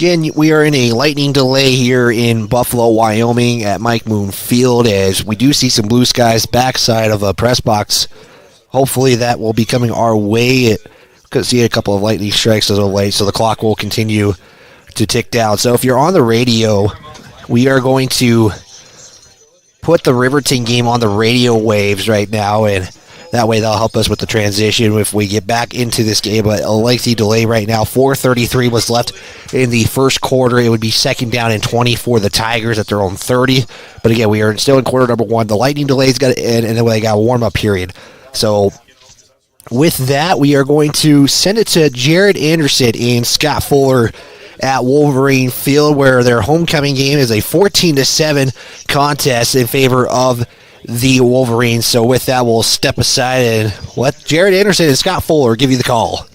Speaker 15: Again, we are in a lightning delay here in Buffalo, Wyoming at Mike Moon Field as we do see some blue skies backside of a press box. Hopefully that will be coming our way. Could see a couple of lightning strikes as of late, so the clock will continue to tick down. So if you're on the radio, we are going to put the Riverton game on the radio waves right now, and that way that'll help us with the transition if we get back into this game. But a lengthy delay right now. 4:33 was left in the first quarter. It would be second down and 20 for the Tigers at their own 30. But again, we are still in quarter number 1. The lightning delay's got to end, and then they got a warm-up period. So with that, we are going to send it to Jared Anderson and Scott Fuller at Wolverine Field, where their homecoming game is a 14-7 contest in favor of the Wolverines. So with that, we'll step aside and let Jared Anderson and Scott Fuller give you the call.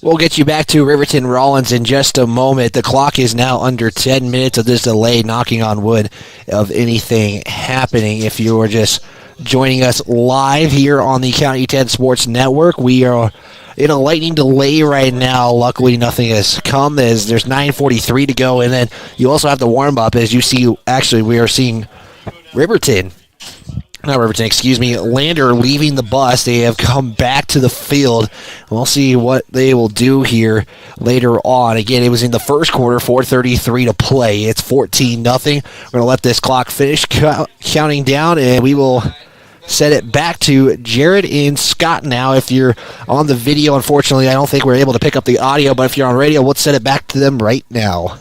Speaker 15: We'll get you back to Riverton Rollins in just a moment. The clock is now under 10 minutes of this delay, knocking on wood of anything happening. If you are just joining us live here on the County 10 Sports Network, we are in a lightning delay right now. Luckily, nothing has come as there's 9:43 to go, and then you also have the warm-up as you see. Actually, we are seeing Lander leaving the bus. They have come back to the field. We'll see what they will do here later on. Again, it was in the first quarter, 4:33 to play. It's 14-0. We're going to let this clock finish counting down, and we will set it back to Jared and Scott now. If you're on the video, unfortunately, I don't think we're able to pick up the audio, but if you're on radio, let's set it back to them right now.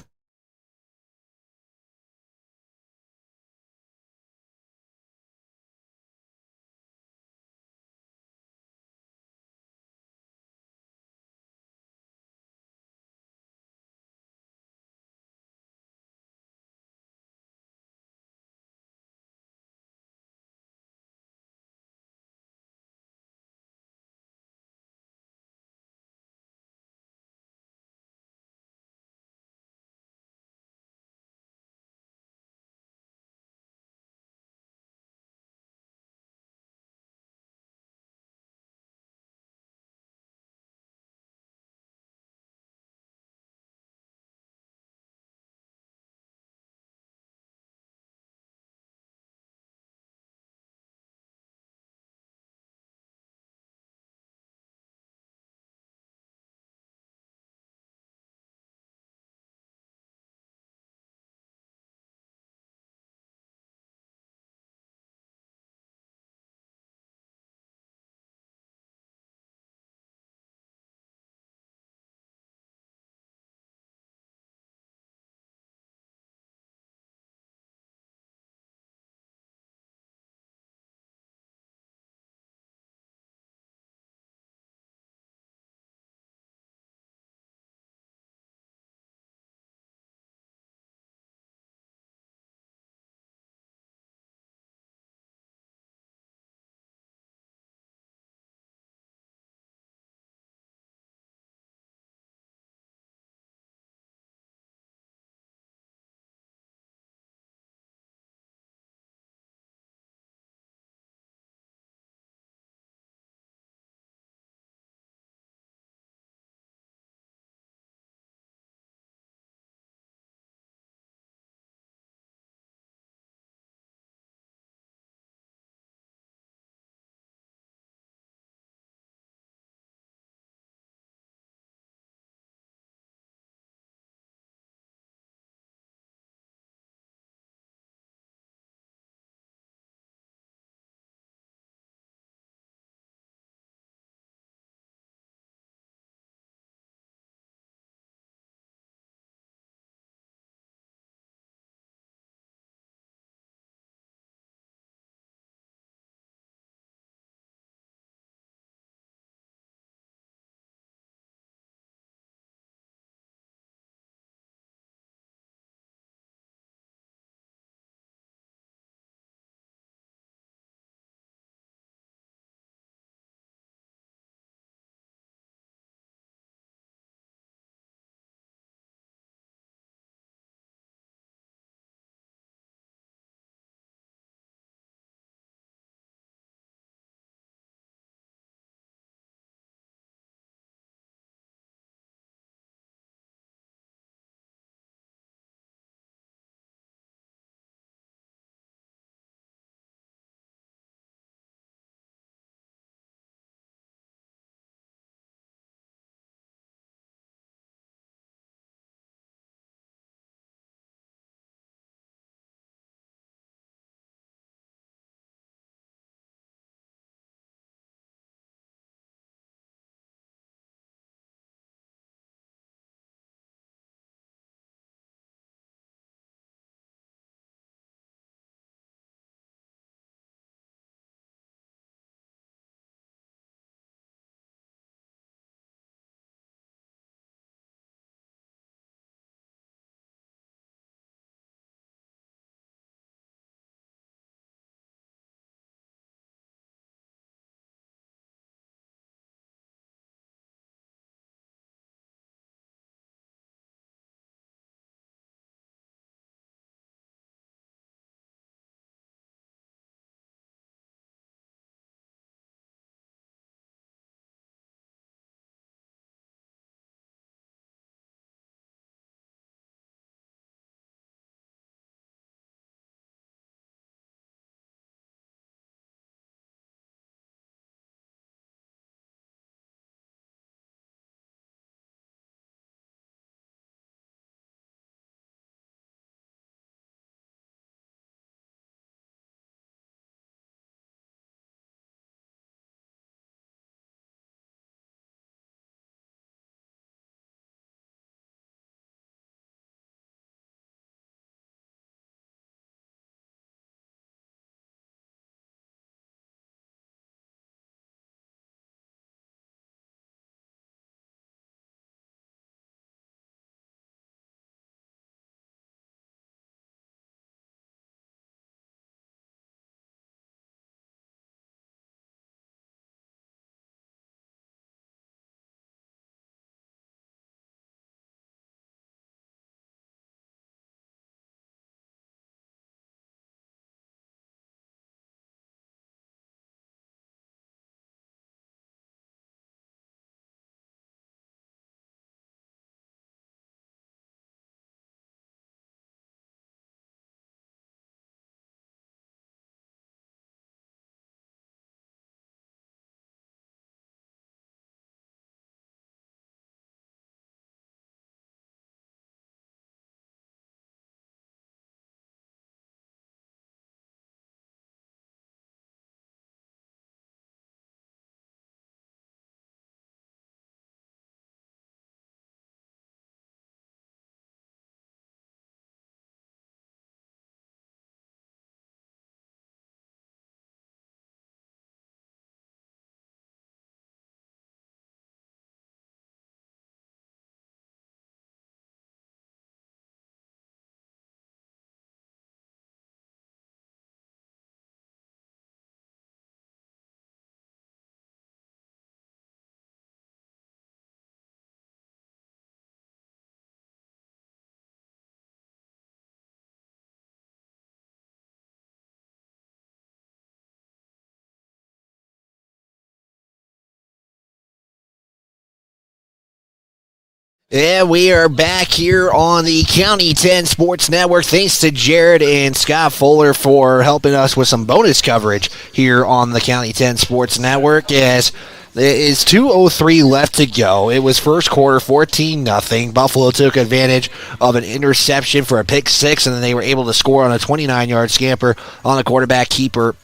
Speaker 15: And we are back here on the County 10 Sports Network. Thanks to Jared and Scott Fuller for helping us with some bonus coverage here on the County 10 Sports Network. As there is 2:03 left to go. It was first quarter, 14-0. Buffalo took advantage of an interception for a pick six, and then they were able to score on a 29-yard scamper on the quarterback keeper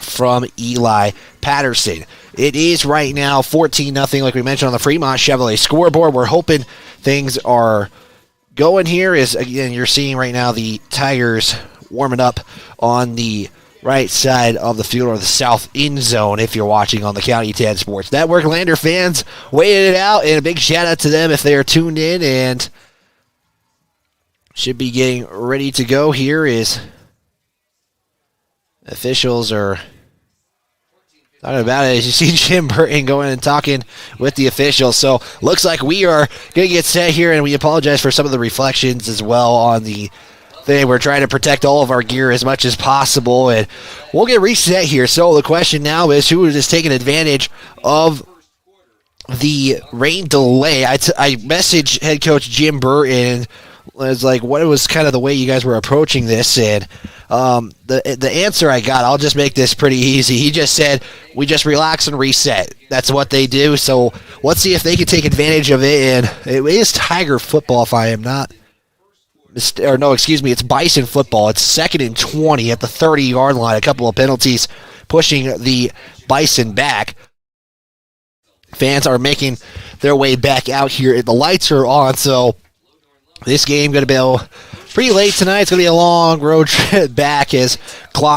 Speaker 15: from Eli Patterson. It is right now 14-0, like we mentioned on the Fremont Chevrolet scoreboard. We're hoping things are going here. As again, you're seeing right now the Tigers warming up on the right side of the field, or the south end zone, if you're watching on the County 10 Sports Network. Lander fans waited it out, and a big shout out to them if they are tuned in and should be getting ready to go here. Is officials are talking about it as you see Jim Burton going and talking with the officials. So looks like we are going to get set here, and we apologize for some of the reflections as well on the thing. We're trying to protect all of our gear as much as possible, and we'll get reset here. So the question now is, who is taking advantage of the rain delay? I messaged head coach Jim Burton. Was like, what was kind of the way you guys were approaching this? And the answer I got, I'll just make this pretty easy. He just said, we just relax and reset. That's what they do. So let's see if they can take advantage of it. And it is Tiger football, if I am not or no, excuse me, it's Bison football. It's 2nd and 20 at the 30-yard line. A couple of penalties pushing the Bison back. Fans are making their way back out here. The lights are on, so this game going to be pretty late tonight. It's going to be a long road trip back as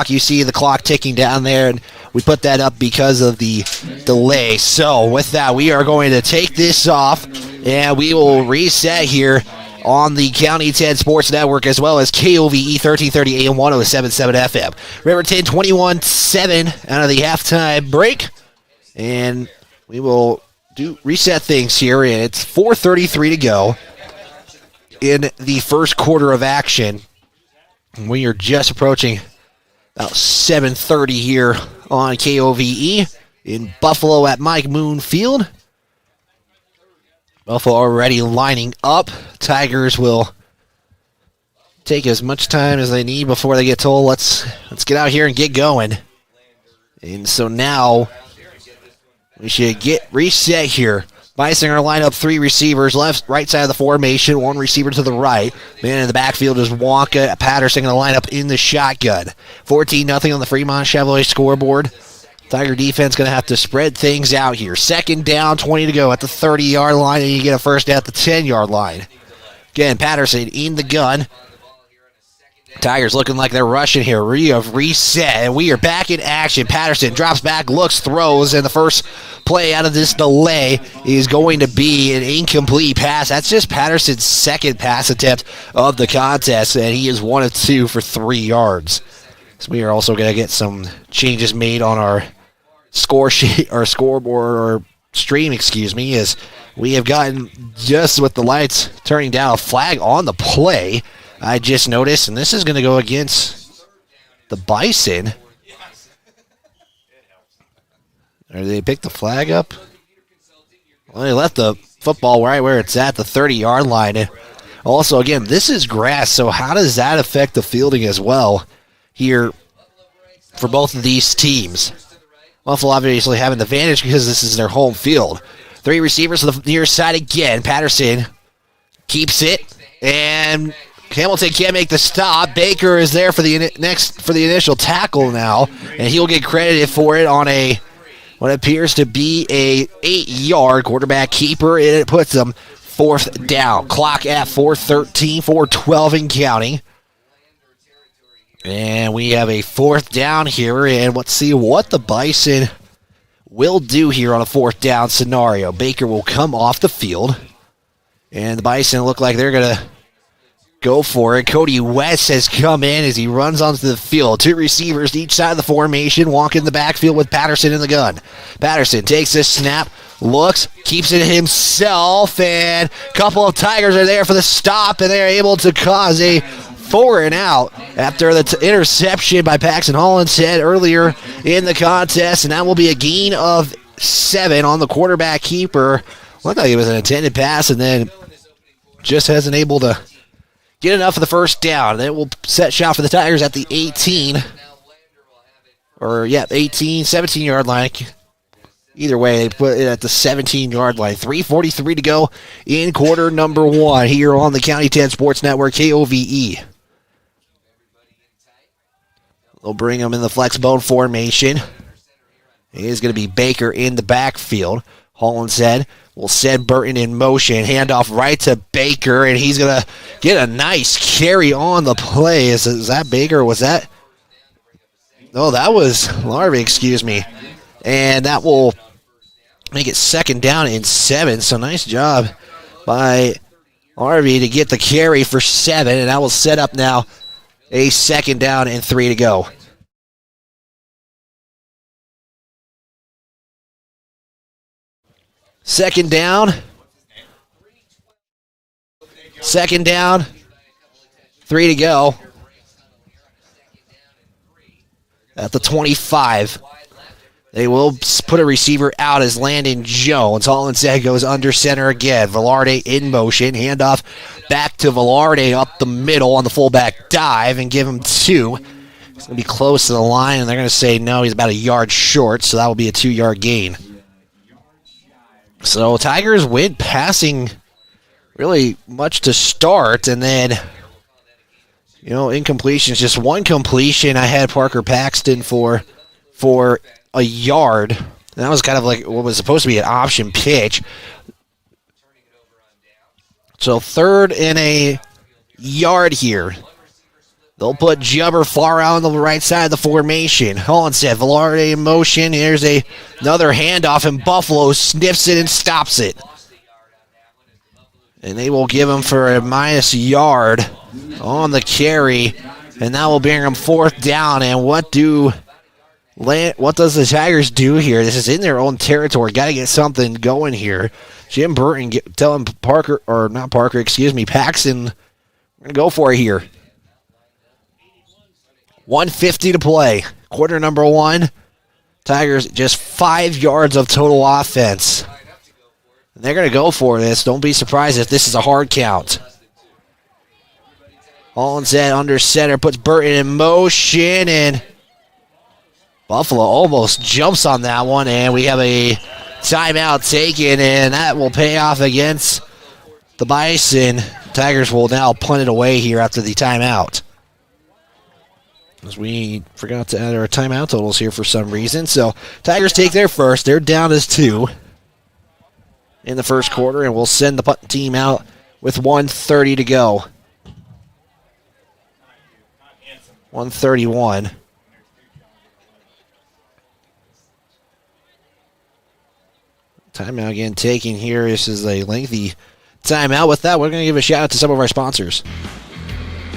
Speaker 15: you see the clock ticking down there, and we put that up because of the delay. So with that, we are going to take this off, and we will reset here on the County 10 Sports Network, as well as KOVE 1330 AM 107.7 FM. Riverton 21-7 out of the halftime break, and we will reset things here, and it's 4:33 to go in the first quarter of action. We are just approaching about 7:30 here on KOVE in Buffalo at Mike Moon Field. Buffalo already lining up. Tigers will take as much time as they need before they get told, let's get out here and get going. And so now we should get reset here. Bison are line up 3 receivers, right side of the formation, 1 receiver to the right. Man in the backfield is Wonka. Patterson going to line up in the shotgun. 14-0 on the Fremont Chevrolet scoreboard. Tiger defense going to have to spread things out here. 2nd down, 20 to go at the 30-yard line, and you get a first down at the 10-yard line. Again, Patterson in the gun. Tigers looking like they're rushing here. We have reset, and we are back in action. Patterson drops back, looks, throws, and the first play out of this delay is going to be an incomplete pass. That's just Patterson's 2nd pass attempt of the contest, and he is 1 of 2 for 3 yards. So we are also going to get some changes made on our score sheet, or scoreboard, or stream, as we have gotten, just with the lights turning down, a flag on the play. I just noticed, and this is going to go against the Bison. Or they picked the flag up? Well, they left the football right where it's at, the 30-yard line. And also, again, this is grass, so how does that affect the fielding as well here for both of these teams? Buffalo obviously have an advantage because this is their home field. 3 receivers to the near side again. Patterson keeps it, and Hamilton can't make the stop. Baker is there for the initial tackle now, and he'll get credited for it on what appears to be a 8-yard quarterback keeper, and it puts them 4th down. Clock at 4:13, 4:12 and counting. And we have a 4th down here, and let's see what the Bison will do here on a 4th down scenario. Baker will come off the field, and the Bison look like they're going to go for it. Cody West has come in as he runs onto the field. 2 receivers each side of the formation, walk in the backfield with Patterson in the gun. Patterson takes this snap, looks, keeps it himself, and a couple of Tigers are there for the stop, and they're able to cause a 4 and out after the interception by Paxton Hollinshead earlier in the contest, and that will be a gain of 7 on the quarterback keeper. Looked like it was an intended pass, and then just hasn't able to get enough for the first down. Then we'll set shot for the Tigers at the 18. 17-yard line. Either way, they put it at the 17-yard line. 3:43 to go in quarter number 1 here on the County 10 Sports Network, KOVE. They'll bring them in the flex bone formation. It is going to be Baker in the backfield. Hollinshead will send Burton in motion. Handoff right to Baker, and he's going to get a nice carry on the play. Is that Baker? Was that? No, that was Larvey, excuse me. And that will make it 2nd down and 7. So nice job by Larvey to get the carry for 7. And that will set up now a 2nd down and 3 to go. Second down. 2nd down. 3 to go. At the 25. They will put a receiver out as Landon Jones. Hollinshead goes under center again. Velarde in motion. Handoff back to Velarde up the middle on the fullback dive and give him 2. It's going to be close to the line, and they're going to say no, he's about a yard short, so that will be a 2-yard gain. So Tigers win passing really much to start, and then, incompletions. Just one completion. I had Parker Paxton for a yard. And that was kind of like what was supposed to be an option pitch. So 3rd and a yard here. They'll put Jubber far out on the right side of the formation. Hollinshead, Velarde in motion. Here's another handoff, and Buffalo sniffs it and stops it. And they will give him for a minus yard on the carry. And that will bring them 4th down. And what does the Tigers do here? This is in their own territory. Got to get something going here. Jim Burton telling Paxton, we're going to go for it here. 1:50 to play. Quarter number 1. Tigers just 5 yards of total offense. And they're going to go for this. Don't be surprised if this is a hard count. Hollinshead under center puts Burton in motion, and Buffalo almost jumps on that one, and we have a timeout taken, and that will pay off against the Bison. Tigers will now punt it away here after the timeout. As we forgot to add our timeout totals here for some reason. So Tigers take their first. They're down as 2 in the first quarter, and we'll send the punt team out with 1:30 to go. 1:31. Timeout again taken here. This is a lengthy timeout. With that, we're going to give a shout out to some of our sponsors.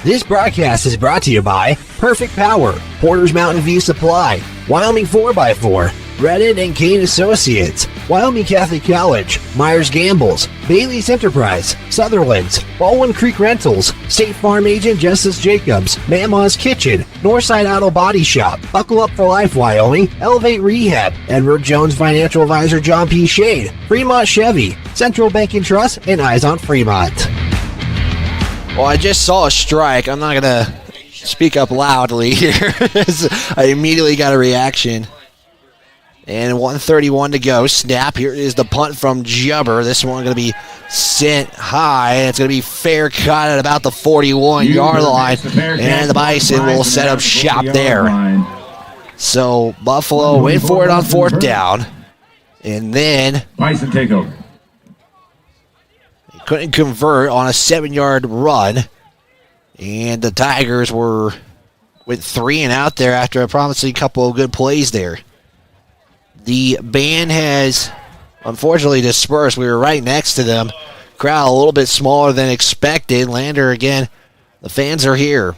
Speaker 5: This broadcast is brought to you by Perfect Power, Porter's Mountain View Supply, Wyoming 4x4, Reddit and Kane Associates, Wyoming Catholic College, Myers Gambles, Bailey's Enterprise, Sutherland's, Baldwin Creek Rentals, State Farm Agent Justice Jacobs, Mama's Kitchen, Northside Auto Body Shop, Buckle Up for Life Wyoming, Elevate Rehab, Edward Jones Financial Advisor John P. Shade, Fremont Chevy, Central Bank and Trust, and Eyes on Fremont.
Speaker 15: Well, I just saw a strike. I'm not going to speak up loudly here. I immediately got a reaction. And 1:31 to go. Snap. Here is the punt from Jubber. This one going to be sent high. And it's going to be fair cut at about the 41-yard line. And the Bison will set up shop there. So Buffalo wait for it on 4th down. And then
Speaker 11: Bison take over.
Speaker 15: Couldn't convert on a 7-yard run. And the Tigers went 3 and out there after a promising couple of good plays there. The band has unfortunately dispersed. We were right next to them. Crowd a little bit smaller than expected. Lander again. The fans are here.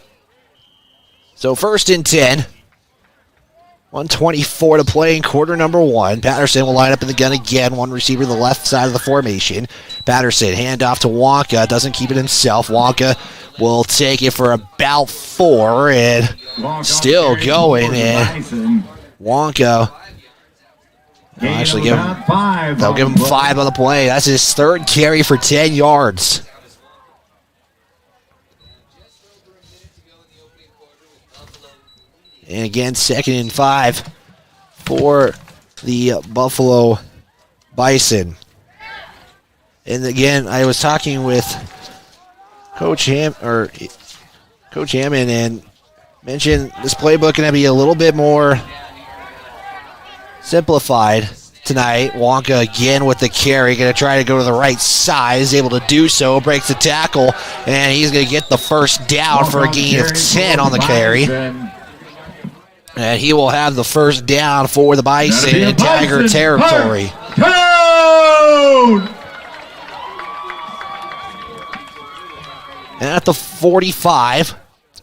Speaker 15: So 1st and 10. 1:24 to play in quarter number 1. Patterson will line up in the gun again. One receiver to the left side of the formation. Patterson, handoff to Wonka. Doesn't keep it himself. Wonka will take it for about 4 and still going. And Wonka will actually they'll give him 5 on the play. That's his 3rd carry for 10 yards. And again, 2nd and 5 for the Buffalo Bison. And again, I was talking with Coach Hammond and mentioned this playbook going to be a little bit more simplified tonight. Wonka again with the carry, going to try to go to the right side, is able to do so, breaks the tackle, and he's going to get the first down for a gain of 10 on the carry. And he will have the first down for the Bison in Tiger territory. And at the 45,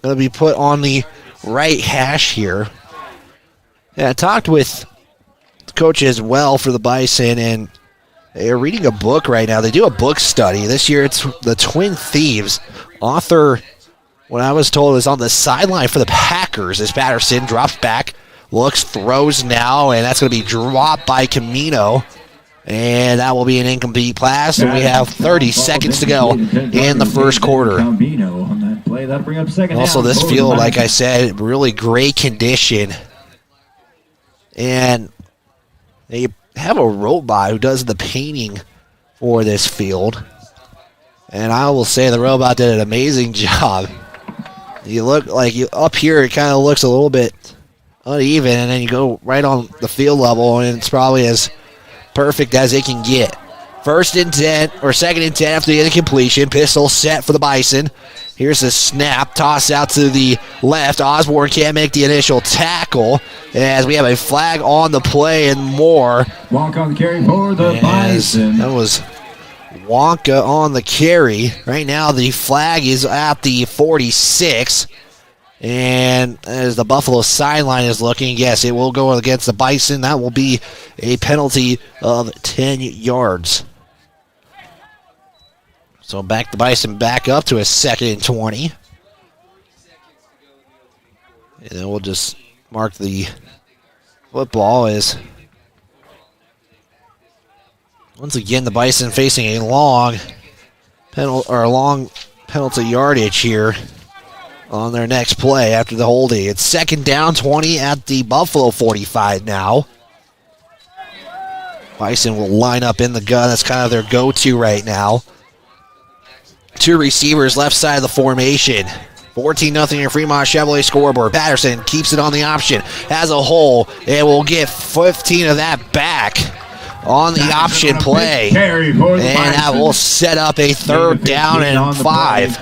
Speaker 15: going to be put on the right hash here. And I talked with the coach as well for the Bison, and they're reading a book right now. They do a book study. This year it's The Twin Thieves. Author, what I was told, is on the sideline for the Packers as Patterson drops back, looks, throws now, and that's going to be dropped by Camino. And that will be an incomplete pass, and we have 30 seconds to go in the first quarter. Also, this field, like I said, really great condition. And they have a robot who does the painting for this field. And I will say the robot did an amazing job. You look like up here, it kind of looks a little bit uneven, and then you go right on the field level, and it's probably as perfect as it can get. 1st and 10, or 2nd and 10 after the incompletion. Pistol set for the Bison. Here's the snap. Toss out to the left. Osborne can't make the initial tackle as we have a flag on the play and more.
Speaker 11: Wonka on the carry for the Bison.
Speaker 15: That was Wonka on the carry. Right now the flag is at the 46. And as the Buffalo sideline is looking, yes, it will go against the Bison. That will be a penalty of 10 yards. So back the Bison back up to a 2nd and 20. And then we'll just mark the football as once again the Bison facing a long penalty yardage here on their next play after the holding. It's 2nd down, 20 at the Buffalo 45 now. Bison will line up in the gun. That's kind of their go-to right now. 2 receivers left side of the formation. 14-0 in Fremont Chevrolet scoreboard. Patterson keeps it on the option. Has a hole, and will get 15 of that back on the option play. And that will set up a 3rd down and 5.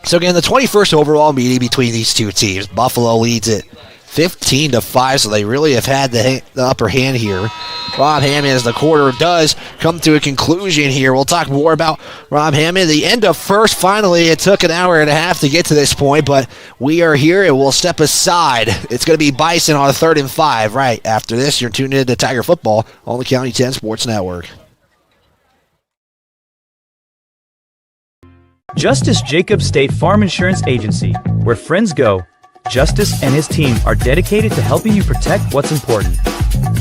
Speaker 15: So again, the 21st overall meeting between these two teams. Buffalo leads it 15-5, so they really have had the upper hand here. Rob Hammond, as the quarter does come to a conclusion here. We'll talk more about Rob Hammond. The end of first, finally, it took an hour and a half to get to this point, but we are here and we'll step aside. It's going to be Bison on a 3rd and 5 right after this. You're tuned in to Tiger Football on the County 10 Sports Network.
Speaker 13: Justice Jacobs State Farm Insurance Agency, where friends go. Justice and his team are dedicated to helping you protect what's important.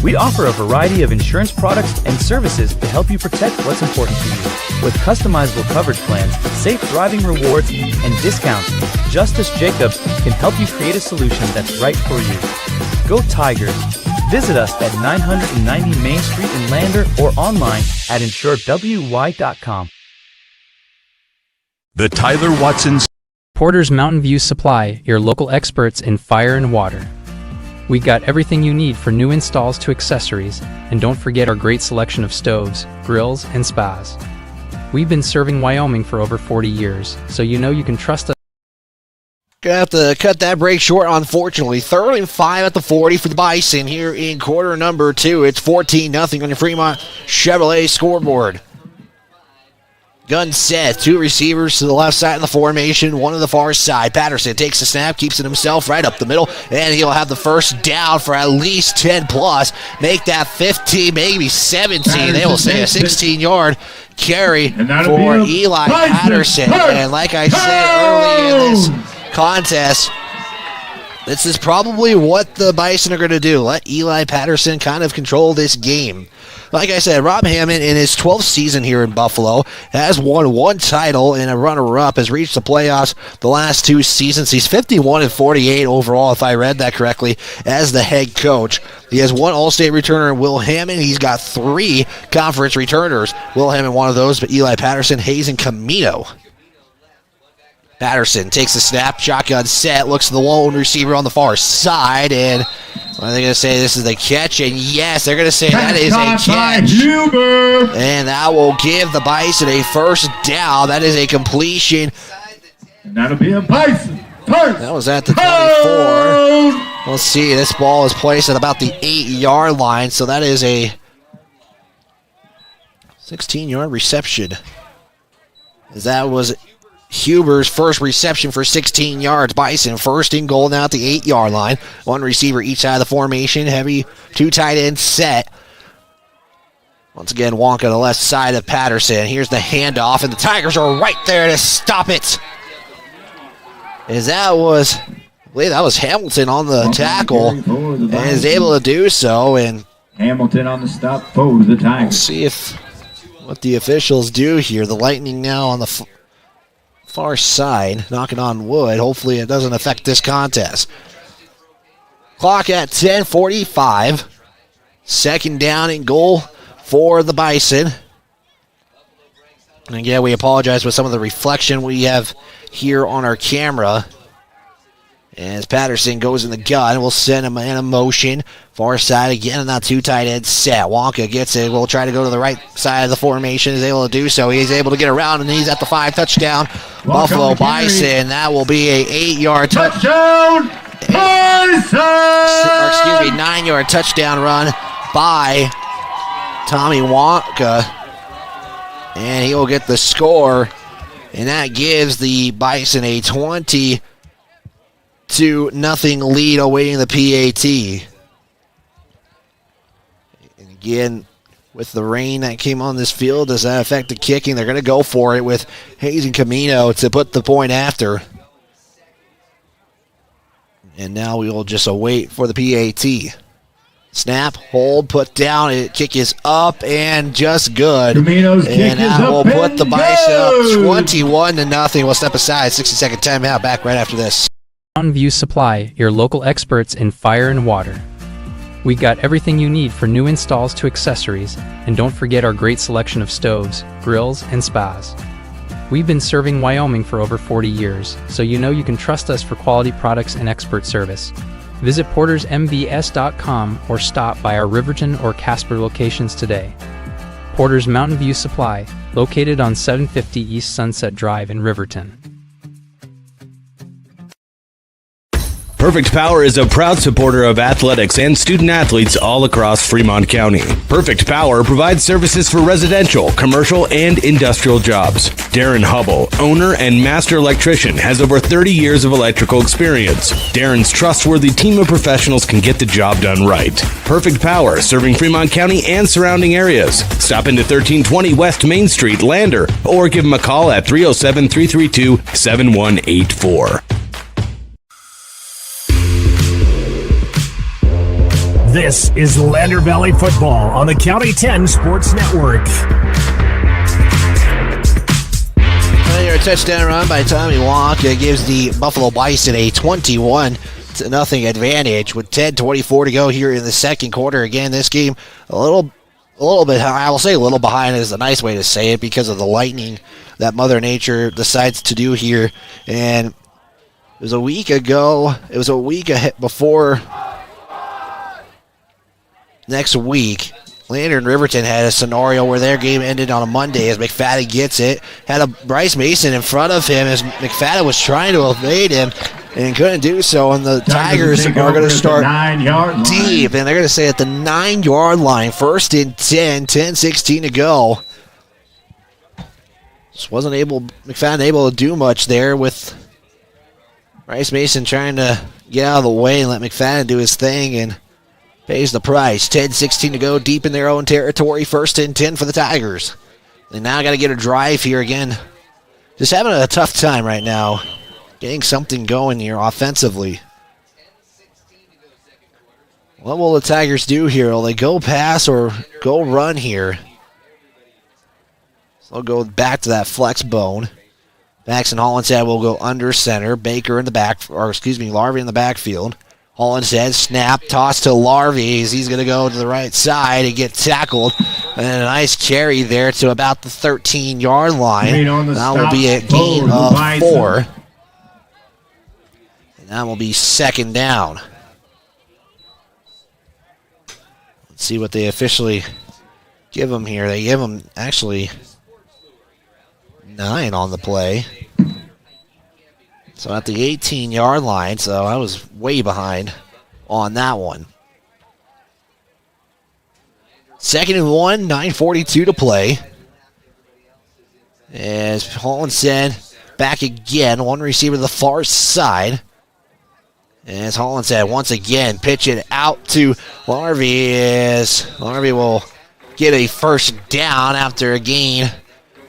Speaker 13: We offer a variety of insurance products and services to help you protect what's important to you. With customizable coverage plans, safe driving rewards, and discounts, Justice Jacobs can help you create a solution that's right for you. Go Tigers! Visit us at 990 Main Street in Lander or online at insuredwy.com.
Speaker 16: The Tyler Watson's
Speaker 17: Porter's Mountain View Supply, your local experts in fire and water. We got everything you need for new installs to accessories, and don't forget our great selection of stoves, grills, and spas. We've been serving Wyoming for over 40 years, so you know you can trust us.
Speaker 15: Gonna have to cut that break short, unfortunately. 3rd and 5 at the 40 for the Bison here in quarter number 2. It's 14-0 on the Fremont Chevrolet scoreboard. Gun set, 2 receivers to the left side of the formation, 1 to the far side. Patterson takes the snap, keeps it himself right up the middle, and he'll have the first down for at least 10 plus. Make that 15, maybe 17. They will say a 16-yard carry for Eli Patterson. And like I said early in this contest, this is probably what the Bison are going to do. Let Eli Patterson kind of control this game. Like I said, Rob Hammond in his 12th season here in Buffalo has won one title and a runner-up, has reached the playoffs the last 2 seasons. He's 51-48 overall, if I read that correctly, as the head coach. He has 1 All-State returner in Will Hammond. He's got 3 conference returners. Will Hammond, one of those, but Eli Patterson, Hayes, and Camino. Patterson takes the snap, shotgun set, looks to the lone receiver on the far side, and what are they going to say? This is the catch, and yes, they're going to say that is a catch. And that will give the Bison a first down. That is a completion.
Speaker 11: And that'll be a Bison first.
Speaker 15: That was at the 24. Let's see, this ball is placed at about the 8-yard line, so that is a 16-yard reception. As that was Huber's first reception for 16 yards. Bison first and goal now at the 8-yard line. 1 receiver each side of the formation. Heavy 2 tight end set. Once again, Wonka to the left side of Patterson. Here's the handoff, and the Tigers are right there to stop it. As that was, I believe that was Hamilton on the tackle, and is able to do so. And
Speaker 11: Hamilton on the stop for the Tigers.
Speaker 15: We'll see what the officials do here. The Lightning now on the far side, knocking on wood. Hopefully it doesn't affect this contest. Clock at 10:45. Second down and goal for the Bison. And again, we apologize for some of the reflection we have here on our camera. As Patterson goes in the gun, we'll send him in a motion. Far side again, and now 2 tight ends set. Wonka gets it. We'll try to go to the right side of the formation. Is able to do so. He's able to get around, and he's at the 5 touchdown. Buffalo Bison. That will be a 8-yard
Speaker 11: touchdown. Bison!
Speaker 15: 9-yard touchdown run by Tommy Wonka. And he will get the score. And that gives the Bison a 20-0 lead awaiting the PAT. And again, with the rain that came on this field, does that affect the kicking? They're going to go for it with Hayes and Camino to put the point after. And now we will just await for the PAT. Snap, hold, put down. Kick is up and just good.
Speaker 11: Camino's
Speaker 15: and that will put the Bison up 21-0. We'll step aside. 60-second timeout. Back right after this.
Speaker 17: Mountain View Supply, your local experts in fire and water. We got everything you need for new installs to accessories, and don't forget our great selection of stoves, grills, and spas. We've been serving Wyoming for over 40 years, so you know you can trust us for quality products and expert service. Visit portersmbs.com or stop by our Riverton or Casper locations today. Porter's Mountain View Supply, located on 750 East Sunset Drive in Riverton.
Speaker 9: Perfect Power is a proud supporter of athletics and student athletes all across Fremont County. Perfect Power provides services for residential, commercial, and industrial jobs. Darren Hubble, owner and master electrician, has over 30 years of electrical experience. Darren's trustworthy team of professionals can get the job done right. Perfect Power, serving Fremont County and surrounding areas. Stop into 1320 West Main Street, Lander, or give him a call at 307-332-7184.
Speaker 14: This is Lander Valley Football on the County 10 Sports Network.
Speaker 15: A touchdown run by Tommy Wonka gives the Buffalo Bison a 21-0 advantage with 10:24 to go here in the second quarter. Again, this game a little bit, I will say a little behind is a nice way to say it because of the lightning that Mother Nature decides to do here. And it was a week before next week. Lander and Riverton had a scenario where their game ended on a Monday as McFadden gets it. Had a Bryce Mason in front of him as McFadden was trying to evade him and couldn't do so. And the Tigers are going to start deep. And they're going to say at the 9-yard line, 1st and 10, 10:16 to go. Just McFadden able to do much there with Bryce Mason trying to get out of the way and let McFadden do his thing, and pays the price. 10:16 to go, deep in their own territory. 1st and 10 for the Tigers. They now got to get a drive here again. Just having a tough time right now getting something going here offensively. What will the Tigers do here? Will they go pass or go run here? So they'll go back to that flex bone. Maxon Hollinshead will go under center. Baker in the back, Larvey in the backfield. Hollinshead, snap, toss to Larvey as he's going to go to the right side and get tackled. And a nice carry there to about the 13-yard line. That will be a gain of 4. And that will be second down. Let's see what they officially give them here. They give them actually 9 on the play. So at the 18-yard line, so I was way behind on that one. 2nd and 1, 9:42 to play. As Hollinshead back again, one receiver to the far side. As Hollinshead once again pitch it out to Larvey as Larvey will get a first down after a gain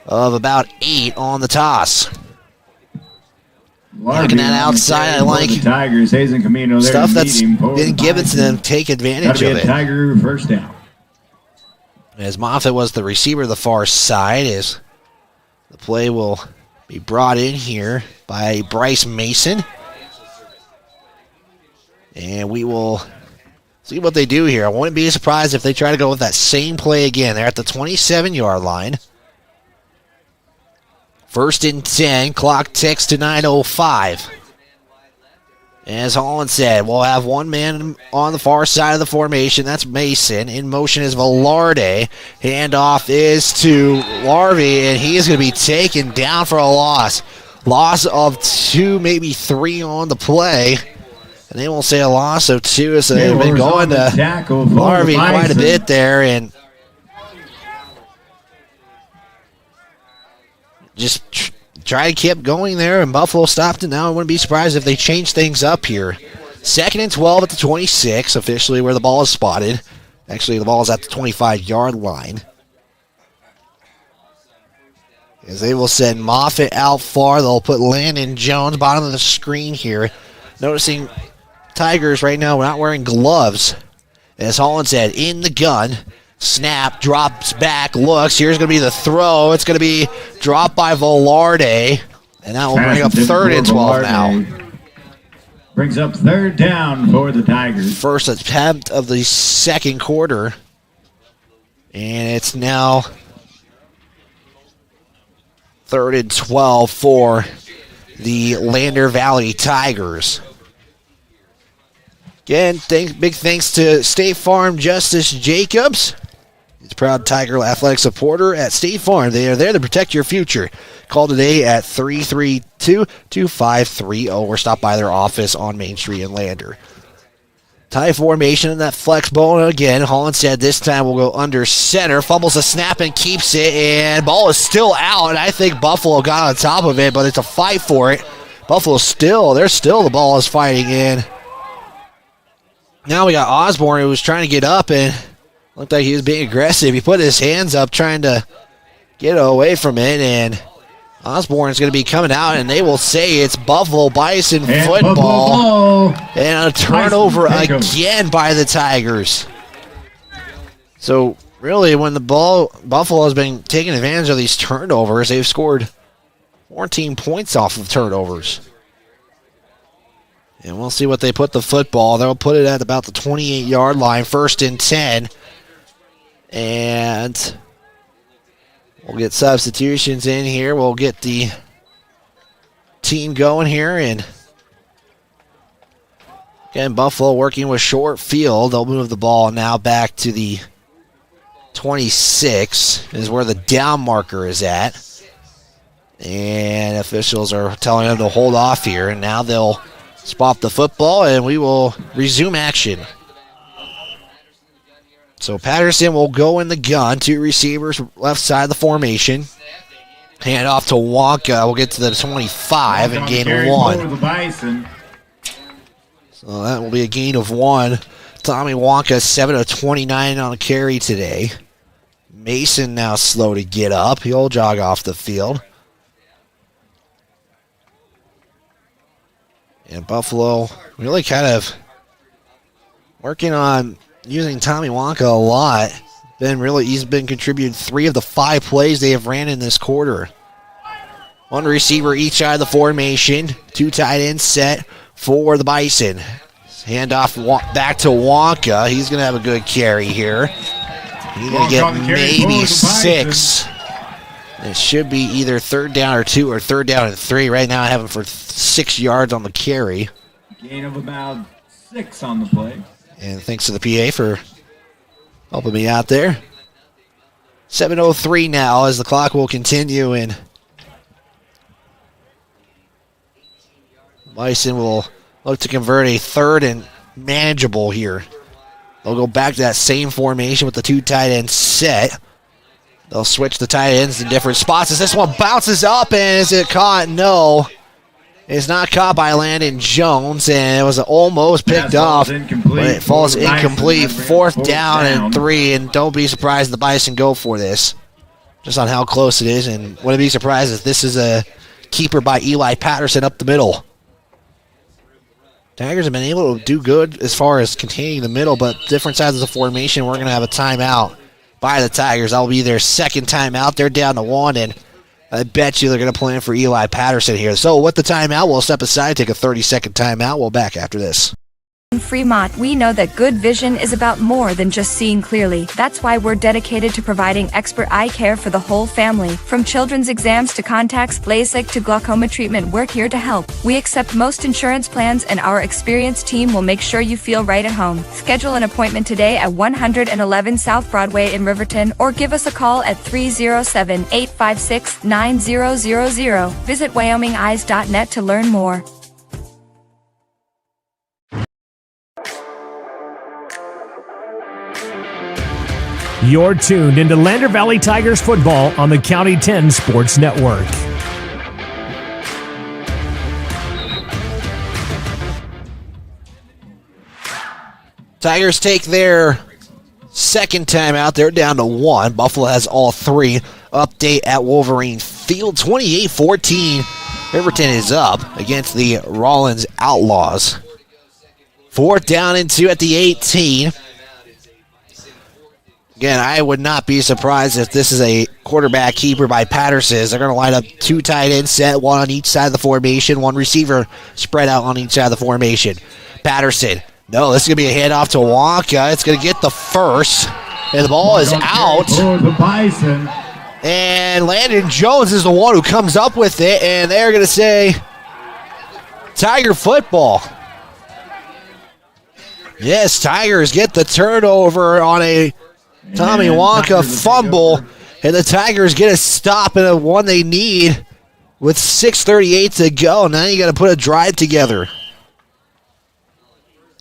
Speaker 15: of about 8 on the toss. Looking at outside, I like
Speaker 11: Tigers, Hayes and Camino,
Speaker 15: stuff that's been given to them. Take advantage of it.
Speaker 11: Tiger first down.
Speaker 15: As Moffitt was the receiver to the far side, as the play will be brought in here by Bryce Mason. And we will see what they do here. I wouldn't be surprised if they try to go with that same play again. They're at the 27-yard line. 1st and 10, clock ticks to 9:05. As Holland said, we'll have one man on the far side of the formation. That's Mason. In motion is Velarde. Handoff is to Larvey, and he is going to be taken down for a loss. Loss of 2, maybe 3 on the play. And they won't say a loss of 2, so they've been going to Larvey quite a bit there, and just try to keep going there, and Buffalo stopped it. Now I wouldn't be surprised if they change things up here. 2nd and 12 at the 26, officially where the ball is spotted. Actually, the ball is at the 25-yard line. As they will send Moffitt out far, they'll put Landon Jones bottom of the screen here. Noticing Tigers right now not wearing gloves. As Holland said, in the gun. Snap, drops back, looks. Here's going to be the throw. It's going to be dropped by Velarde. And that will bring up 3rd and 12 now.
Speaker 11: Brings up 3rd down for the Tigers.
Speaker 15: First attempt of the second quarter. And it's now 3rd and 12 for the Lander Valley Tigers. Again, big thanks to State Farm Justice Jacobs. He's a proud Tiger athletic supporter at State Farm. They are there to protect your future. Call today at 332-2530 or stop by their office on Main Street in Lander. Tie formation in that flex ball again. Holland said this time we'll go under center. Fumbles a snap and keeps it, and ball is still out. And I think Buffalo got on top of it, but it's a fight for it. Buffalo the ball is fighting in. Now we got Osborne, who was trying to get up and looked like he was being aggressive. He put his hands up trying to get away from it, and Osborne is going to be coming out, and they will say it's Buffalo Bison football. And a turnover again by the Tigers. So really, when Buffalo has been taking advantage of these turnovers, they've scored 14 points off of turnovers. And we'll see what they put the football. They'll put it at about the 28-yard line, 1st and 10. And we'll get substitutions in here. We'll get the team going here. And again, Buffalo working with short field. They'll move the ball now back to the 26 is where the down marker is at. And officials are telling them to hold off here. And now they'll spot the football, and we will resume action. So Patterson will go in the gun. 2 receivers left side of the formation. Hand off to Wonka. We'll get to the 25 and gain 1. So that will be a gain of 1. Tommy Wonka, 7 of 29 on a carry today. Mason now slow to get up. He'll jog off the field. And Buffalo really kind of working on using Tommy Wonka a lot. He's been contributing 3 of the 5 plays they have ran in this quarter. 1 receiver each side of the formation. 2 tight ends set for the Bison. Handoff back to Wonka. He's going to have a good carry here. He's going to get maybe 6. It should be either 3rd down or 2 or 3rd down and 3. Right now I have him for 6 yards on the carry.
Speaker 11: Gain of about 6 on the play.
Speaker 15: And thanks to the PA for helping me out there. 7:03 now as the clock will continue, and Bison will look to convert a 3rd and manageable here. They'll go back to that same formation with the 2 tight ends set. They'll switch the tight ends in different spots as this one bounces up, and is it caught? No. It's not caught by Landon Jones, and it was almost picked off, but it falls incomplete. 4th down and 3, and don't be surprised the Bison go for this, just on how close it is, and wouldn't be surprised if this is a keeper by Eli Patterson up the middle. Tigers have been able to do good as far as containing the middle, but different sides of the formation, we're going to have a timeout by the Tigers. That'll be their 2nd timeout. They're down to 1, and I bet you they're going to plan for Eli Patterson here. So with the timeout, we'll step aside, take a 30-second timeout. We'll back after this.
Speaker 16: In Fremont, we know that good vision is about more than just seeing clearly. That's why we're dedicated to providing expert eye care for the whole family. From children's exams to contacts, LASIK to glaucoma treatment, we're here to help. We accept most insurance plans, and our experienced team will make sure you feel right at home. Schedule an appointment today at 111 South Broadway in Riverton, or give us a call at 307-856-9000. Visit WyomingEyes.net to learn more.
Speaker 14: You're tuned into Lander Valley Tigers football on the County 10 Sports Network.
Speaker 15: Tigers take their 2nd timeout. They're down to 1. Buffalo has all 3. Update at Wolverine Field, 28-14. Riverton is up against the Rollins Outlaws. 4th down and 2 at the 18. Again, I would not be surprised if this is a quarterback keeper by Patterson. They're going to line up 2 tight ends set, 1 on each side of the formation, 1 receiver spread out on each side of the formation. Patterson. No, this is going to be a handoff to Wonka. It's going to get the 1st, and the ball is out.
Speaker 11: For the Bison.
Speaker 15: And Landon Jones is the one who comes up with it, and they're going to say Tiger football. Yes, Tigers get the turnover on a Tommy Wonka fumble, and the Tigers get a stop and a one they need with 6:38 to go. Now you got to put a drive together.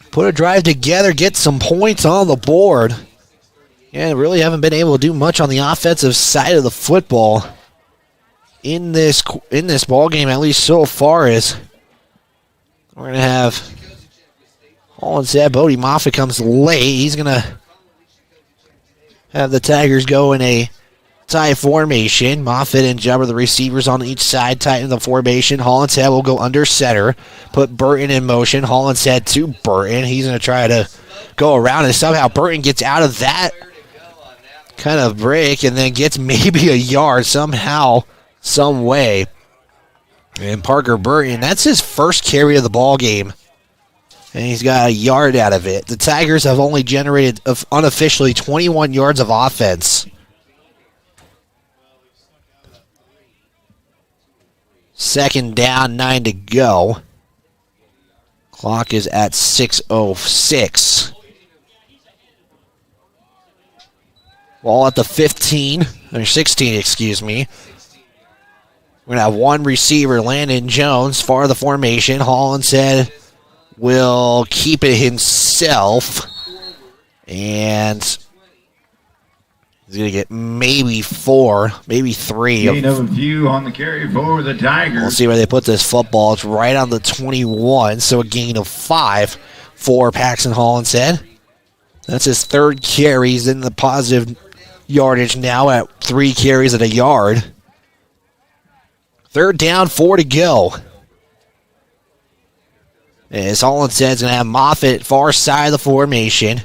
Speaker 15: Put a drive together, get some points on the board. And really haven't been able to do much on the offensive side of the football in this ball game, at least so far. As we're going to have Holland said, Bodie Moffitt comes late. He's going to have the Tigers go in a tie formation. Moffitt and Jubber, the receivers on each side, tighten the formation. Hollinshead will go under center, put Burton in motion. Hollinshead to Burton. He's going to try to go around, and somehow Burton gets out of that kind of break and then gets maybe a yard somehow, some way. And Parker Burton, that's his first carry of the ball game, and he's got a yard out of it. The Tigers have only generated unofficially 21 yards of offense. Second down, 9 to go. Clock is at 6:06. Ball at the 15, or 16, excuse me. We're going to have one receiver, Landon Jones, far of the formation. Hollinshead will keep it himself. And he's going to get maybe 4, maybe 3.
Speaker 11: Gain of a few on the carry for the Tigers.
Speaker 15: We'll see where they put this football. It's right on the 21, so a gain of 5 for Paxton Hollinshead. That's his third carry. He's in the positive yardage now at 3 carries at a yard. Third down, 4 to go. As Hollinsed's going to have Moffitt far side of the formation.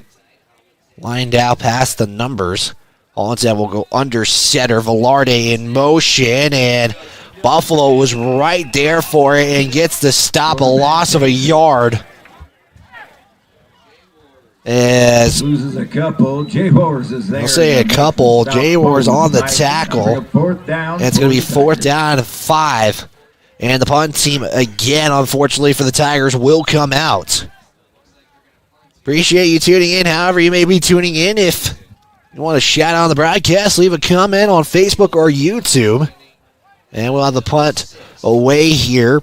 Speaker 15: Lined out past the numbers. Hollinsed will go under center. Velarde in motion, and Buffalo was right there for it and gets the stop, a loss of a yard. As
Speaker 11: loses a couple, J-Wars is there.
Speaker 15: I'll say a couple. J-Wars on the tackle. And it's going to be 4th down and 5. And the punt team, again, unfortunately for the Tigers, will come out. Appreciate you tuning in, however you may be tuning in. If you want to shout out on the broadcast, leave a comment on Facebook or YouTube. And we'll have the punt away here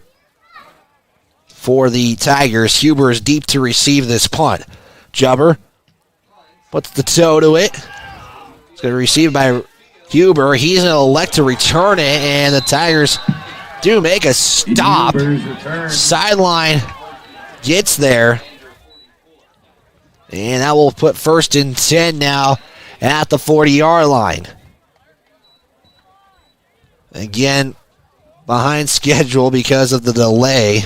Speaker 15: for the Tigers. Huber is deep to receive this punt. Jubber puts the toe to it. It's going to be received by Huber. He's going to elect to return it, and the Tigers do make a stop. Sideline gets there. And that will put 1st and 10 now at the 40-yard line. Again, behind schedule because of the delay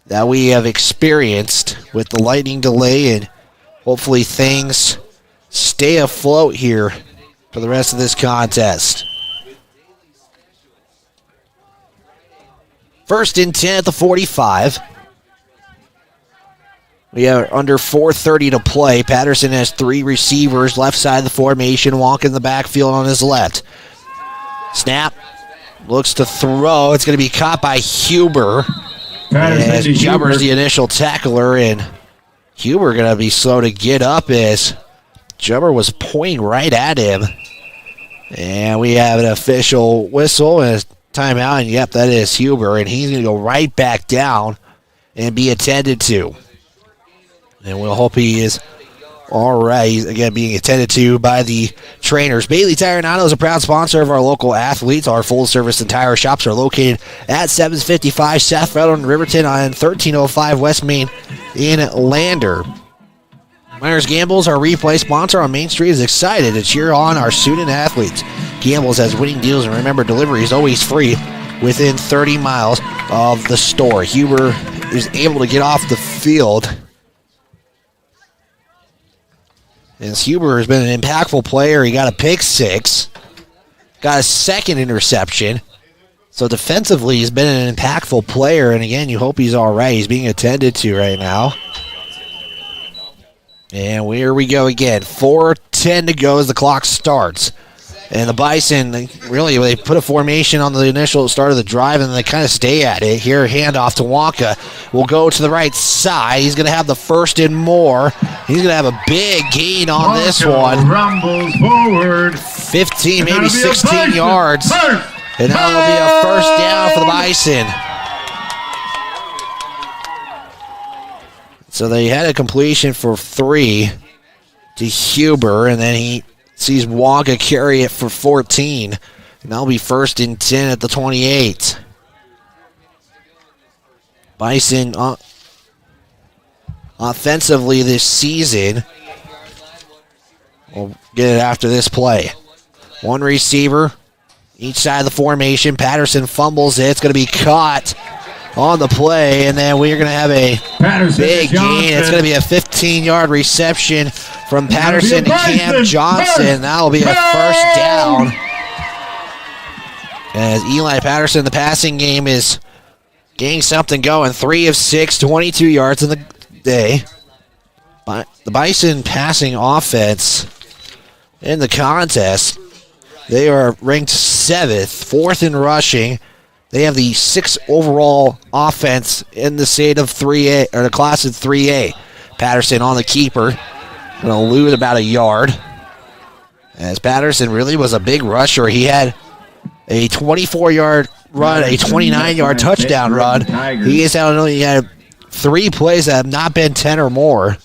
Speaker 15: that we have experienced with the lightning delay, and hopefully things stay afloat here for the rest of this contest. 1st and 10 at the 45. We are under 4:30 to play. Patterson has 3 receivers left side of the formation. Wonk in the backfield on his left. Snap. Looks to throw. It's going to be caught by Huber. As Jubber's the initial tackler, and Huber going to be slow to get up as Jubber was pointing right at him. And we have an official whistle and a timeout, and yep, that is Huber, and he's going to go right back down and be attended to. And we'll hope he is all right. He's, again, being attended to by the trainers. Bailey Tire and Auto is a proud sponsor of our local athletes. Our full-service and tire shops are located at 755 South Federal in Riverton on 1305 West Main in Lander. Myers Gambles, our replay sponsor on Main Street, is excited to cheer on our student athletes. Gambles has winning deals, and remember, delivery is always free within 30 miles of the store. Huber is able to get off the field. As Huber has been an impactful player, he got a pick 6, got a 2nd interception. So defensively, he's been an impactful player, and again, you hope he's all right. He's being attended to right now. And here we go again. 4:10 to go as the clock starts. And the Bison, they put a formation on the initial start of the drive, and they kind of stay at it. Here, handoff to Wonka. Will go to the right side. He's going to have the 1st and more. He's going to have a big gain on this one.
Speaker 11: Rumbles forward.
Speaker 15: 15, maybe 16 yards. And that'll be a 1st down for the Bison. So they had a completion for 3 to Huber, and then he sees Wonka carry it for 14. And that'll be 1st and 10 at the 28. Bison offensively this season. We'll get it after this play. 1 receiver, each side of the formation. Patterson fumbles it. It's going to be caught on the play, and then we're going to have a big gain. It's going to be a 15-yard reception from Patterson to Cam Johnson. That'll be a 1st down. As Eli Patterson, the passing game is getting something going. 3 of 6, 22 yards in the day. But the Bison passing offense in the contest, they are ranked 7th, 4th in rushing. They have the 6th overall offense in the state of 3A, or the class of 3A. Patterson on the keeper. Going to lose about a yard. As Patterson really was a big rusher. He had a 24-yard run, a 29-yard touchdown run. He had 3 plays that have not been 10 or more.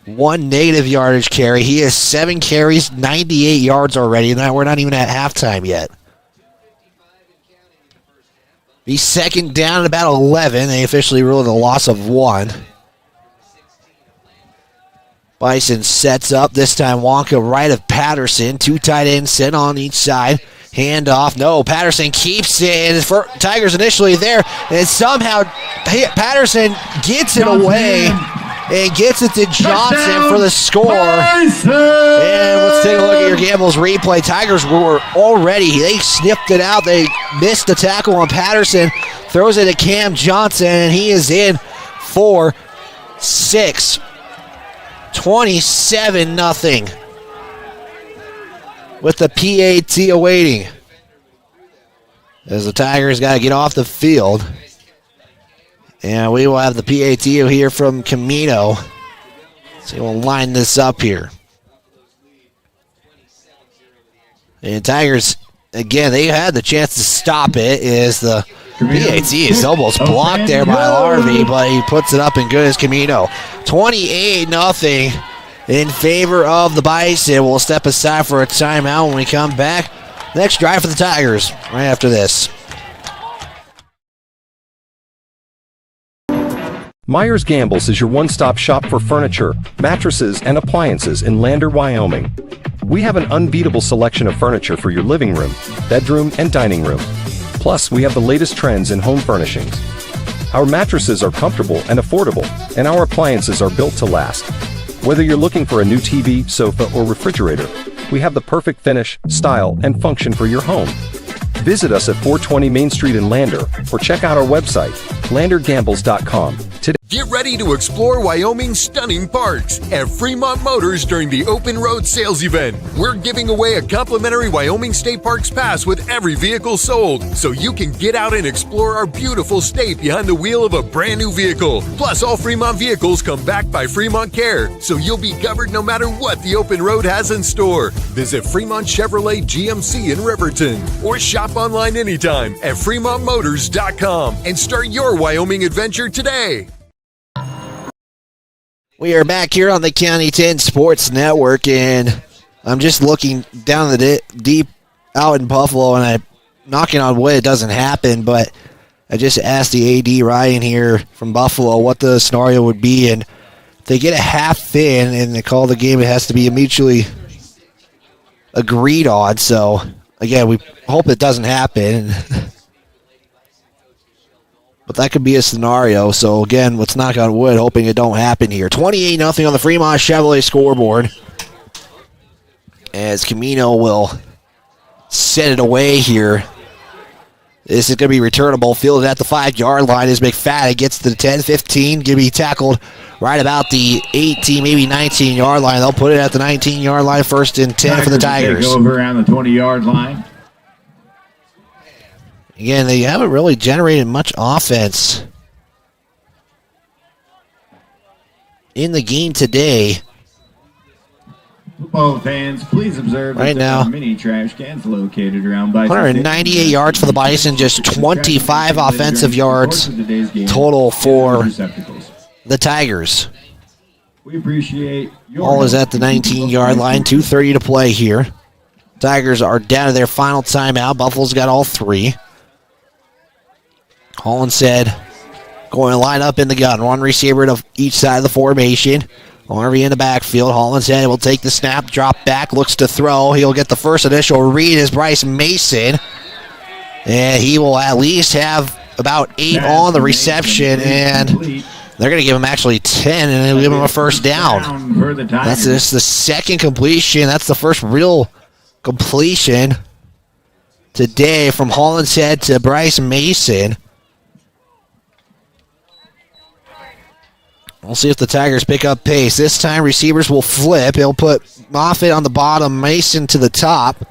Speaker 15: 1 negative yardage carry. He has 7 carries, 98 yards already. And we're not even at halftime yet. He's 2nd down at about 11. They officially ruled a loss of 1. Bison sets up. This time Wonka right of Patterson. 2 tight ends set on each side. Handoff. No, Patterson keeps it. Tigers initially there, and somehow Patterson gets it away and gets it to Johnson for the score. And let's take a look at your Gambles replay. Tigers were already, they sniffed it out. They missed the tackle on Patterson. Throws it to Cam Johnson, and he is in for 6. 27-0. With the PAT awaiting. As the Tigers got to get off the field. And we will have the PAT here from Camino. So we'll line this up here. And Tigers, again, they had the chance to stop it. Is the PAT is almost blocked there by Larvey, but he puts it up and good as Camino. 28-0 in favor of the Bison. We'll step aside for a timeout when we come back. Next drive for the Tigers right after this.
Speaker 18: Myers Gambles is your one-stop shop for furniture, mattresses, and appliances in Lander, Wyoming. We have an unbeatable selection of furniture for your living room, bedroom, and dining room. Plus, we have the latest trends in home furnishings. Our mattresses are comfortable and affordable, and our appliances are built to last. Whether you're looking for a new TV, sofa, or refrigerator, we have the perfect finish, style, and function for your home. Visit us at 420 Main Street in Lander or check out our website, landergambles.com. Today.
Speaker 19: Get ready to explore Wyoming's stunning parks at Fremont Motors during the Open Road Sales Event. We're giving away a complimentary Wyoming State Parks pass with every vehicle sold, so you can get out and explore our beautiful state behind the wheel of a brand new vehicle. Plus, all Fremont vehicles come backed by Fremont Care, so you'll be covered no matter what the Open Road has in store. Visit Fremont Chevrolet GMC in Riverton or shop online anytime at FremontMotors.com and start your Wyoming adventure today.
Speaker 15: We are back here on the County 10 Sports Network, and I'm just looking down the deep out in Buffalo, and I'm knocking on wood it doesn't happen, but I just asked the AD Ryan here from Buffalo what the scenario would be, and if they get a half in and they call the game, it has to be mutually agreed on. So, again, we hope it doesn't happen. But that could be a scenario. So, again, let's knock on wood, hoping it don't happen here. 28-0 on the Fremont Chevrolet scoreboard. As Camino will set it away here. This is going to be returnable. Fielded at the 5-yard line is McFadden. Gets to the 10-15. Going to be tackled right about the 18, maybe 19-yard line. They'll put it at the 19-yard line. 1st and 10 for the Tigers.
Speaker 11: Take over around the 20-yard line.
Speaker 15: Again, they haven't really generated much offense in the game today.
Speaker 11: Football fans, please observe
Speaker 15: right
Speaker 11: that
Speaker 15: now.
Speaker 11: there are many trash cans located around Bison.
Speaker 15: 198 yards for the Bison, just 25 offensive yards total for the Tigers.
Speaker 11: We appreciate your
Speaker 15: Ball is at the 19-yard line, 2:30 to play here. Tigers are down to their final timeout. Buffalo's got all 3. Holland said, going to line up in the gun. One receiver to each side of the formation. Harvey in the backfield. Holland said will take the snap, drop back, looks to throw. He'll get the first initial read as Bryce Mason. And he will at least have about 8 on the reception. And they're going to give him actually 10, and they'll give him a first down. That's just the second completion. That's the first real completion today from Hollinshead to Bryce Mason. We'll see if the Tigers pick up pace. This time receivers will flip. He'll put Moffitt on the bottom, Mason to the top.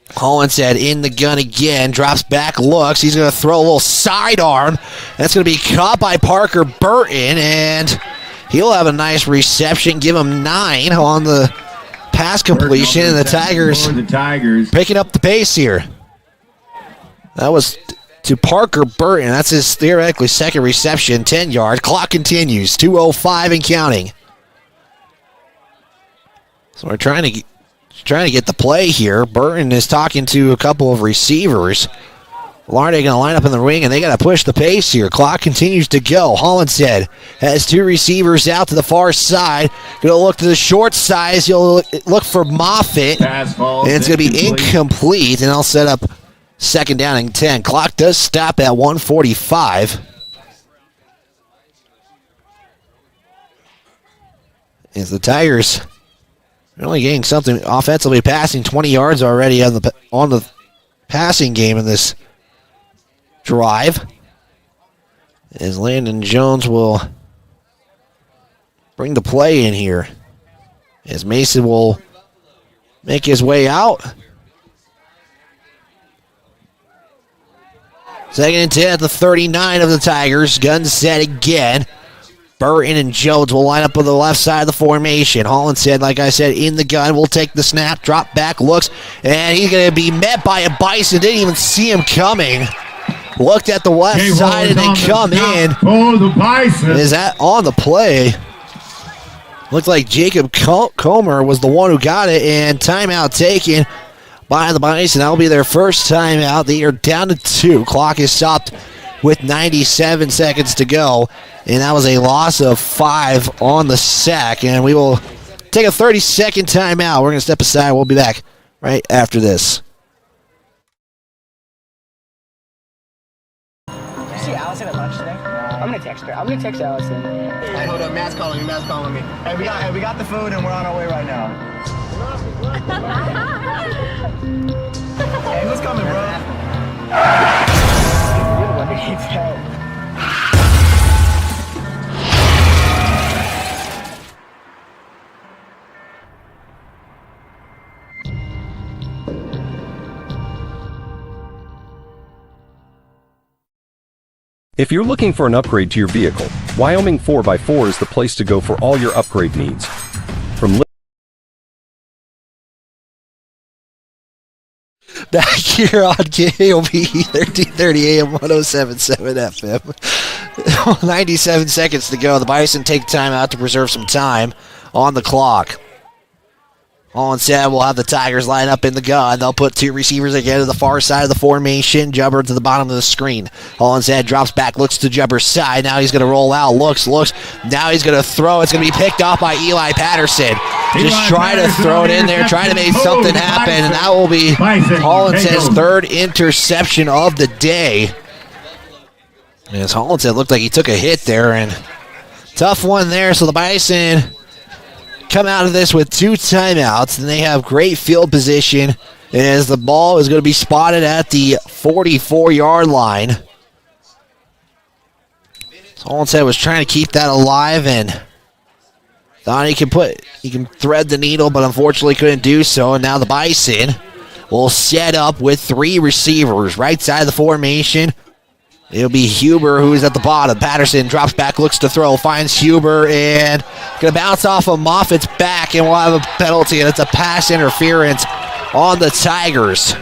Speaker 15: Hollinshead in the gun again, drops back, looks. He's going to throw a little sidearm. That's going to be caught by Parker Burton, and he'll have a nice reception. Give him 9 on the pass completion, and the Tigers picking up the pace here. That was to Parker Burton. That's his theoretically second reception, 10 yards. Clock continues, 2:05 and counting. So we're trying to get the play here. Burton is talking to a couple of receivers. Larnay going to line up in the ring, and they got to push the pace here. Clock continues to go. Hollinshead has two receivers out to the far side. Going to look to the short side. He'll look for Moffitt, and it's going to be incomplete, and I'll set up second down and 10. Clock does stop at 1:45. As the Tigers really getting something offensively, passing 20 yards already on the passing game in this drive. As Landon Jones will bring the play in here. As Mason will make his way out. Second and 10 at the 39 of the Tigers. Gun set again. Burton and Jones will line up on the left side of the formation. Hollinshead, like I said, in the gun. Will take the snap, drop back, looks, and he's going to be met by a Bison. Didn't even see him coming. Looked at the left side and then come in.
Speaker 11: Oh, the Bison.
Speaker 15: Is that on the play? Looked like Jacob Comer was the one who got it, and timeout taken by the Bison. That'll be their first timeout. They are down to 2. Clock is stopped with 97 seconds to go, and that was a loss of 5 on the sack, and we will take a 30-second timeout. We're going to step aside. We'll be back right after this.
Speaker 20: Did you see Allison at lunch today? I'm going to text her. I'm going to text Allison. Hey, hold up. Matt's calling me. Hey, we got the food, and we're on our way right now. Hey, who's coming, bro?
Speaker 18: If you're looking for an upgrade to your vehicle, Wyoming 4x4 is the place to go for all your upgrade needs. From
Speaker 15: Back here on KOB 1330 AM 107.7 FM. 97 seconds to go. The Bison take time out to preserve some time on the clock. Hollinshead will have the Tigers line up in the gun. They'll put two receivers again to the far side of the formation. Jubber to the bottom of the screen. Hollinshead drops back, looks to Jubber's side. Now he's going to roll out, looks. Now he's going to throw. It's going to be picked off by Eli Patterson. Just try to throw it in there, try to make something happen, and that will be Hollinshead's third interception of the day. As Hollinshead looked like he took a hit there, and tough one there, so the Bison come out of this with 2 timeouts, and they have great field position as the ball is going to be spotted at the 44-yard line. Hollinshead was trying to keep that alive and thought he can thread the needle, but unfortunately couldn't do so. And now the Bison will set up with 3 receivers right side of the formation. It'll be Huber who's at the bottom. Patterson drops back, looks to throw, finds Huber, and going to bounce off of Moffitt's back, and we'll have a penalty, and it's a pass interference on the Tigers.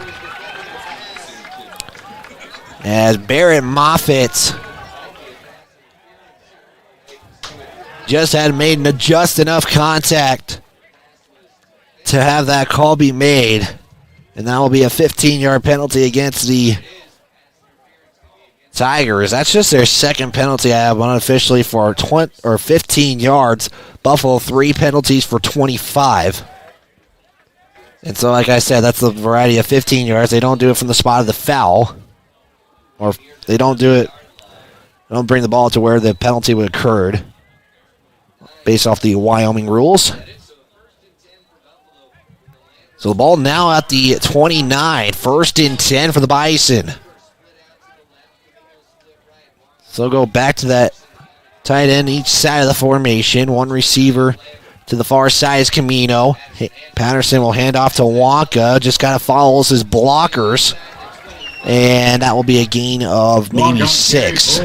Speaker 15: As Barrett Moffitt just had made just enough contact to have that call be made, and that will be a 15-yard penalty against the Tigers. That's just their second penalty I have unofficially for 15 yards. Buffalo 3 penalties for 25. And so, like I said, that's the variety of 15 yards. They don't do it from the spot of the foul. Or they don't do it, they don't bring the ball to where the penalty would occurred based off the Wyoming rules. So the ball now at the 29. 1st and 10 for the Bison. So go back to that tight end each side of the formation. 1 receiver to the far side is Camino. Patterson will hand off to Wonka. Just kind of follows his blockers. And that will be a gain of maybe 6.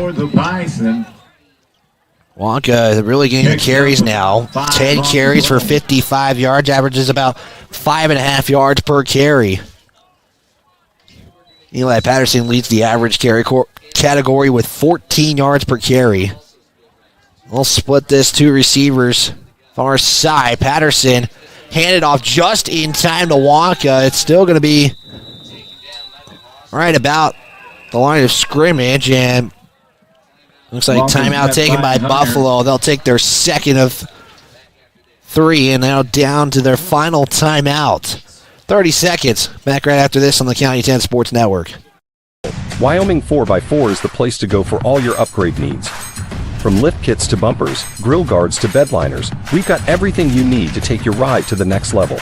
Speaker 15: Wonka really getting carries now. 10 carries for 55 yards. Averages about 5.5 yards per carry. Eli Patterson leads the average carry category with 14 yards per carry. We'll split this 2 receivers. Far side, Patterson handed off just in time to Wonka. It's still going to be right about the line of scrimmage, and looks like timeout taken by Buffalo. They'll take their second of 3, and now down to their final timeout. 30 seconds. Back right after this on the County 10 Sports Network.
Speaker 18: Wyoming 4x4 is the place to go for all your upgrade needs. From lift kits to bumpers, grill guards to bed liners, we've got everything you need to take your ride to the next level.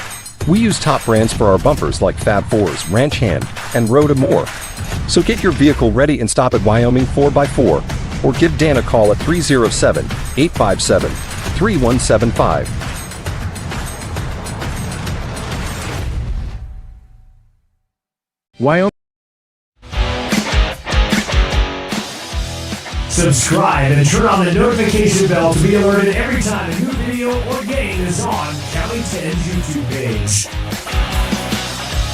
Speaker 18: We use top brands for our bumpers like Fab 4s, Ranch Hand, and Rhoda Moore. So get your vehicle ready and stop at Wyoming 4x4 or give Dan a call at 307-857-3175.
Speaker 12: Wyoming.
Speaker 14: Subscribe and turn on the notification bell to be alerted every time a new video or game is on County 10's YouTube page.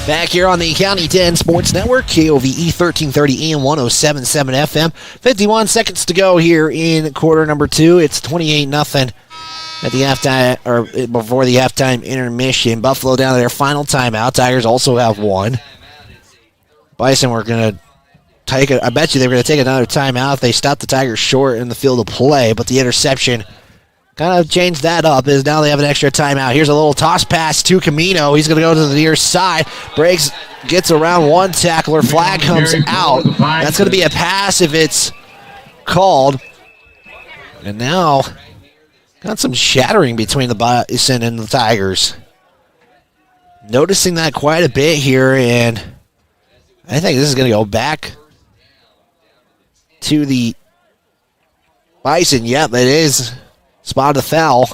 Speaker 15: Back here on the County 10 Sports Network, KOVE 1330 AM 107.7 FM. 51 seconds to go here in quarter number 2. It's 28-0 at the halftime, or before the halftime intermission. Buffalo down to their final timeout. Tigers also have one. Bison were going to I bet you they were going to take another timeout if they stopped the Tigers short in the field of play, but the interception kind of changed that up, as now they have an extra timeout. Here's a little toss pass to Camino. He's going to go to the near side. Breaks, gets around one tackler. Flag comes out. That's going to be a pass if it's called. And now, got some shattering between the Bison and the Tigers. Noticing that quite a bit here, and I think this is going to go back to the Bison. Yep, it is. Spotted a foul.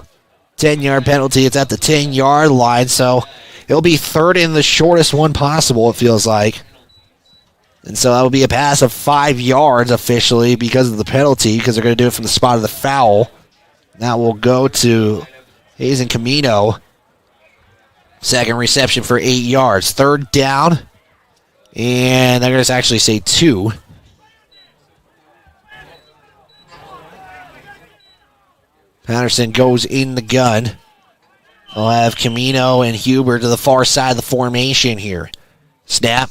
Speaker 15: 10-yard penalty. It's at the 10-yard line, so it'll be third and the shortest one possible, it feels like. And so that will be a pass of 5 yards officially because of the penalty, because they're going to do it from the spot of the foul. That will go to Hazen Camino. Second reception for 8 yards. Third down. And they're going to actually say 2. Patterson goes in the gun. They'll have Camino and Huber to the far side of the formation here. Snap.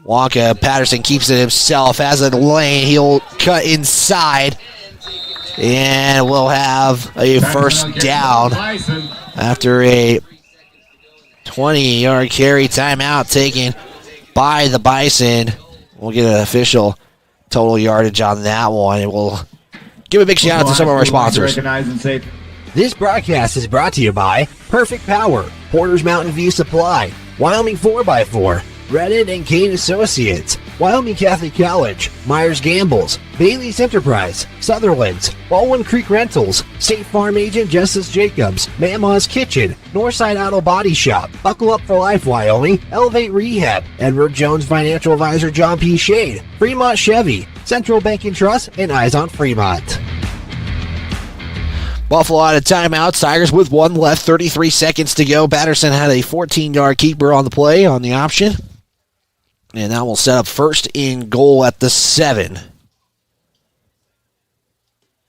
Speaker 15: Wonka. Patterson keeps it himself. Has a lane. He'll cut inside. And we'll have a first down after a 20-yard carry timeout taken by the Bison. We'll get an official total yardage on that one, and we'll give a big shout out to some of our sponsors.
Speaker 5: This broadcast is brought to you by Perfect Power, Porter's Mountain View Supply, Wyoming 4x4, Reddit and Kane Associates, Wyoming Catholic College, Myers Gambles, Bailey's Enterprise, Sutherland's, Baldwin Creek Rentals, State Farm Agent Justice Jacobs, Mama's Kitchen, Northside Auto Body Shop, Buckle Up for Life Wyoming, Elevate Rehab, Edward Jones Financial Advisor John P. Shade, Fremont Chevy, Central Bank and Trust, and Eyes on Fremont.
Speaker 15: Buffalo out of timeout. Tigers with one left, 33 seconds to go. Patterson had a 14-yard keeper on the play on the option. And that will set up first in goal at the 7.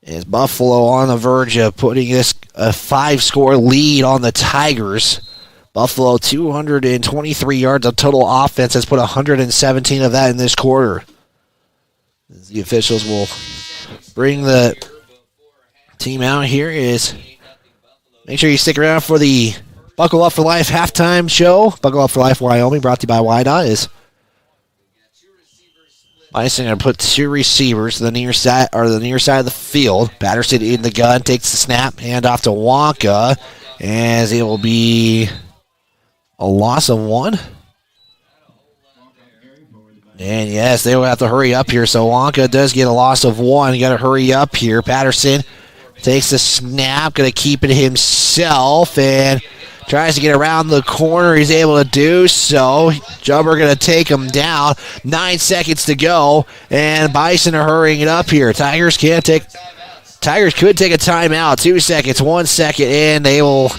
Speaker 15: As Buffalo on the verge of putting this a 5-score lead on the Tigers. Buffalo 223 yards of total offense, has put 117 of that in this quarter. The officials will bring the team out here. Is make sure you stick around for the Buckle Up for Life halftime show. Buckle Up for Life Wyoming, brought to you by YDOT. Is Bison going to put 2 receivers to the near side of the field. Patterson in the gun, takes the snap, hand off to Wonka, as it will be a loss of 1. And yes, they will have to hurry up here. So Wonka does get a loss of 1. You got to hurry up here. Patterson takes the snap, going to keep it himself, and tries to get around the corner. He's able to do so. Jumper going to take him down. 9 seconds to go, and Bison are hurrying it up here. Tigers could take a timeout. 2 seconds, 1 second, and they will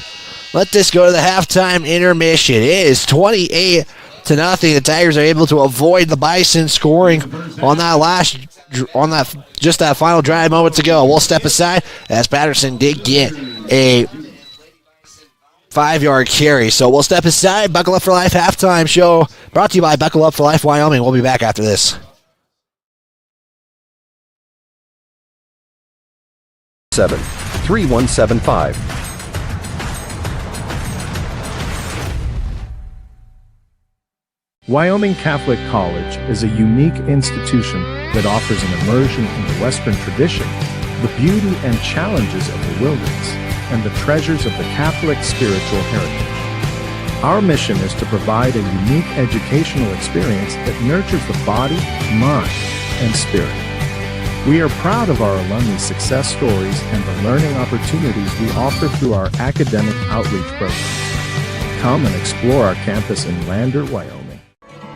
Speaker 15: let this go to the halftime intermission. It is 28-0. The Tigers are able to avoid the Bison scoring on that final drive moments ago. We'll step aside as Patterson did get a 5-yard carry. So we'll step aside. Buckle Up for Life halftime show brought to you by Buckle Up for Life Wyoming. We'll be back after this.
Speaker 18: 3175.
Speaker 12: Wyoming Catholic College is a unique institution that offers an immersion in the Western tradition, the beauty and challenges of the wilderness, and the treasures of the Catholic spiritual heritage. Our mission is to provide a unique educational experience that nurtures the body, mind, and spirit. We are proud of our alumni success stories and the learning opportunities we offer through our academic outreach programs. Come and explore our campus in Lander, Wyoming.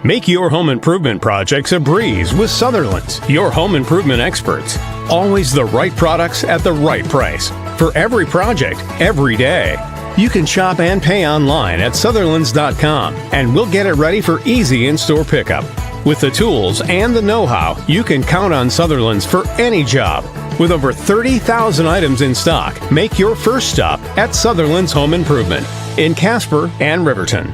Speaker 21: Make your home improvement projects a breeze with Sutherland's, your home improvement experts. Always the right products at the right price. For every project, every day. You can shop and pay online at Sutherlands.com, and we'll get it ready for easy in-store pickup. With the tools and the know-how, you can count on Sutherlands for any job. With over 30,000 items in stock, make your first stop at Sutherland's Home Improvement in Casper and Riverton.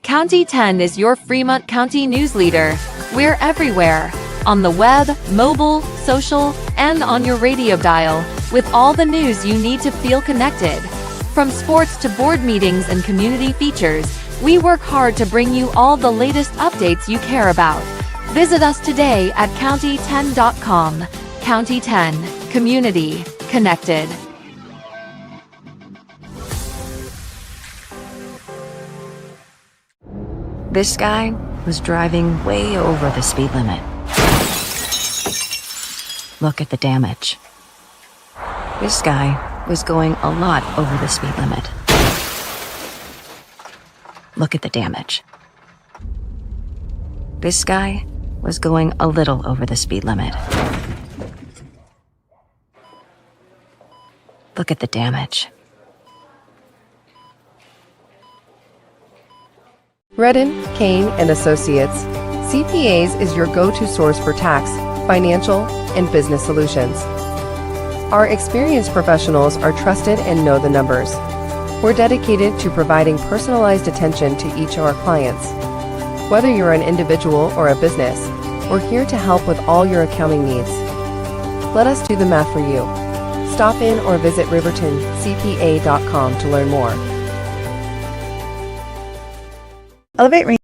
Speaker 4: County 10 is your Fremont County news leader. We're everywhere. On the web, mobile, social, and on your radio dial, with all the news you need to feel connected. From sports to board meetings and community features, we work hard to bring you all the latest updates you care about. Visit us today at county10.com. County 10, community connected.
Speaker 22: This guy was driving way over the speed limit. Look at the damage. This guy was going a lot over the speed limit. Look at the damage. This guy was going a little over the speed limit. Look at the damage.
Speaker 23: Redden, Kane & Associates. CPAs is your go-to source for tax, financial, and business solutions. Our experienced professionals are trusted and know the numbers. We're dedicated to providing personalized attention to each of our clients. Whether you're an individual or a business, we're here to help with all your accounting needs. Let us do the math for you. Stop in or visit rivertoncpa.com to learn more.
Speaker 24: Elevate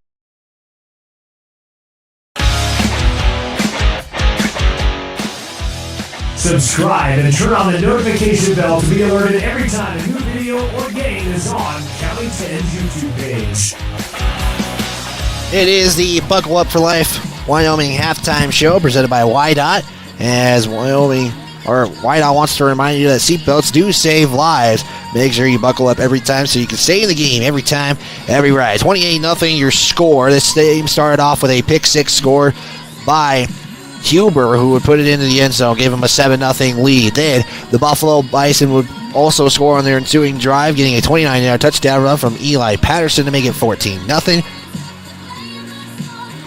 Speaker 14: Subscribe and turn on the notification bell to be alerted every time a new video or game is on County 10's YouTube page.
Speaker 15: It is the Buckle Up for Life Wyoming halftime show presented by YDOT, as YDOT wants to remind you that seatbelts do save lives. Make sure you buckle up every time so you can stay in the game every time, every ride. 28-0 your score. This game started off with a pick-6 score by Huber, who would put it into the end zone, gave him a 7-0 lead. Then the Buffalo Bison would also score on their ensuing drive, getting a 29-yard touchdown run from Eli Patterson to make it 14-0.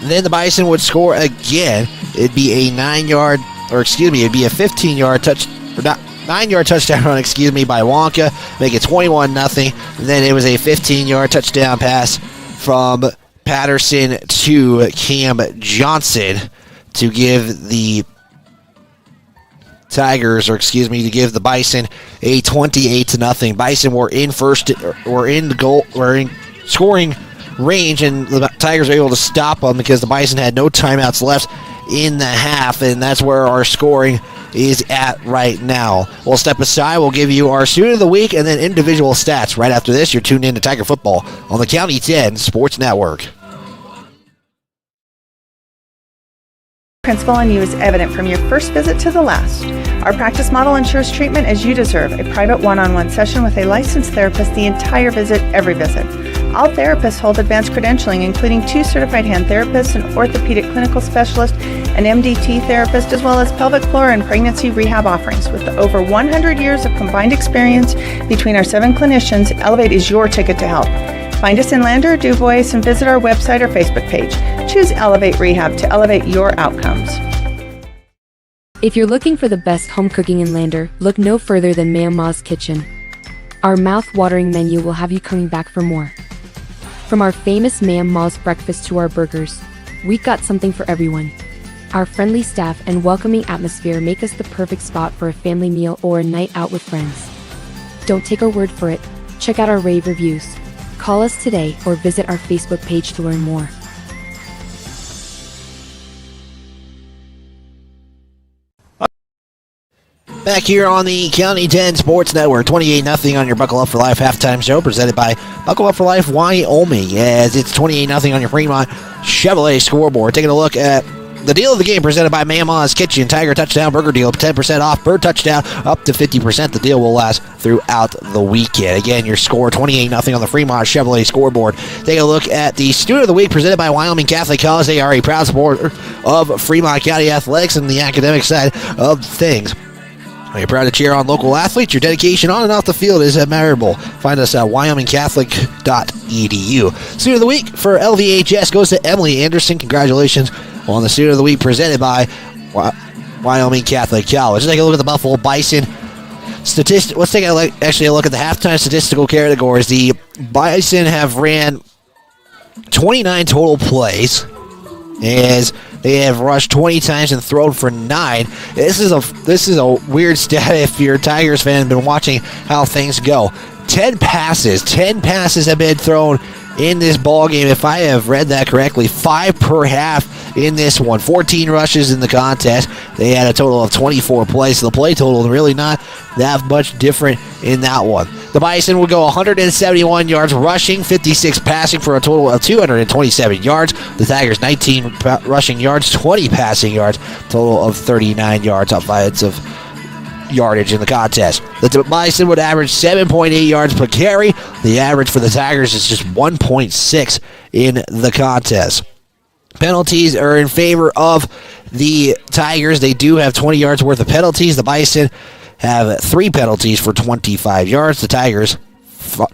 Speaker 15: Then the Bison would score again. It'd be a 9-yard, it'd be a 15-yard touchdown run, by Wonka, make it 21-0. Then it was a 15-yard touchdown pass from Patterson to Cam Johnson to give the Tigers, to give the Bison a 28-0. Bison were in scoring range, and the Tigers were able to stop them because the Bison had no timeouts left in the half, and that's where our scoring is at right now. We'll step aside. We'll give you our student of the week and then individual stats. Right after this, you're tuned in to Tiger Football on the County 10 Sports Network.
Speaker 24: Principle on you is evident from your first visit to the last. Our practice model ensures treatment as you deserve, a private one-on-one session with a licensed therapist the entire visit, every visit. All therapists hold advanced credentialing, including 2 certified hand therapists, an orthopedic clinical specialist, an MDT therapist, as well as pelvic floor and pregnancy rehab offerings. With over 100 years of combined experience between our 7 clinicians, Elevate is your ticket to health. Find us in Lander, DuBois, and visit our website or Facebook page. Choose Elevate Rehab to elevate your outcomes.
Speaker 25: If you're looking for the best home cooking in Lander, look no further than Ma'am Ma's Kitchen. Our mouth-watering menu will have you coming back for more. From our famous Ma'am Ma's breakfast to our burgers, we've got something for everyone. Our friendly staff and welcoming atmosphere make us the perfect spot for a family meal or a night out with friends. Don't take our word for it. Check out our rave reviews. Call us today or visit our Facebook page to learn more.
Speaker 15: Back here on the County 10 Sports Network, 28-0 on your Buckle Up for Life halftime show, presented by Buckle Up for Life Wyoming, as it's 28-0 on your Fremont Chevrolet scoreboard. Taking a look at the deal of the game, presented by Mama's Kitchen. Tiger Touchdown Burger Deal, 10% off per touchdown, up to 50%. The deal will last throughout the weekend. Again, your score, 28-0 on the Fremont Chevrolet scoreboard. Take a look at the Student of the Week, presented by Wyoming Catholic College. They are a proud supporter of Fremont County athletics and the academic side of things. You're proud to cheer on local athletes. Your dedication on and off the field is admirable. Find us at wyomingcatholic.edu. Student of the Week for LVHS goes to Emily Anderson. Congratulations on the Student of the Week, presented by Wyoming Catholic College. Let's take a look at the Buffalo Bison statistics. Let's take a look at the halftime statistical categories. The Bison have ran 29 total plays, as they have rushed 20 times and thrown for 9. This is a weird stat if you're a Tigers fan and been watching how things go. 10 passes have been thrown in this ball game, if I have read that correctly. 5 per half in this one. 14 rushes in the contest. They had a total of 24 plays. So the play total really not that much different in that one. The Bison will go 171 yards rushing, 56 passing for a total of 227 yards. The Tigers 19 rushing yards, 20 passing yards, total of 39 yards offensive yardage in the contest. The Bison would average 7.8 yards per carry. The average for the Tigers is just 1.6 in the contest. Penalties are in favor of the Tigers. They do have 20 yards worth of penalties. The Bison have 3 penalties for 25 yards. The Tigers,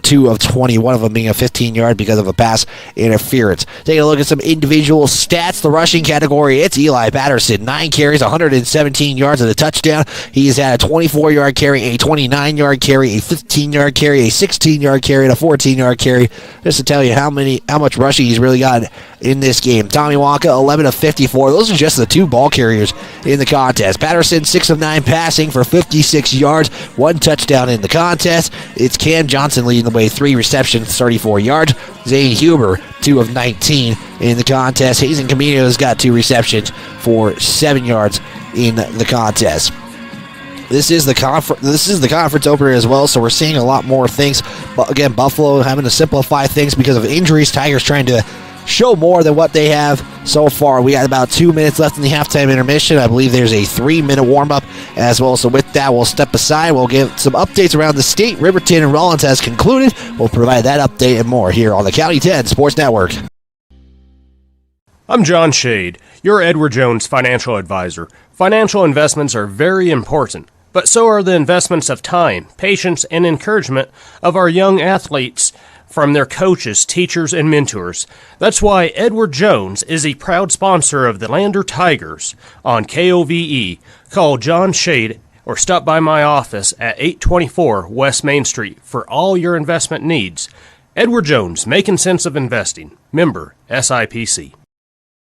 Speaker 15: 2 of 20, one of them being a 15-yard because of a pass interference. Taking a look at some individual stats. The rushing category, it's Eli Patterson. 9 carries, 117 yards and a touchdown. He's had a 24-yard carry, a 29-yard carry, a 15-yard carry, a 16-yard carry, and a 14-yard carry. Just to tell you how much rushing he's really got in this game. Tommy Wonka, 11 of 54. Those are just the 2 ball carriers in the contest. Patterson, 6 of 9 passing for 56 yards, 1 touchdown in the contest. It's Cam Johnson leading the way, 3 receptions, 34 yards. Zane Huber, 2 of 19 in the contest. Hazen Camino's got 2 receptions for 7 yards in the contest. This is the conference opener as well, so we're seeing a lot more things. But again, Buffalo having to simplify things because of injuries. Tigers trying to show more than what they have so far. We got about 2 minutes left in the halftime intermission. I believe there's a 3-minute warm-up as well. So with that, we'll step aside. We'll give some updates around the state. Riverton and Rollins has concluded. We'll provide that update and more here on the County 10 Sports Network.
Speaker 1: I'm John Shade, your Edward Jones financial advisor. Financial investments are very important, but so are the investments of time, patience, and encouragement of our young athletes from their coaches, teachers, and mentors. That's why Edward Jones is a proud sponsor of the Lander Tigers on KOVE. Call John Shade or stop by my office at 824 West Main Street for all your investment needs. Edward Jones, making sense of investing. Member SIPC.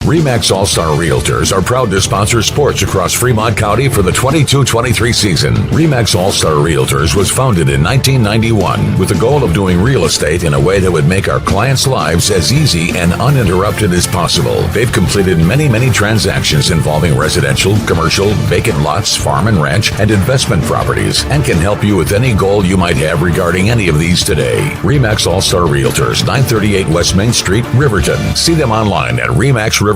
Speaker 2: RE/MAX All-Star Realtors are proud to sponsor sports across Fremont County for the 22-23 season. RE/MAX All-Star Realtors was founded in 1991 with the goal of doing real estate in a way that would make our clients' lives as easy and uninterrupted as possible. They've completed many transactions involving residential, commercial, vacant lots, farm and ranch, and investment properties, and can help you with any goal you might have regarding any of these today. RE/MAX All-Star Realtors, 938 West Main Street, Riverton. See them online at remaxriverton.com.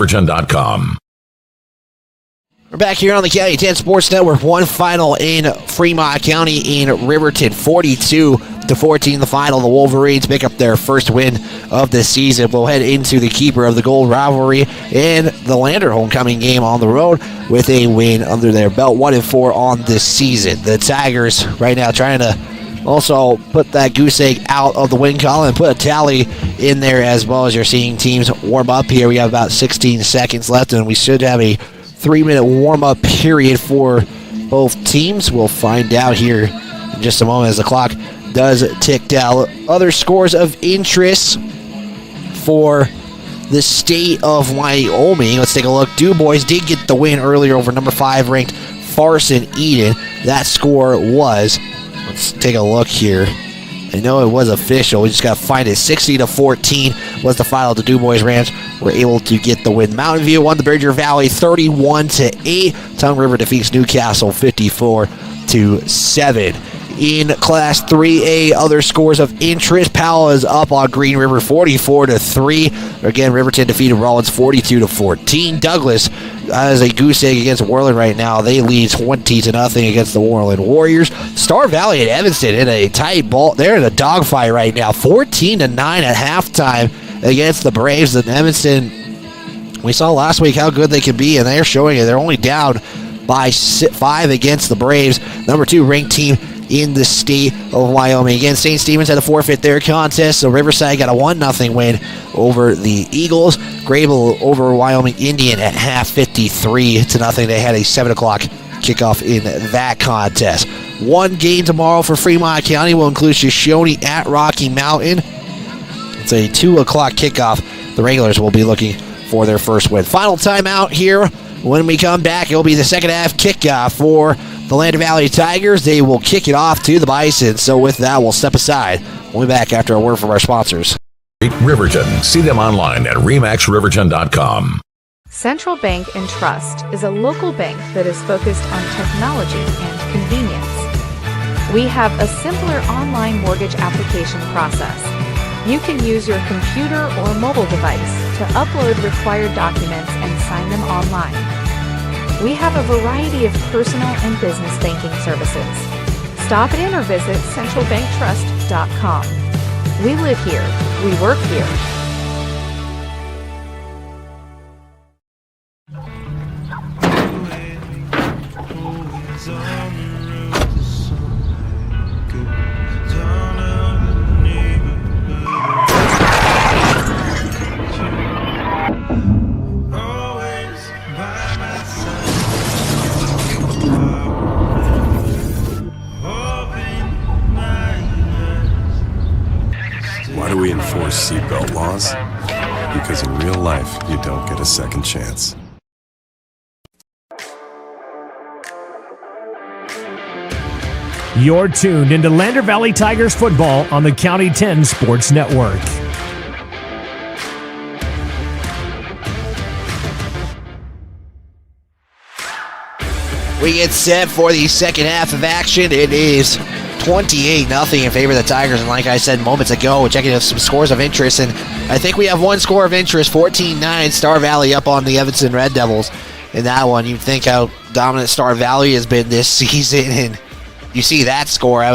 Speaker 15: We're back here on the County 10 Sports Network. One final in Fremont County in Riverton, 42-14 the final. The Wolverines pick up their first win of the season. We'll head into the keeper of the gold rivalry and the Lander homecoming game on the road with a win under their belt, 1-4 on this season. The Tigers right now trying to also put that goose egg out of the win column and put a tally in there as well, as you're seeing teams warm up here. We have about 16 seconds left, and we should have a 3-minute warm-up period for both teams. We'll find out here in just a moment as the clock does tick down. Other scores of interest for the state of Wyoming. Let's take a look. Du Bois did get the win earlier over number 5 ranked Farson Eden. That score was, let's take a look here. I know it was official. We just got to find it. 60-14 was the final. The Du Bois Rams were able to get the win. Mountain View won the Bridger Valley 31-8. Tongue River defeats Newcastle 54-7. In Class 3A, other scores of interest. Powell is up on Green River 44-3. Again, Riverton defeated Rollins 42-14. Douglas has a goose egg against Worland right now. They lead 20-0 against the Worland Warriors. Star Valley and Evanston in a tight ball. They're in a dogfight right now. 14-9 at halftime against the Braves. And Evanston, we saw last week how good they can be, and they're showing it. They're only down by 5 against the Braves. Number 2 ranked team in the state of Wyoming. Again, St. Stephen's had to forfeit their contest, so Riverside got a 1-0 win over the Eagles. Grable over Wyoming Indian at half 53-0. They had a 7 o'clock kickoff in that contest. One game tomorrow for Fremont County will include Shoshone at Rocky Mountain. It's a 2 o'clock kickoff. The regulars will be looking for their first win. Final timeout here. When we come back, it will be the second half kickoff for the Lander Valley Tigers. They will kick it off to the Bison. So with that, we'll step aside. We'll be back after a word from our sponsors.
Speaker 2: Riverton. See them online at remaxriverton.com.
Speaker 4: Central Bank and Trust is a local bank that is focused on technology and convenience. We have a simpler online mortgage application process. You can use your computer or mobile device to upload required documents and sign them online. We have a variety of personal and business banking services. Stop in or visit centralbanktrust.com. We live here. We work here.
Speaker 3: Why do we enforce seatbelt laws? Because in real life, you don't get a second chance.
Speaker 14: You're tuned into Lander Valley Tigers football on the County 10 Sports Network.
Speaker 15: We get set for the second half of action. It is 28-0 in favor of the Tigers. And like I said moments ago, checking some scores of interest. And I think we have one score of interest, 14-9, Star Valley up on the Evanston Red Devils. In that one, you'd think how dominant Star Valley has been this season. And you see that score. I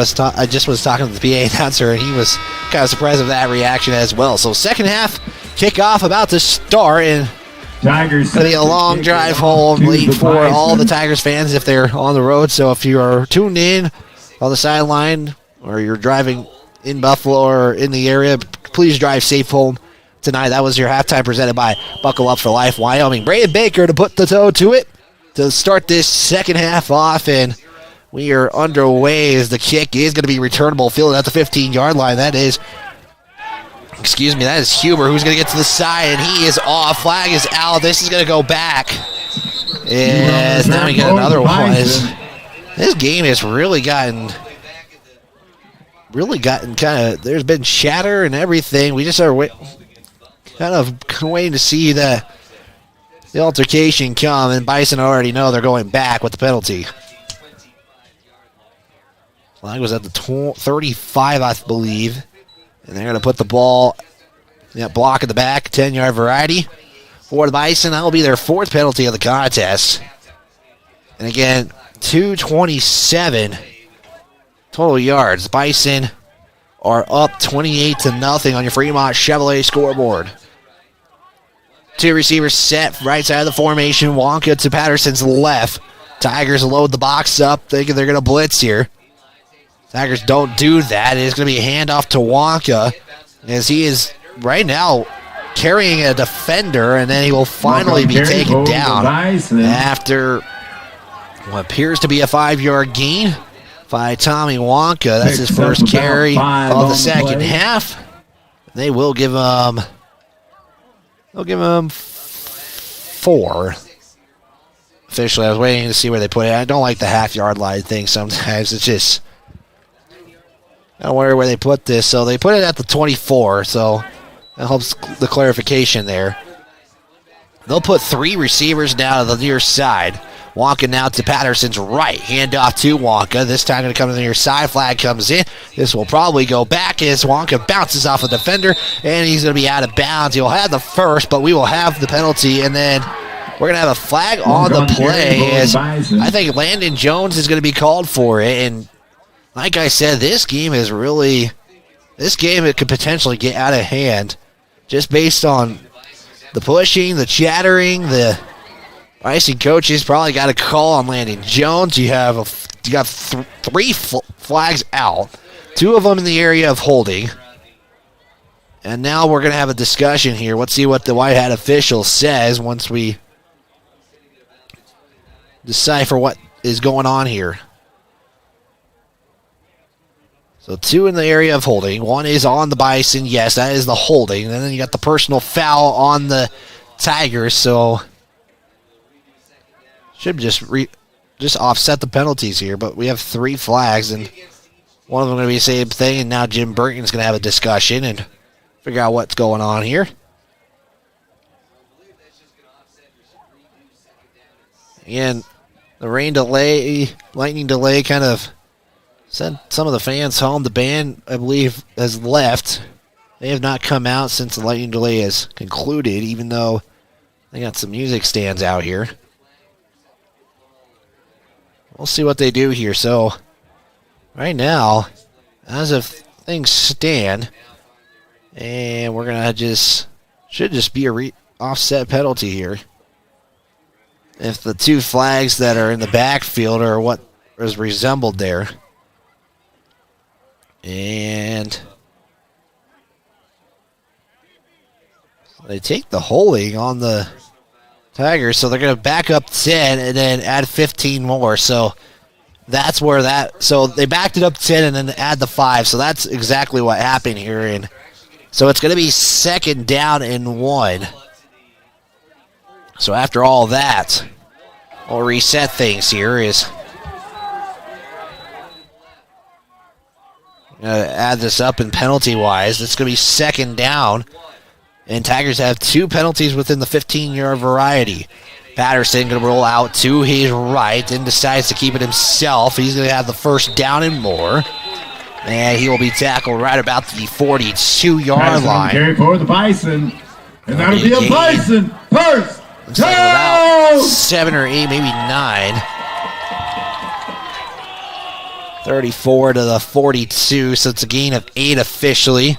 Speaker 15: just was talking to the PA announcer, and he was kind of surprised with that reaction as well. So second half kickoff about to start. And
Speaker 11: Tigers.
Speaker 15: It'll be a long drive home late for all the Tigers fans if they're on the road. So if you are tuned in on the sideline or you're driving in Buffalo or in the area, please drive safe home tonight. That was your halftime presented by Buckle Up for Life Wyoming. Braden Baker to put the toe to it to start this second half off, and we are underway as the kick is going to be returnable. Fielded at the 15-yard line. That is Huber who's going to get to the side, and he is off. Flag is out. This is going to go back. And now we get another one. This game has really gotten kind of, there's been chatter and everything. We just are kind of waiting to see the altercation come, and Bison already know they're going back with the penalty. Flag was at the 35, I believe. And they're going to put the ball, block in the back, 10-yard variety for the Bison. That will be their fourth penalty of the contest. And again, 227 total yards. Bison are up 28-0 on your Fremont Chevrolet scoreboard. Two receivers set right side of the formation. Wonka to Patterson's left. Tigers load the box up, thinking they're going to blitz here. Tigers don't do that. It is going to be a handoff to Wonka as he is right now carrying a defender, and then he will finally be taken down after what appears to be a 5-yard gain by Tommy Wonka. That's his first carry of the second half. They will give him They'll give him 4. Officially, I was waiting to see where they put it. I don't like the half-yard line thing sometimes. It's just, I don't wonder where they put this. So they put it at the 24, so that helps the clarification there. They'll put 3 receivers down to the near side. Wonka now to Patterson's right. Handoff to Wonka. This time going to come to the near side. Flag comes in. This will probably go back as Wonka bounces off a defender, and he's going to be out of bounds. He'll have the first, but we will have the penalty, and then we're going to have a flag on the play as I think Landon Jones is going to be called for it. And like I said, this game it could potentially get out of hand just based on the pushing, the chattering, the icing coaches probably got a call on Landon Jones. You got 3 flags out, 2 of them in the area of holding. And now we're going to have a discussion here. Let's see what the white hat official says once we decipher what is going on here. So 2 in the area of holding. 1 is on the Bison. Yes, that is the holding. And then you got the personal foul on the Tigers. So should just offset the penalties here. But we have 3 flags, and one of them going to be the same thing. And now Jim Burton's going to have a discussion and figure out what's going on here. And the lightning delay kind of sent some of the fans home. The band, I believe, has left. They have not come out since the lightning delay has concluded, even though they got some music stands out here. We'll see what they do here. So, right now, as of things stand, and we're going to should just be a offset penalty here. If the 2 flags that are in the backfield are what is resembled there. And they take the holding on the Tigers, so they're going to back up 10 and then add 15 more. So that's where so they backed it up 10 and then add the 5. So that's exactly what happened here. And so it's going to be 2nd down and 1. So after all that, we'll reset things here. Add this up in penalty-wise. It's going to be 2nd down. And Tigers have 2 penalties within the 15-yard variety. Patterson going to roll out to his right, then decides to keep it himself. He's going to have the 1st down and more. And he will be tackled right about the 42-yard line.
Speaker 11: Carry for the Bison. And that'll be a Bison first.
Speaker 15: Looks like about 7 or 8, maybe 9. 34 to the 42, so it's a gain of 8 officially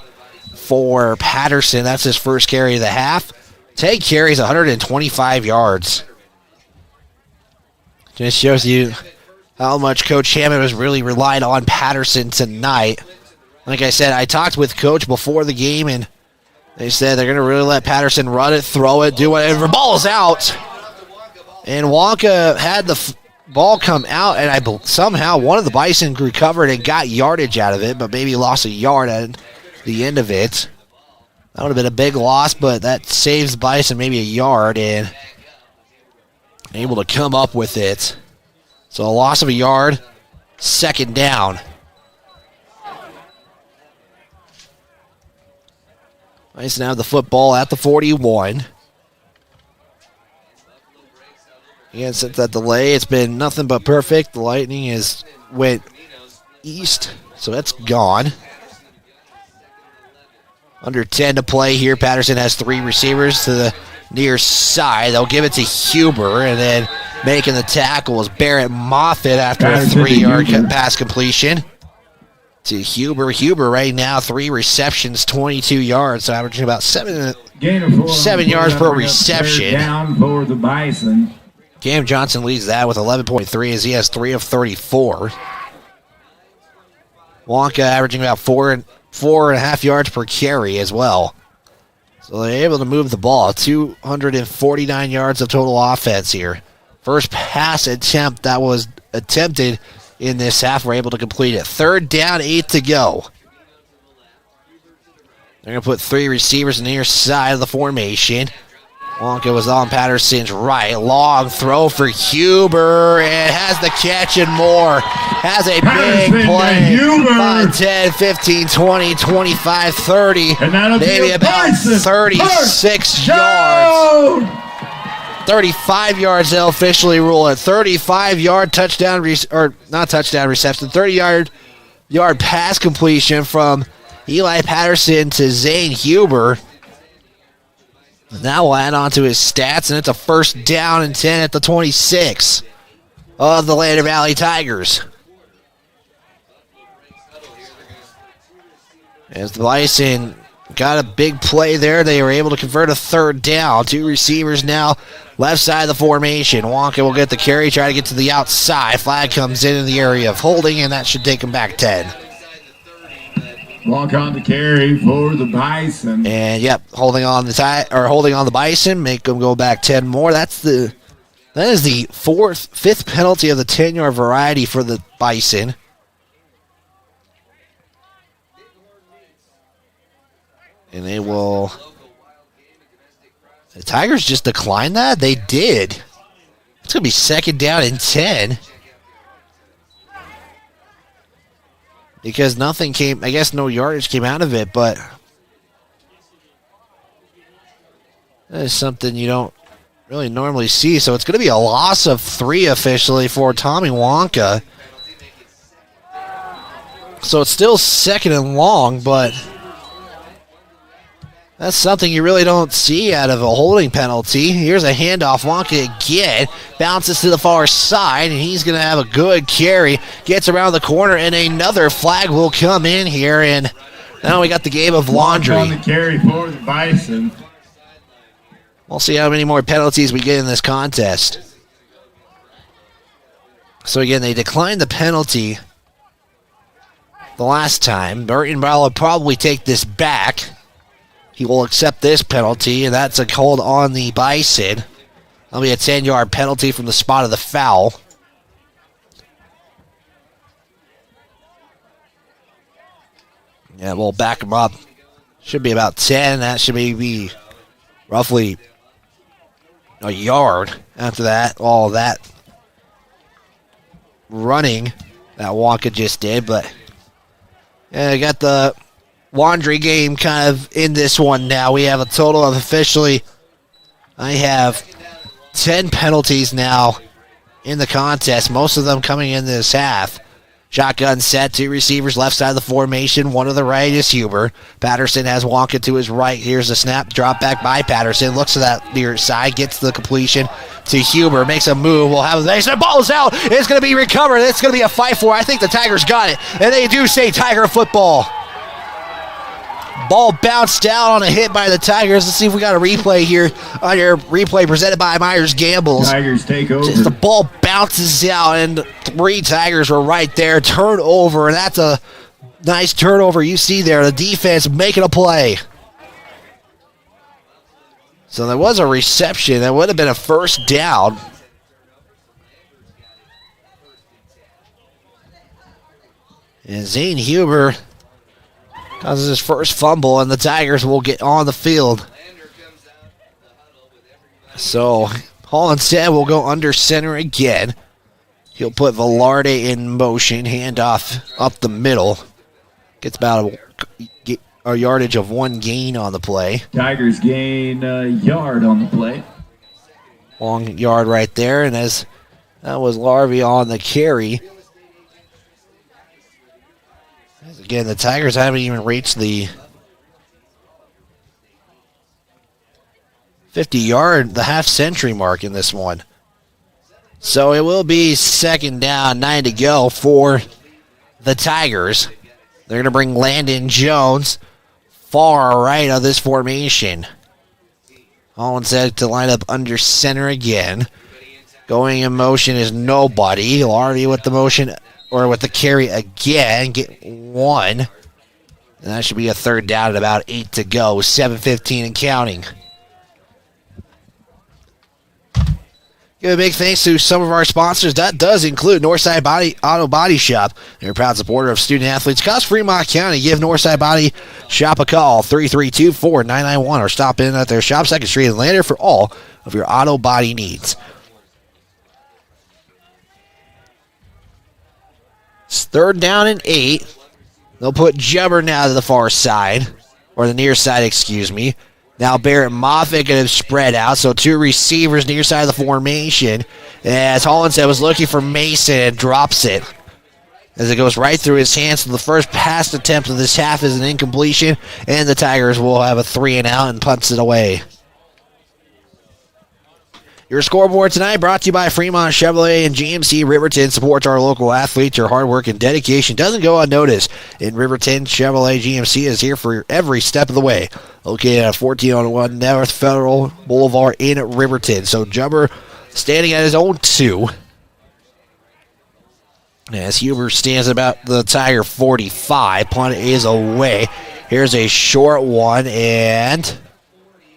Speaker 15: for Patterson. That's his first carry of the half. 10 carries, 125 yards. Just shows you how much Coach Hammond was really relying on Patterson tonight. Like I said, I talked with Coach before the game, and they said they're going to really let Patterson run it, throw it, do whatever. Ball is out. And Wonka had the ball come out, and somehow one of the Bison recovered and got yardage out of it, but maybe lost a yard at the end of it. That would have been a big loss, but that saves Bison maybe a yard and able to come up with it. So a loss of a yard, 2nd down. Bison have the football at the 41. Again, since that delay, it's been nothing but perfect. The Lightning went east, so that's gone. Under 10 to play here. Patterson has 3 receivers to the near side. They'll give it to Huber, and then making the tackle was Barrett Moffitt after a 3-yard pass completion to Huber. Huber right now, 3 receptions, 22 yards, so averaging about 7 yards per reception.
Speaker 11: Down for the Bison.
Speaker 15: Cam Johnson leads that with 11.3 as he has 3 of 34. Wonka averaging about 4.5 yards per carry as well. So they're able to move the ball. 249 yards of total offense here. First pass attempt that was attempted in this half, we're able to complete it. 3rd down, 8 to go. They're going to put 3 receivers on the near side of the formation. Wonka was on Patterson's right. Long throw for Huber. And has the catch and more. Has a big play. 5, 10, 15, 20, 25, 30. Maybe about 36 yards. 35 yards, they'll officially rule it. 35-yard touchdown, or not touchdown reception, 30-yard pass completion from Eli Patterson to Zane Huber. Now we'll add on to his stats, and it's a first down and 10 at the 26 of the Lander Valley Tigers. As the Bison got a big play there, they were able to convert a third down. 2 receivers now left side of the formation. Wonka will get the carry, try to get to the outside. Flag comes in the area of holding, and that should take him back 10.
Speaker 11: Walk on the carry for the Bison.
Speaker 15: And yep, holding on the Bison, make them go back 10 more. That is the 5th penalty of the 10-yard variety for the Bison. And they will. The Tigers just declined that? They did. It's going to be second down and 10. Because nothing came, I guess no yardage came out of it, but that is something you don't really normally see. So it's going to be a loss of 3 officially for Tommy Wonka. So it's still second and long, but that's something you really don't see out of a holding penalty. Here's a handoff. Wonka again bounces to the far side, and he's going to have a good carry. Gets around the corner, and another flag will come in here. And now we got the game of laundry.
Speaker 11: On the carry for the Bison.
Speaker 15: We'll see how many more penalties we get in this contest. So again, they declined the penalty the last time. Burton Brown will probably take this back. He will accept this penalty, and that's a hold on the Bison. That'll be a 10-yard penalty from the spot of the foul. Yeah, we'll back him up. Should be about 10. That should be roughly a yard after that. All that running that Wonka just did, but yeah, I got the laundry game kind of in this one now. We have a total of I have 10 penalties now in the contest, most of them coming in this half. Shotgun set, 2 receivers left side of the formation, 1 to the right is Huber. Patterson has Wonka to his right. Here's a snap, drop back by Patterson, looks to that near side, gets the completion to Huber, makes a move, we'll have the ball's out, it's going to be recovered, it's going to be a fight for, I think the Tigers got it, and they do say Tiger football. Ball bounced out on a hit by the Tigers. Let's see if we got a replay here on your replay presented by Myers Gambles.
Speaker 11: Tigers take over.
Speaker 15: Just the ball bounces out, and 3 Tigers were right there. Turnover, and that's a nice turnover you see there. The defense making a play. So there was a reception. That would have been a first down. And Zane Huber causes his first fumble, and the Tigers will get on the field. So Hall instead will go under center again. He'll put Velarde in motion, handoff up the middle. Gets about a yardage of 1 gain on the play.
Speaker 11: Tigers gain a yard on the play.
Speaker 15: Long yard right there, and as that was Larvey on the carry. Again, the Tigers haven't even reached the 50-yard, the half-century mark in this one. So it will be second down, 9 to go for the Tigers. They're going to bring Landon Jones far right of this formation. Holland said to line up under center again. Going in motion is nobody. Larvey with the motion, or with the carry again, get 1. And that should be a third down at about 8 to go, 7:15 and counting. Give a big thanks to some of our sponsors. That does include Northside Auto Body Shop. They're a proud supporter of student athletes across Fremont County. Give Northside Body Shop a call, 332-4991, or stop in at their shop, 2nd Street in Lander, for all of your auto body needs. It's 3rd down and 8. They'll put Jubber now to the far side, or the near side, excuse me. Now Barrett Moffitt going to spread out, so 2 receivers near side of the formation. As Hollinshead was looking for Mason and drops it. As it goes right through his hands. So the first pass attempt of this half is an incompletion, and the Tigers will have a 3-and-out and punts it away. Your scoreboard tonight brought to you by Fremont Chevrolet and GMC Riverton. Supports our local athletes. Your hard work and dedication doesn't go unnoticed. In Riverton, Chevrolet GMC is here for every step of the way. Located at 1401 North Federal Boulevard in Riverton. So Jubber standing at his own 2. As Huber stands about the Tiger 45. Punt is away. Here's a short one, and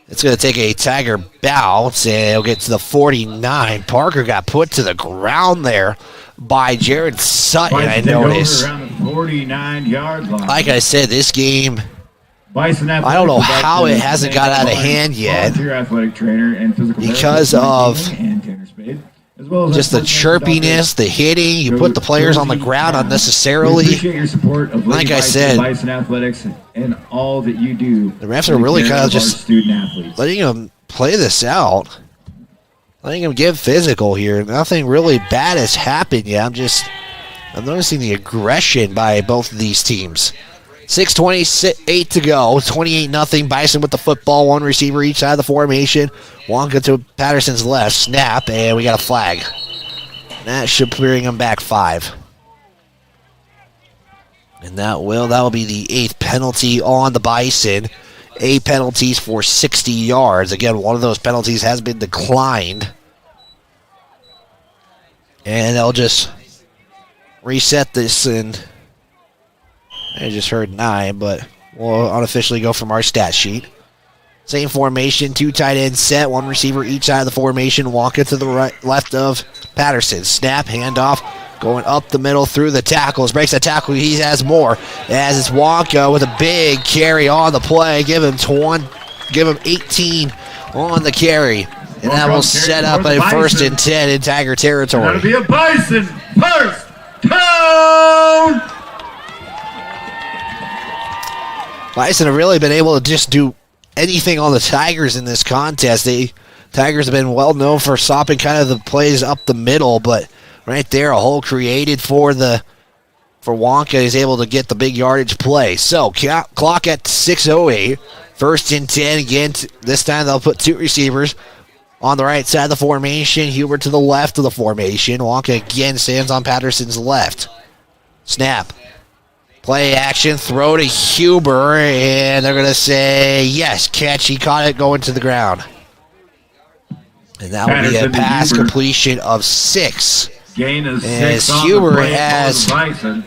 Speaker 15: it's going to take a Tiger bounce, and it'll get to the 49. Parker got put to the ground there by Jared Sutton, I noticed.
Speaker 11: Around the 49-yard line.
Speaker 15: Like I said, this game, I don't know how it hasn't got out of hand yet
Speaker 11: athletic trainer and physical
Speaker 15: because of just the chirpiness, the hitting. You put the players on the ground unnecessarily.
Speaker 11: We appreciate your support of
Speaker 15: like I said,
Speaker 11: Bison Athletics and all that you do.
Speaker 15: The refs are really kind of just letting them play this out, letting them get physical here. Nothing really bad has happened yet. I'm noticing the aggression by both of these teams. 6:28 to go. 28-0. Bison with the football. 1 receiver each side of the formation. Wonka to Patterson's left. Snap, and we got a flag. That should bring him back 5. And that will be the 8th penalty on the Bison. 8 penalties for 60 yards. Again, one of those penalties has been declined. And they'll just reset this, and I just heard 9, but we'll unofficially go from our stat sheet. Same formation, 2 tight ends set, 1 receiver each side of the formation. Wonka to the left of Patterson. Snap, handoff, going up the middle through the tackles. Breaks the tackle, he has more. As it's Wonka with a big carry on the play. Give him 18 on the carry. And that will set up a 1st and 10 in Tiger territory.
Speaker 11: That'll be a Bison first down!
Speaker 15: Bison have really been able to just do anything on the Tigers in this contest. Tigers have been well known for stopping kind of the plays up the middle, but right there, a hole created for Wonka. He's able to get the big yardage play. So clock at 6:08, 1st and 10 again. This time they'll put 2 receivers on the right side of the formation. Huber to the left of the formation. Wonka again stands on Patterson's left. Snap. Play action, throw to Huber, and they're going to say, yes, catch. He caught it going to the ground. And that will be a pass completion of 6.
Speaker 11: Gain of 6
Speaker 15: as
Speaker 11: on
Speaker 15: Huber
Speaker 11: the play
Speaker 15: has
Speaker 11: for the Bison.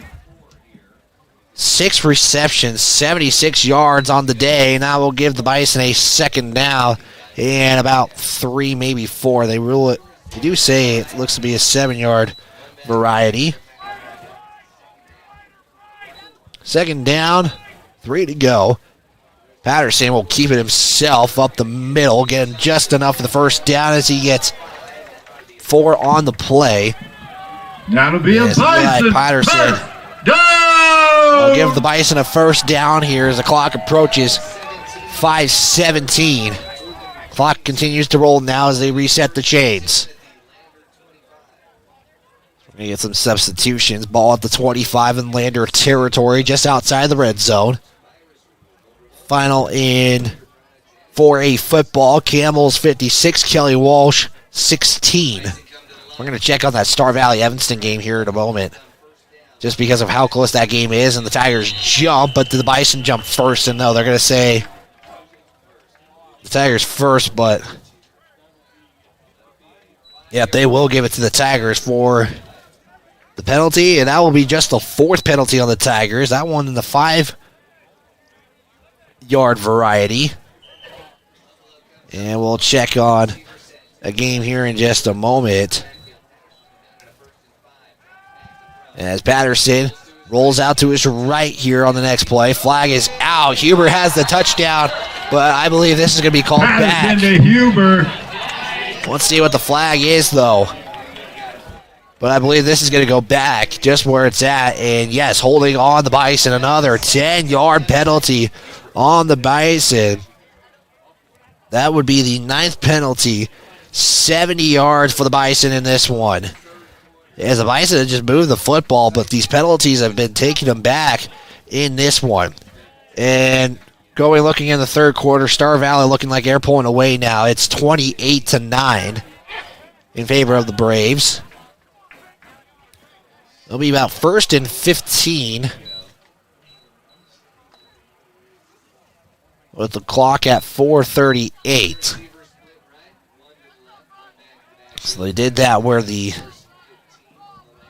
Speaker 15: 6 receptions, 76 yards on the day, and that will give the Bison a 2nd down and about 3, maybe 4. They do say it looks to be a 7-yard variety. 2nd down, 3 to go. Patterson will keep it himself up the middle, getting just enough for the 1st down as he gets 4 on the play.
Speaker 11: That'll be a Bison
Speaker 15: Patterson will give the Bison a 1st down here as the clock approaches 5:17. Clock continues to roll now as they reset the chains. We get some substitutions. Ball at the 25 in Lander territory, just outside the red zone. Final in 4A football. Camels 56, Kelly Walsh 16. We're going to check on that Star Valley Evanston game here in a moment, just because of how close that game is. And the Tigers jump, but the Bison jump first. And no, they're going to say the Tigers first, but yeah, they will give it to the Tigers for the penalty, and that will be just the 4th penalty on the Tigers. That one in the 5-yard variety. And we'll check on a game here in just a moment. As Patterson rolls out to his right here on the next play. Flag is out. Huber has the touchdown, but I believe this is going to be called back.
Speaker 11: To Huber.
Speaker 15: Let's see what the flag is, though. But I believe this is going to go back just where it's at. And, yes, holding on the Bison. Another 10-yard penalty on the Bison. That would be the 9th penalty. 70 yards for the Bison in this one. As the Bison have just moved the football, but these penalties have been taking them back in this one. And looking in the third quarter, Star Valley looking like they're pulling away now. It's 28-9 in favor of the Braves. It'll be about 1st and 15 with the clock at 4:38. So they did that where the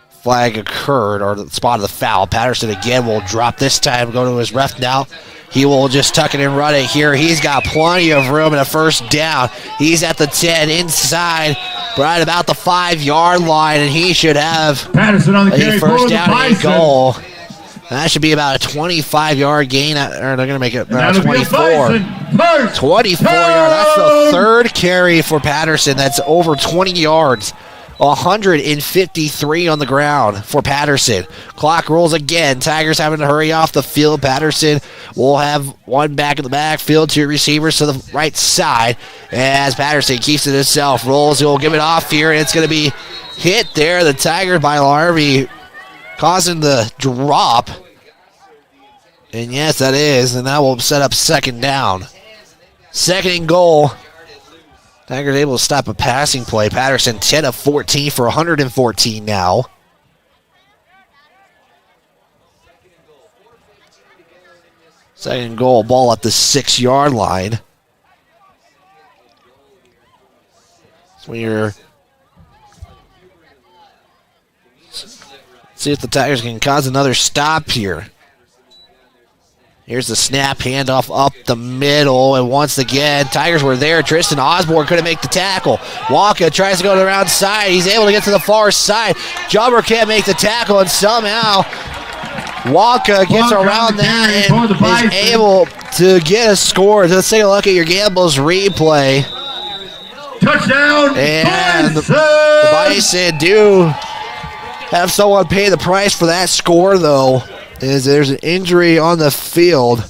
Speaker 15: flag occurred, or the spot of the foul. Patterson again will drop this time, go to his left now. He will just tuck it and run it here. He's got plenty of room and a first down. He's at the 10 inside, right about the 5-yard line, and he should have
Speaker 11: Patterson on the carry,
Speaker 15: first down and goal. That should be about a 25-yard gain, or they're going to make it 24. 24 yards. That's the third carry for Patterson. That's over 20 yards. 153 on the ground for Patterson. Clock rolls again. Tigers having to hurry off the field. Patterson will have one back in the backfield, 2 receivers to the right side. As Patterson keeps it himself, rolls, he'll give it off here, and it's going to be hit there. The Tigers by Larvey causing the drop. And yes, that is, and that will set up second down. Second and goal. Tigers able to stop a passing play. Patterson 10 of 14 for 114 now. Second goal, ball at the 6-yard line. So we're see if the Tigers can cause another stop here. Here's the snap, handoff up the middle, and once again, Tigers were there. Tristan Osborne couldn't make the tackle. Walker tries to go to the round side. He's able to get to the far side. Jumper can't make the tackle, and somehow Walker gets around that and is able to get a score. Let's take a look at your Gambles replay.
Speaker 11: Touchdown!
Speaker 15: And the Bison do have someone pay the price for that score, though. Is there's an injury on the field.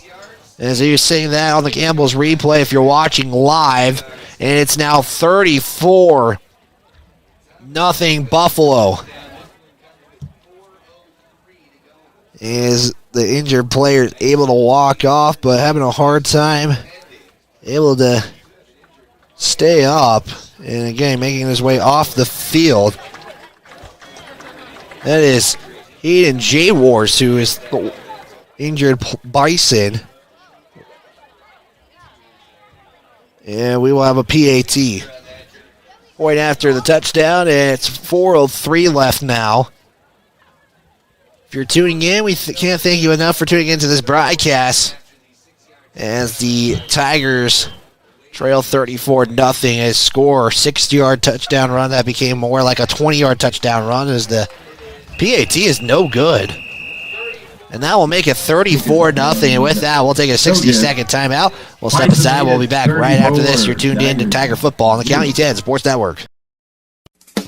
Speaker 15: As you're seeing that on the Campbell's replay if you're watching live. And it's now 34-0 Buffalo. Is the injured player able to walk off, but having a hard time able to stay up. And again, making his way off the field. That is Hayden J. Wars, who is the injured Bison. And we will have a PAT. Right after the touchdown, and it's 4:03 left now. If you're tuning in, we can't thank you enough for tuning into this broadcast. As the Tigers trail 34-0 as score 60-yard touchdown run that became more like a 20-yard touchdown run as the PAT is no good. And that will make it 34-0. And with that, we'll take a 60-second timeout. We'll step aside. We'll be back right after this. You're tuned in to Tiger Football on the County 10 Sports Network.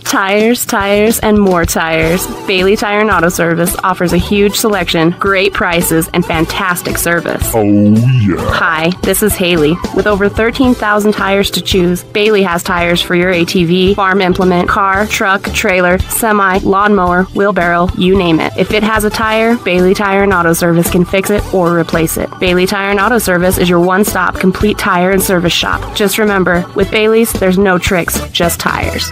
Speaker 6: Tires, tires, and more tires. Bailey Tire and Auto Service offers a huge selection, great prices, and fantastic service.
Speaker 7: Oh, yeah.
Speaker 6: Hi, this is Haley. With over 13,000 tires to choose, Bailey has tires for your ATV, farm implement, car, truck, trailer, semi, lawnmower, wheelbarrow, you name it. If it has a tire, Bailey Tire and Auto Service can fix it or replace it. Bailey Tire and Auto Service is your one-stop complete tire and service shop. Just remember, with Bailey's, there's no tricks, just tires.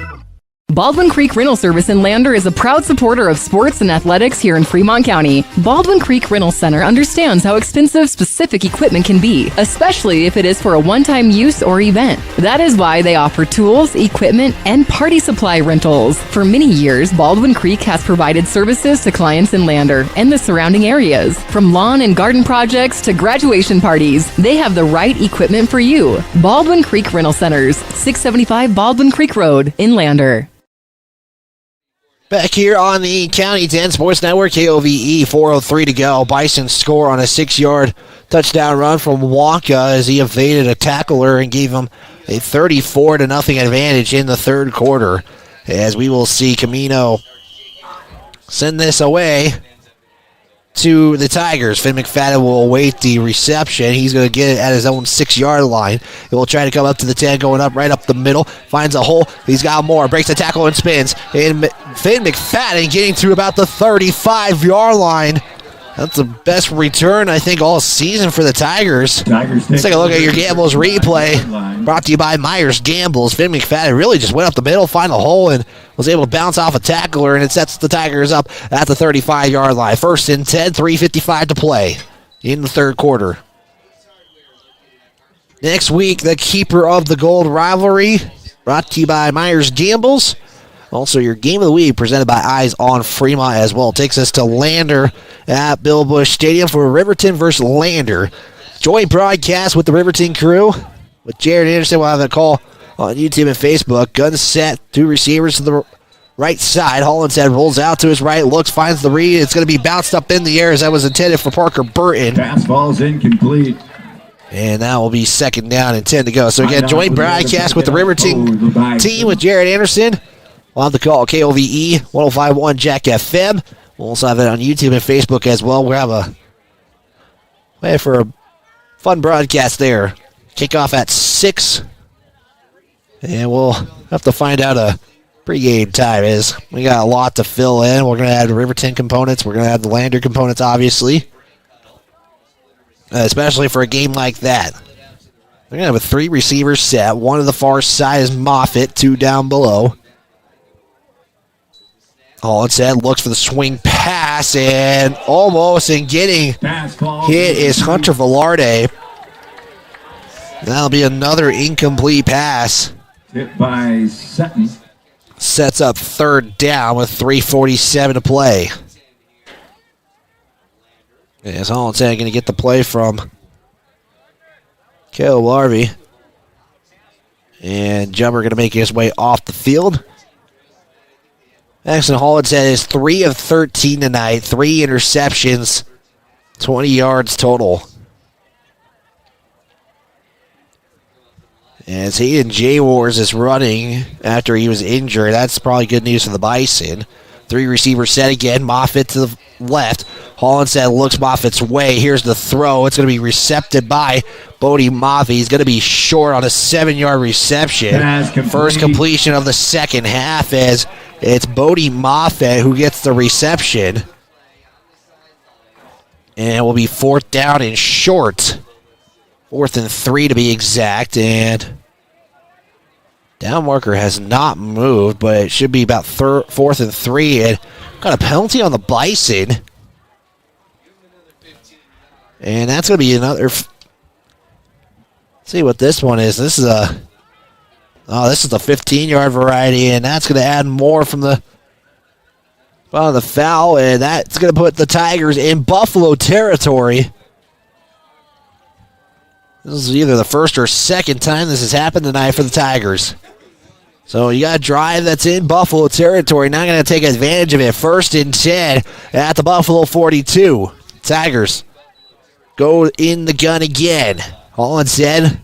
Speaker 7: Baldwin Creek Rental Service in Lander is a proud supporter of sports and athletics here in Fremont County. Baldwin Creek Rental Center understands how expensive specific equipment can be, especially if it is for a one-time use or event. That is why they offer tools, equipment, and party supply rentals. For many years, Baldwin Creek has provided services to clients in Lander and the surrounding areas. From lawn and garden projects to graduation parties, they have the right equipment for you. Baldwin Creek Rental Centers, 675 Baldwin Creek Road in Lander.
Speaker 15: Back here on the County 10 Sports Network, KOVE, 4:03 to go. Bison score on a 6-yard touchdown run from Wonka as he evaded a tackler and gave him a 34-0 advantage in the third quarter. As we will see Camino send this away to the Tigers. Finn McFadden will await the reception. He's going to get it at his own 6-yard line. He will try to come up to the 10, going up right up the middle. Finds a hole. He's got more. Breaks the tackle and spins. And Finn McFadden getting to about the 35-yard line. That's the best return, I think, all season for the Tigers. Let's take a look at your Gambles replay. Brought to you by Myers Gambles. Finn McFadden really just went up the middle, find a hole, and was able to bounce off a tackler, and it sets the Tigers up at the 35-yard line. 1st and 10, 3:55 to play in the third quarter. Next week, the keeper of the gold rivalry, brought to you by Myers Gambles. Also, your game of the week presented by Eyes on Fremont as well. Takes us to Lander at Bill Bush Stadium for Riverton versus Lander. Joint broadcast with the Riverton crew. With Jared Anderson, we'll have a call on YouTube and Facebook. Gun set, 2 receivers to the right side. Hollinshead rolls out to his right, looks, finds the read. It's going to be bounced up in the air as that was intended for Parker Burton.
Speaker 11: Pass ball's incomplete.
Speaker 15: And that will be 2nd down and 10 to go. So again, joint broadcast with the Riverton team with Jared Anderson. We'll have the call KOVE 105.1 Jack FM. We'll also have it on YouTube and Facebook as well. We'll have a way for a fun broadcast there. Kickoff at 6. And we'll have to find out a pregame time is. We got a lot to fill in. We're going to add Riverton components. We're going to add the Lander components, obviously. Especially for a game like that. We're going to have a 3 receivers set. One on the far side is Moffitt, 2 down below. Hollinshead looks for the swing pass, and almost in getting hit is Hunter Velarde. That'll be another incomplete pass.
Speaker 11: Hit by Sutton.
Speaker 15: Sets up 3rd down with 3:47 to play. As Hollinshead going to get the play from Caleb Larvey. And Jumper going to make his way off the field. Axon Hollinshead is 3 of 13 tonight, 3 interceptions, 20 yards total. As Hayden J-Wars is running after he was injured, that's probably good news for the Bison. 3 receivers set again, Moffitt to the left. Hollinshead looks Moffitt's way. Here's the throw. It's going to be recepted by Bodie Moffitt. He's going to be short on a 7-yard reception. First completion of the second half as it's Bodie Moffitt who gets the reception. And it will be 4th down and short. 4th and 3 to be exact. And down marker has not moved, but it should be about 4th and 3. And got a penalty on the Bison. And that's going to be another. Let's see what this one is. This is a. Oh, this is the 15-yard variety, and that's going to add more from the foul, and that's going to put the Tigers in Buffalo territory. This is either the first or second time this has happened tonight for the Tigers. So you got a drive that's in Buffalo territory. Not going to take advantage of it. 1st and 10 at the Buffalo 42. Tigers go in the gun again. Hollinshead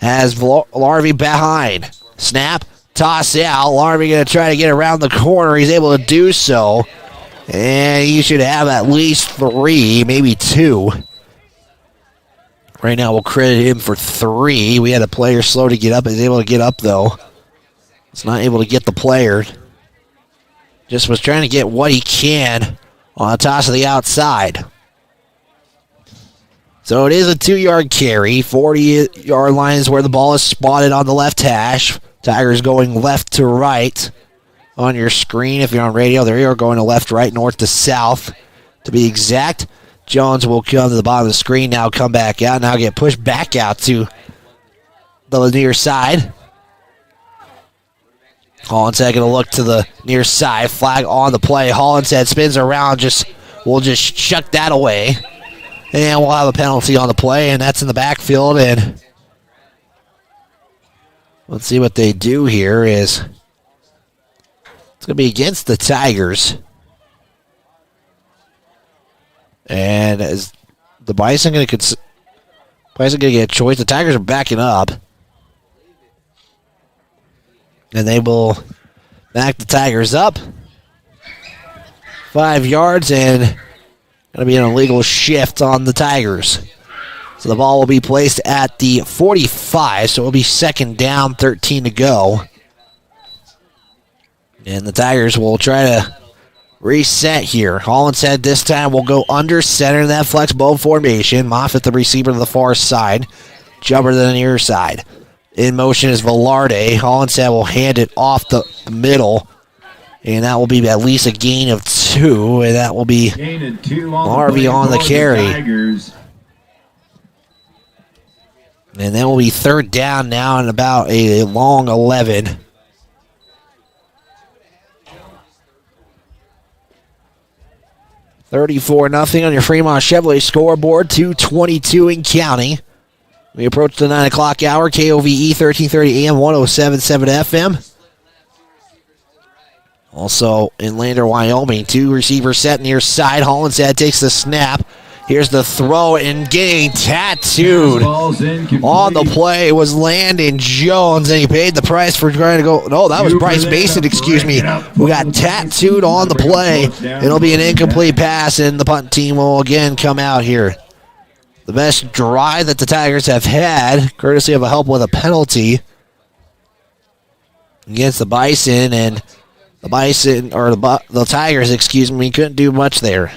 Speaker 15: has Larvey behind. Snap, toss out. Larvey going to try to get around the corner. He's able to do so. And he should have at least 3, maybe 2. Right now we'll credit him for 3. We had a player slow to get up. He's able to get up, though. He's not able to get the player. Just was trying to get what he can on the toss of the outside. So it is a 2-yard carry. 40-yard line is where the ball is spotted on the left hash. Tigers going left to right on your screen. If you're on radio, there you are, going to left, right, north to south. To be exact, Jones will come to the bottom of the screen, now come back out, now get pushed back out to the near side. Hollinshead going to look to the near side. Flag on the play. Hollinshead spins around. We'll just shuck that away. And we'll have a penalty on the play, and that's in the backfield. And let's see what they do here. It's going to be against the Tigers. And as the Bison going to get a choice. The Tigers are backing up. And they will back the Tigers up. 5 yards, and going to be an illegal shift on the Tigers. So the ball will be placed at the 45, so it will be second down, 13 to go. And the Tigers will try to reset here. Hollinshead this time will go under center in that flex bow formation. Moffitt, the receiver, to the far side. Jumper to the near side. In motion is Velarde. Hollinshead will hand it off the middle. And that will be at least a gain of 2. And that will be Harvey on the carry. And that will be third down now and about a long 11. $34-0 on your Fremont Chevrolet scoreboard. 2:22 in counting. We approach the 9 o'clock hour. KOVE 1330 AM, 107.7 FM. Also in Lander, Wyoming. 2 receivers set near side. Hollinshead takes the snap. Here's the throw, and getting tattooed on the play was Landon Jones, and he paid the price for trying to go. No, that was Bryce Mason, excuse me, who got tattooed on the play. It'll be an incomplete pass, and the punt team will again come out here. The best drive that the Tigers have had, courtesy of a help with a penalty against the Bison, and the Tigers, excuse me, couldn't do much there.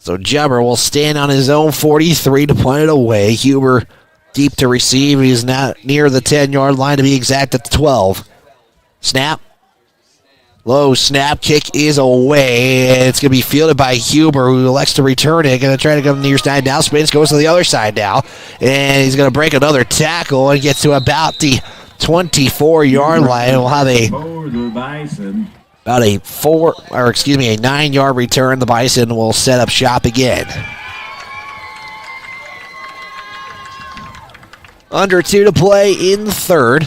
Speaker 15: So Jubber will stand on his own 43 to punt it away. Huber deep to receive. He's now near the 10-yard line, to be exact, at the 12. Snap. Low snap. Kick is away. And it's going to be fielded by Huber, who elects to return it. Going to try to go to the near side now. Spins, goes to the other side now. And he's going to break another tackle and gets to about the 24-yard line. We'll have a 9-yard return. The Bison will set up shop again. Under 2 to play in the third.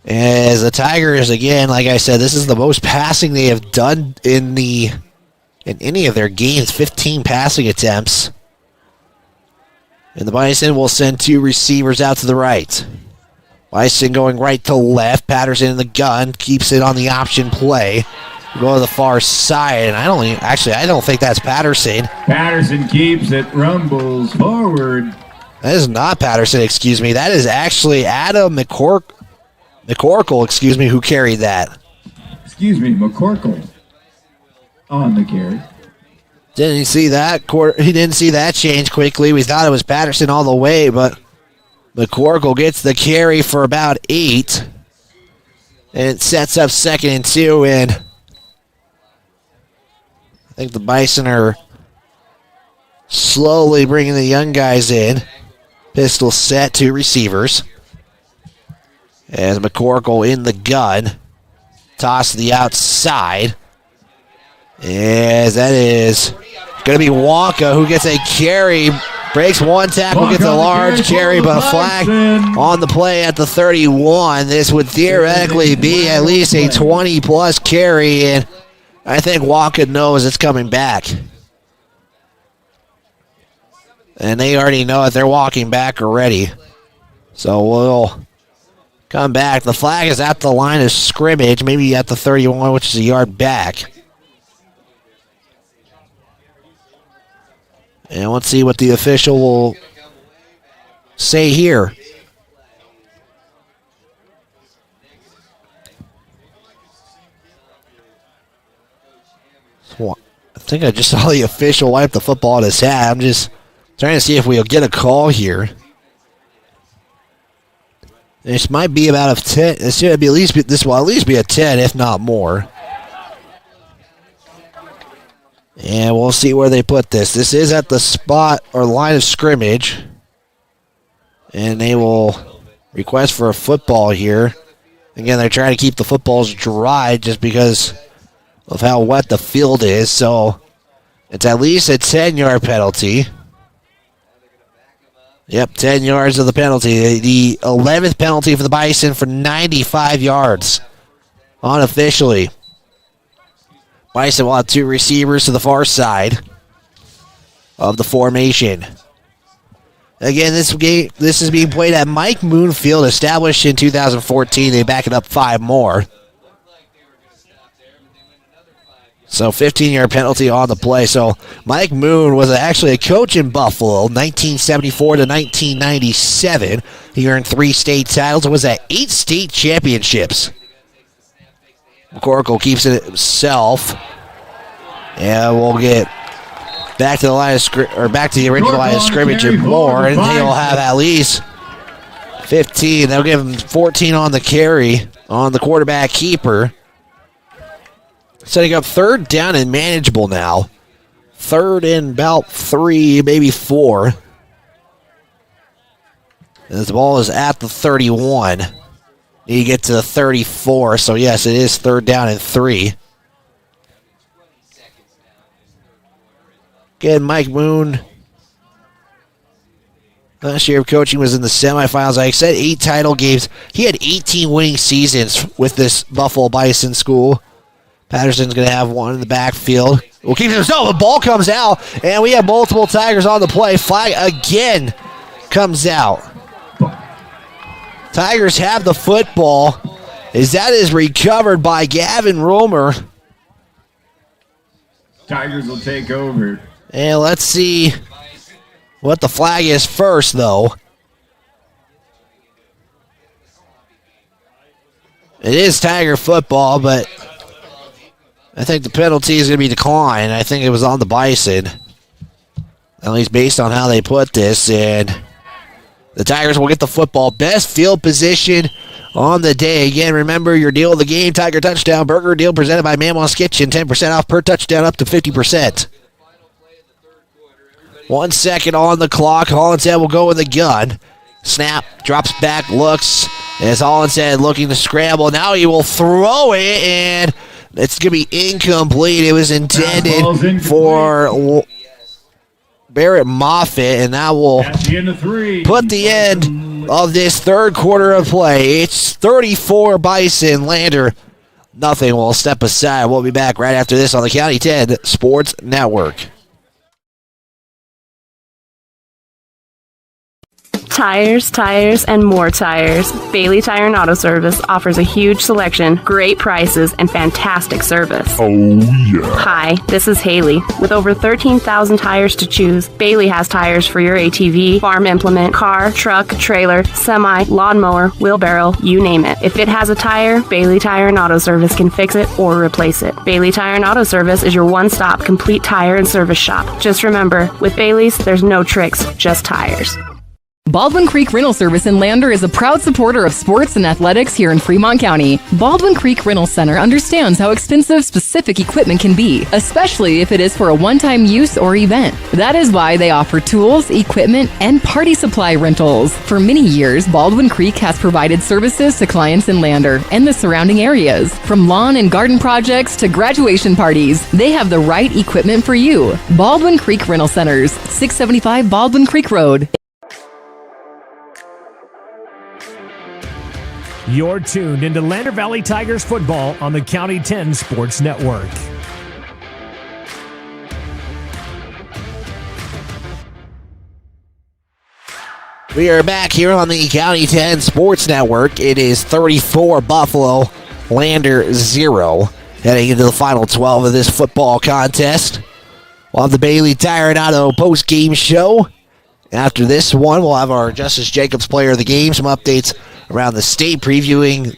Speaker 15: As the Tigers, again, like I said, this is the most passing they have done in any of their games. 15 passing attempts. And the Bison will send 2 receivers out to the right. Bison going right to left. Patterson in the gun. Keeps it on the option play. Go to the far side. And I don't think that's Patterson.
Speaker 11: Patterson keeps it. Rumbles forward.
Speaker 15: That is not Patterson, excuse me. That is actually Adam McCorkle, excuse me, who carried that.
Speaker 11: Excuse me, McCorkle on the carry.
Speaker 15: Didn't see that. He didn't see that change quickly. We thought it was Patterson all the way, but McCorkle gets the carry for about 8. And it sets up 2nd and 2. And I think the Bison are slowly bringing the young guys in. Pistol set, 2 receivers. As McCorkle in the gun. Toss to the outside. As that is going to be Wonka, who gets a carry. Breaks one tackle, gets a large carry, but a flag on the play at the 31. This would theoretically be at least a 20-plus carry, and I think Wonka knows it's coming back. And they already know it. They're walking back already. So we'll come back. The flag is at the line of scrimmage, maybe at the 31, which is a yard back. And let's see what the official will say here. I think I just saw the official wipe the football at his hat. I'm just trying to see if we'll get a call here. This might be about a 10. This should be this will at least be a 10, if not more. And we'll see where they put this. This is at the spot or line of scrimmage. And they will request for a football here. Again, they're trying to keep the footballs dry just because of how wet the field is. So it's at least a 10-yard penalty. Yep, 10 yards of the penalty. The 11th penalty for the Bison for 95 yards unofficially. Bison will have two receivers to the far side of the formation. Again, this is being played at Mike Moon Field, established in 2014. They back it up 5 more. So 15-yard penalty on the play. So Mike Moon was actually a coach in Buffalo, 1974 to 1997. He earned 3 state titles and was at 8 state championships. McCorkle keeps it himself. And we'll get back to the line of back to the original line of scrimmage and more, and they'll have at least 15. They'll give him 14 on the carry on the quarterback keeper. Setting up 3rd down and manageable now. 3rd and about 3, maybe 4. As the ball is at the 31. Need to get to the 34, so yes, it is 3rd down and 3. Again, Mike Moon, last year of coaching was in the semifinals. Like I said, 8 title games. He had 18 winning seasons with this Buffalo Bison school. Patterson's going to have one in the backfield. Will keep himself. The ball comes out, and we have multiple Tigers on the play. Flag again comes out. Tigers have the football. As that is recovered by Gavin Romer.
Speaker 11: Tigers will take over.
Speaker 15: And let's see what the flag is first, though. It is Tiger football, but I think the penalty is going to be declined. I think it was on the Bison, at least based on how they put this. And the Tigers will get the football. Best field position on the day. Again, remember your deal of the game, Tiger Touchdown Burger Deal presented by Mammoth's Kitchen. 10% off per touchdown, up to 50%. 1 second on the clock. Hollinshead will go with the gun. Snap, drops back, looks. As Hollinshead looking to scramble. Now he will throw it, and it's going to be incomplete. It was intended for Barrett Moffitt, and that will put the end of this 3rd quarter of play. It's 34 Bison, Lander nothing. We'll step aside. We'll be back right after this on the County 10 Sports Network.
Speaker 6: Tires, and more tires. Bailey Tire and Auto Service offers a huge selection, great prices, and fantastic service.
Speaker 2: Oh, yeah.
Speaker 6: Hi, this is Haley. With over 13,000 tires to choose, Bailey has tires for your ATV, farm implement, car, truck, trailer, semi, lawnmower, wheelbarrow, you name it. If it has a tire, Bailey Tire and Auto Service can fix it or replace it. Bailey Tire and Auto Service is your one-stop complete tire and service shop. Just remember, with Bailey's, there's no tricks, just tires.
Speaker 7: Baldwin Creek Rental Service in Lander is a proud supporter of sports and athletics here in Fremont County. Baldwin Creek Rental Center understands how expensive specific equipment can be, especially if it is for a one-time use or event. That is why they offer tools, equipment, and party supply rentals. For many years, Baldwin Creek has provided services to clients in Lander and the surrounding areas. From lawn and garden projects to graduation parties, they have the right equipment for you. Baldwin Creek Rental Centers, 675 Baldwin Creek Road.
Speaker 14: You're tuned into Lander Valley Tigers football on the County 10 Sports Network.
Speaker 15: We are back here on the County 10 Sports Network. It is 34 Buffalo, Lander 0. Heading into the final 12 of this football contest. We'll have the Bailey Tire and Auto post-game show. After this one, we'll have our Justice Jacobs Player of the Game, some updates around the state, previewing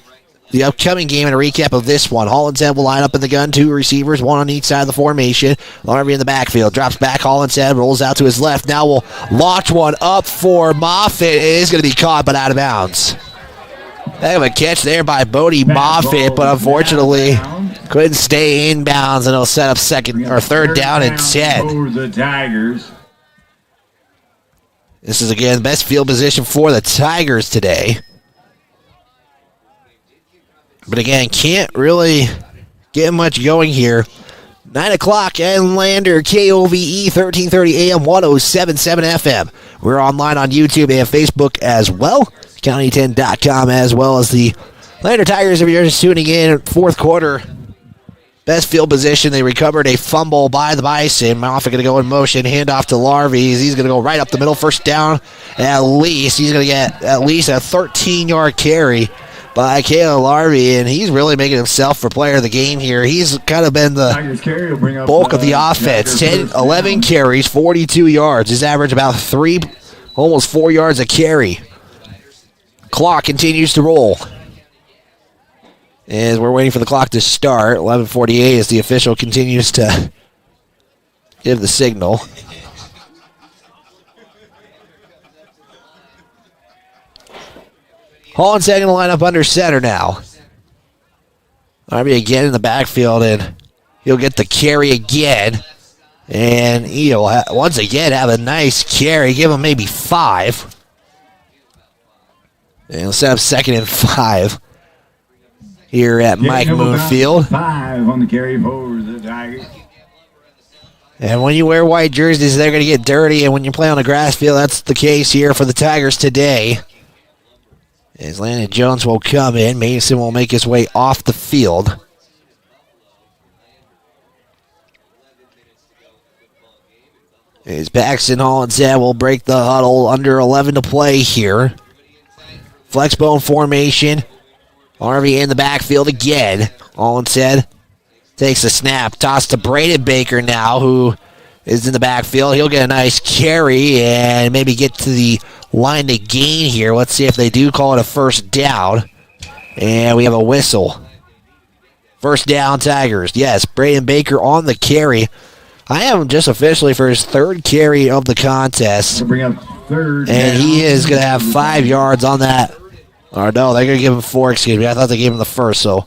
Speaker 15: the upcoming game and a recap of this one. Hollinshead will line up in the gun, 2 receivers, 1 on each side of the formation. Larvey in the backfield, drops back, Hollinshead rolls out to his left. Now we'll launch one up for Moffitt. It is going to be caught, but out of bounds. Heck of a catch there by Bodie Moffitt, but unfortunately couldn't stay inbounds, and it'll set up third down and 10.
Speaker 11: For the Tigers.
Speaker 15: This is, again, the best field position for the Tigers today. But, again, can't really get much going here. 9 o'clock and Lander, KOVE, 1330 AM, 107.7 FM. We're online on YouTube and Facebook as well. County10.com, as well as the Lander Tigers, if you're just tuning in, fourth quarter. Best field position. They recovered a fumble by the Bison. Moffitt going to go in motion. Hand off to Larvey. He's going to go right up the middle. First down at least. He's going to get at least a 13-yard carry by Caleb Larvey, and he's really making himself for player of the game here. He's kind of been the bulk of the offense. 11 carries, 42 yards. His average about almost 4 yards a carry. Clock continues to roll. As we're waiting for the clock to start, 11:48 as the official continues to give the signal. Holland's going to line up under center now. Arby again in the backfield, and he'll get the carry again. And he'll once again have a nice carry. Give him maybe 5. And he'll set up 2nd and 5. Here at Mike Moon Field.
Speaker 11: 5 on the carry for the Tigers.
Speaker 15: And when you wear white jerseys, they're going to get dirty. And when you play on a grass field, that's the case here for the Tigers today. As Landon Jones will come in, Mason will make his way off the field. As Paxton Hollinshead will break the huddle, under 11 to play here. Flexbone formation. Harvey in the backfield again. Hollinshead takes a snap. Toss to Braden Baker now, who is in the backfield. He'll get a nice carry and maybe get to the line to gain here. Let's see if they do call it a first down. And we have a whistle. First down, Tigers. Yes, Braden Baker on the carry. I have him just officially for his 3rd carry of the contest.
Speaker 11: Bring up 3rd
Speaker 15: and he is going to have 5 yards on that. Or no, they're going to give him 4, excuse me. I thought they gave him the 1st. So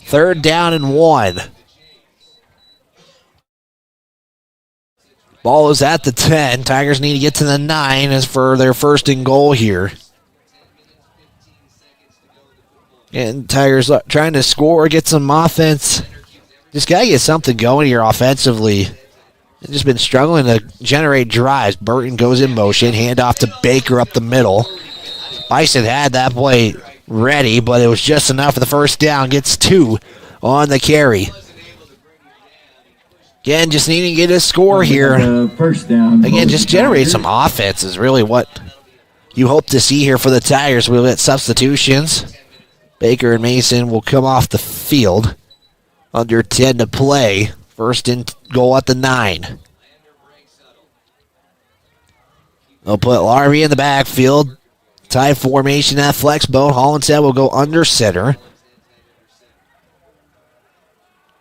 Speaker 15: 3rd down and 1. Ball is at the 10. Tigers need to get to the 9 as for their 1st and goal here. And Tigers trying to score, get some offense. Just got to get something going here offensively. They've just been struggling to generate drives. Burton goes in motion. Handoff to Baker up the middle. Bison had that play ready, but it was just enough for the first down. Gets 2 on the carry. Again, just needing to get a score here.
Speaker 11: First down.
Speaker 15: Again, just generate some offense is really what you hope to see here for the Tigers. We'll get substitutions. Baker and Mason will come off the field. Under 10 to play. 1st and goal at the 9. They'll put Larvey in the backfield. Tie formation at Flexbone. Hollinshead will go under center.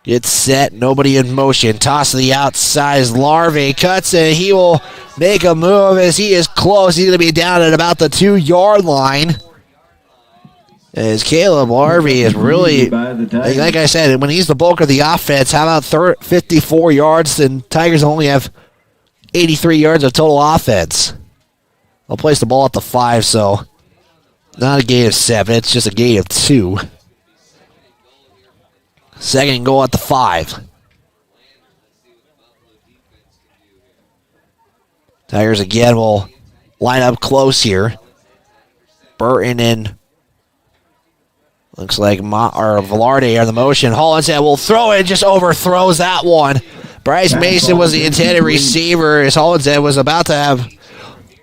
Speaker 15: Gets set. Nobody in motion. Toss to the outside as Larvey cuts, and he will make a move as he is close. He's going to be down at about the 2-yard line. As Caleb Larvey is really, like I said, when he's the bulk of the offense, how about 54 yards? And Tigers only have 83 yards of total offense. They'll place the ball at the 5, so not a gain of 7. It's just a gain of 2. 2nd and goal at the 5. Tigers again will line up close here. Burton and looks like Velarde are the motion. Hollinshead will throw it, just overthrows that one. Bryce Mason was the intended receiver as Hollinshead was about to have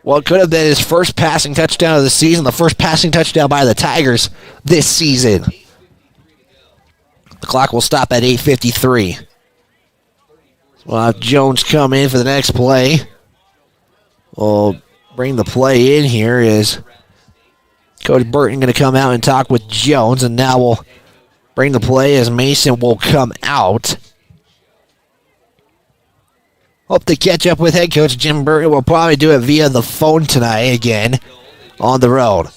Speaker 15: what could have been his first passing touchdown of the season, the first passing touchdown by the Tigers this season. The clock will stop at 8:53. We'll have Jones come in for the next play. We'll bring the play in here. Is Coach Burton going to come out and talk with Jones, and now we'll bring the play as Mason will come out. Hope to catch up with head coach Jim Burton. We'll probably do it via the phone tonight again on the road.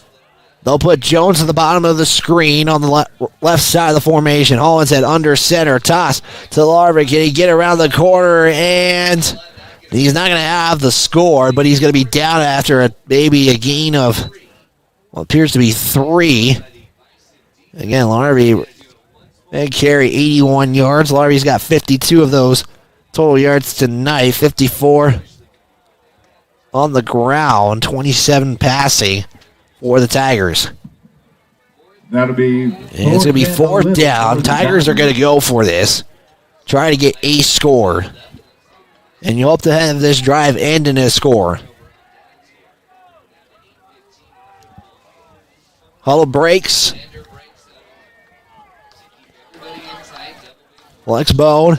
Speaker 15: They'll put Jones at the bottom of the screen on the left side of the formation. Hollinshead under center. Toss to Larvik. Can he get around the corner? And he's not going to have the score, but he's going to be down after maybe a gain of what appears to be 3. Again, Larvik, big carry, 81 yards. Larvik's got 52 of those total yards tonight. 54 on the ground, 27 passing for the Tigers.
Speaker 11: That'll be.
Speaker 15: And it's going to be 4th down. Tigers are going to go for this. Try to get a score. And you hope to have this drive end in a score. Huddle breaks. Lex Bone.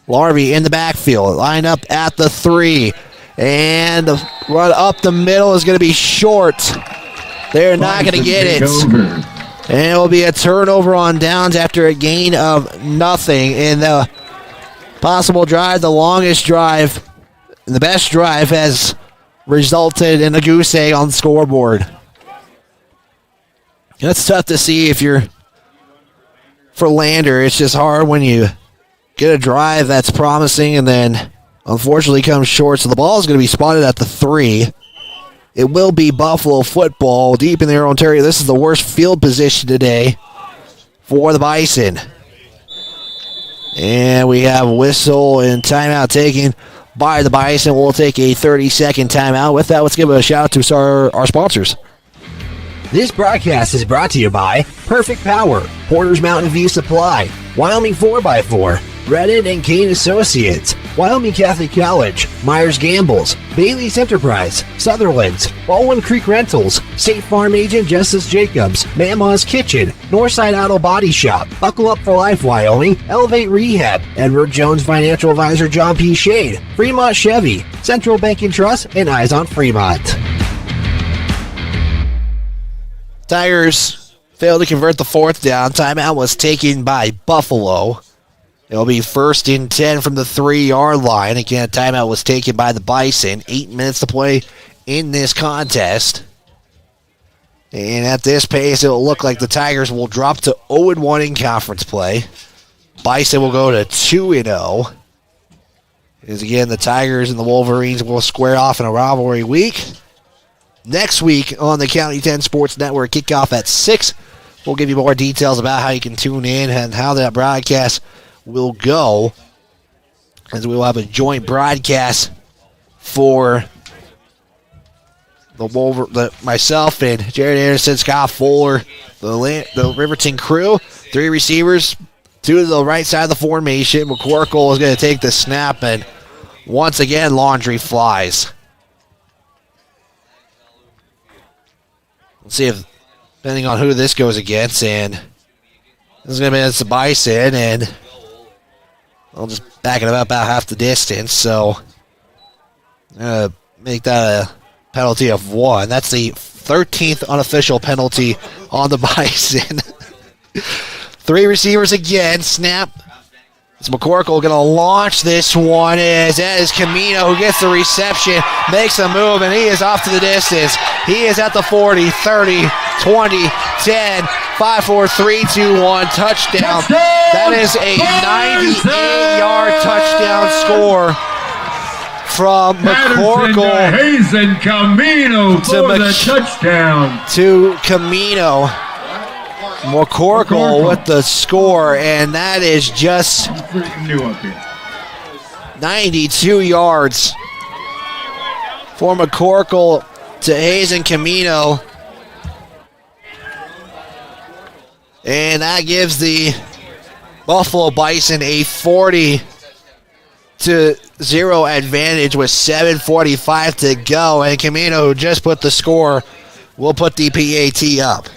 Speaker 15: Larvie in the backfield. Line up at the 3. And the run up the middle is going to be short. They're not going to get it. And it will be a turnover on downs after a gain of nothing. In the possible drive, the longest drive, the best drive has resulted in a goose egg on the scoreboard. That's tough to see if you're for Lander. It's just hard when you get a drive that's promising and then unfortunately comes short. So the ball is going to be spotted at the 3. It will be Buffalo football deep in their own territory. This is the worst field position today for the Bison. And we have a whistle and timeout taken by the Bison. We'll take a 30-second timeout. With that, let's give a shout out to our sponsors.
Speaker 5: This broadcast is brought to you by Perfect Power, Porter's Mountain View Supply, Wyoming 4x4, Reddit and Kane Associates, Wyoming Catholic College, Myers Gambles, Bailey's Enterprise, Sutherland's, Baldwin Creek Rentals, State Farm Agent Justice Jacobs, Mama's Kitchen, Northside Auto Body Shop, Buckle Up for Life Wyoming, Elevate Rehab, Edward Jones Financial Advisor John P. Shade, Fremont Chevy, Central Bank and Trust, and Eyes on Fremont.
Speaker 15: Tigers failed to convert the 4th down. Timeout was taken by Buffalo. It'll be 1st and 10 from the 3-yard line. Again, timeout was taken by the Bison. 8 minutes to play in this contest. And at this pace, it will look like the Tigers will drop to 0-1 in conference play. Bison will go to 2-0. Because again, the Tigers and the Wolverines will square off in a rivalry week. Next week on the County 10 Sports Network, kickoff at 6. We'll give you more details about how you can tune in and how that broadcast will go. As we will have a joint broadcast for myself and Jared Anderson, Scott Fuller, the Riverton crew. 3 receivers, 2 to the right side of the formation. McCorkle is going to take the snap, and once again, laundry flies. Let's see if, depending on who this goes against, and this is going to be against the Bison, and I'll just back it up about half the distance, so I'm going to make that a penalty of 1. That's the 13th unofficial penalty on the Bison. 3 receivers again, snap. It's McCorkle going to launch this one. That is Camino who gets the reception, makes a move, and he is off to the distance. He is at the 40, 30, 20, 10, 5, 4, 3, 2, 1, touchdown. That is a 98-yard touchdown score from McCorkle.
Speaker 11: Hazen Camino for the touchdown.
Speaker 15: To Camino. McCorkle with the score, and that is just 92 yards for McCorkle to Hazen Camino. And that gives the Buffalo Bison a 40-0 advantage with 7:45 to go. And Camino, who just put the score, will put the PAT up.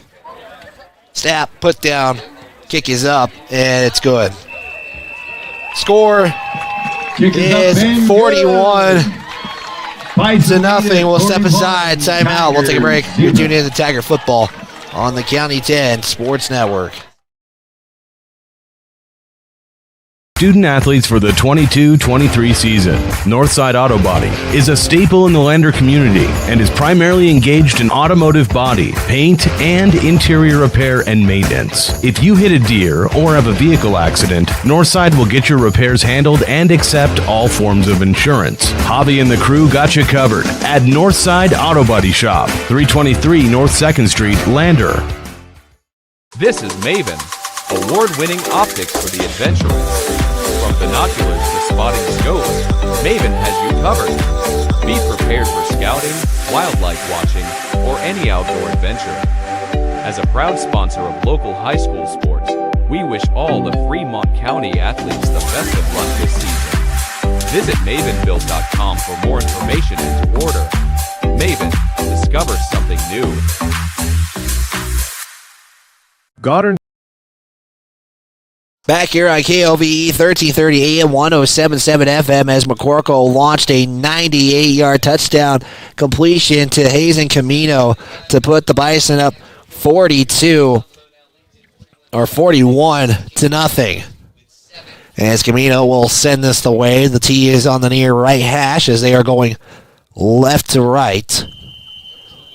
Speaker 15: Snap, put down, kick is up, and it's good. Score is 41 to nothing. We'll step aside, timeout. We'll take a break. You're tuning in to Tiger Football on the County 10 Sports Network.
Speaker 8: student athletes for the 22-23 season. Northside Auto Body is a staple in the Lander community and is primarily engaged in automotive body, paint, and interior repair and maintenance. If you hit a deer or have a vehicle accident, Northside will get your repairs handled and accept all forms of insurance. Hobby and the crew got you covered at Northside Auto Body Shop, 323 North 2nd Street, Lander.
Speaker 9: This is Maven, award-winning optics for the adventurous. From binoculars to spotting scopes, Maven has you covered. Be prepared for scouting, wildlife watching, or any outdoor adventure. As a proud sponsor of local high school sports, we wish all the Fremont County athletes the best of luck this season. Visit mavenbuild.com for more information and to order. Maven, discover something new.
Speaker 12: Goddard.
Speaker 15: Back here on KOVE 1330 AM 107.7 FM as McCorkle launched a 98-yard touchdown completion to Hazen Camino to put the Bison up 41 to nothing. As Camino will send this the way, the tee is on the near right hash as they are going left to right.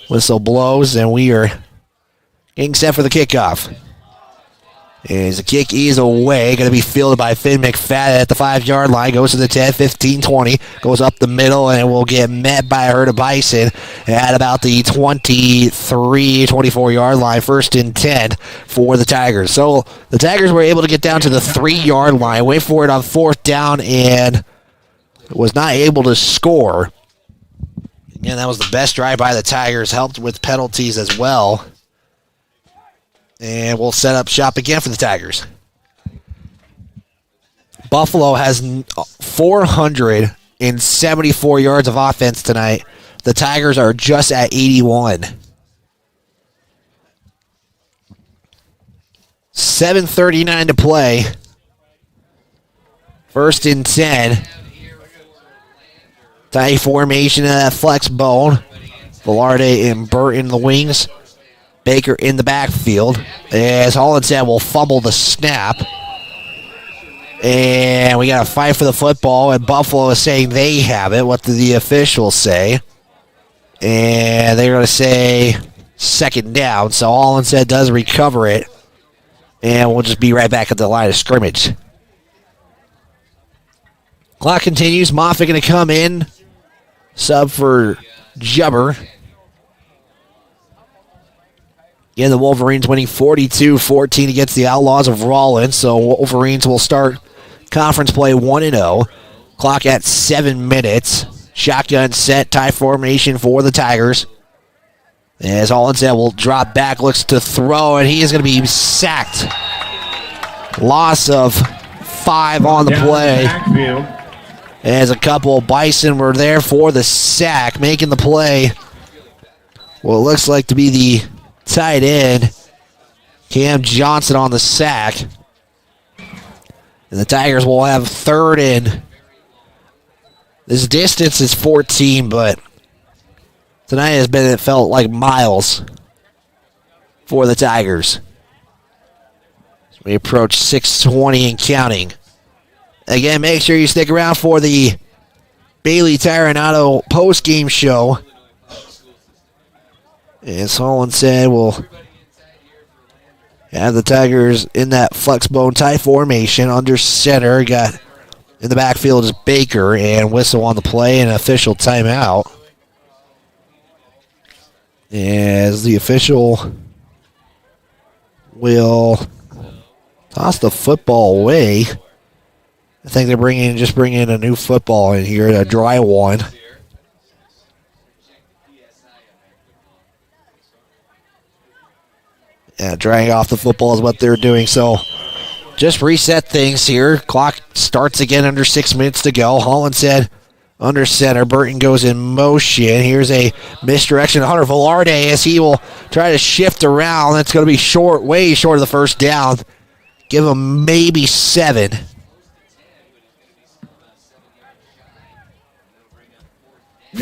Speaker 15: Whistle blows and we are getting set for the kickoff. As the kick is away, going to be fielded by Finn McFadden at the 5-yard line. Goes to the 10, 15, 20. Goes up the middle and will get met by a herd of Bison at about the 23, 24-yard line. 1st and 10 for the Tigers. So the Tigers were able to get down to the 3-yard line. Wait for it on 4th down and was not able to score. Again, that was the best drive by the Tigers. Helped with penalties as well. And we'll set up shop again for the Tigers. Buffalo has 474 yards of offense tonight. The Tigers are just at 81. 7:39 to play. 1st and 10. Tight formation of that flex bone. Velarde and Burton the wings. Baker in the backfield as Hollinshead will fumble the snap. And we got to fight for the football, and Buffalo is saying they have it. What do the officials say? And they're going to say 2nd down. So Hollinshead does recover it, and we'll just be right back at the line of scrimmage. Clock continues. Moffitt going to come in. Sub for Jubber. Yeah, the Wolverines winning 42-14 against the Outlaws of Rollins. So Wolverines will start conference play 1-0. Clock at 7 minutes. Shotgun set, tie formation for the Tigers. As Hollinshead will drop back, looks to throw, and he is going to be sacked. Loss of 5 on the play. As a couple of Bison were there for the sack, making the play. Well, it looks like to be the tight end, Cam Johnson on the sack. And the Tigers will have 3rd and this distance is 14, but tonight it felt like miles for the Tigers. So we approach 6:20 and counting. Again, make sure you stick around for the Bailey Tire and Auto post-game show. As Hollinshead will have the Tigers in that flex bone tie formation under center. Got in the backfield is Baker, and whistle on the play and official timeout. As the official will toss the football away. I think they're bringing a new football in here, a dry one. Yeah, drying off the football is what they're doing. So just reset things here. Clock starts again under 6 minutes to go. Hollinshead under center. Burton goes in motion. Here's a misdirection to Hunter Velarde as he will try to shift around. That's going to be short, way short of the 1st down. Give him maybe 7.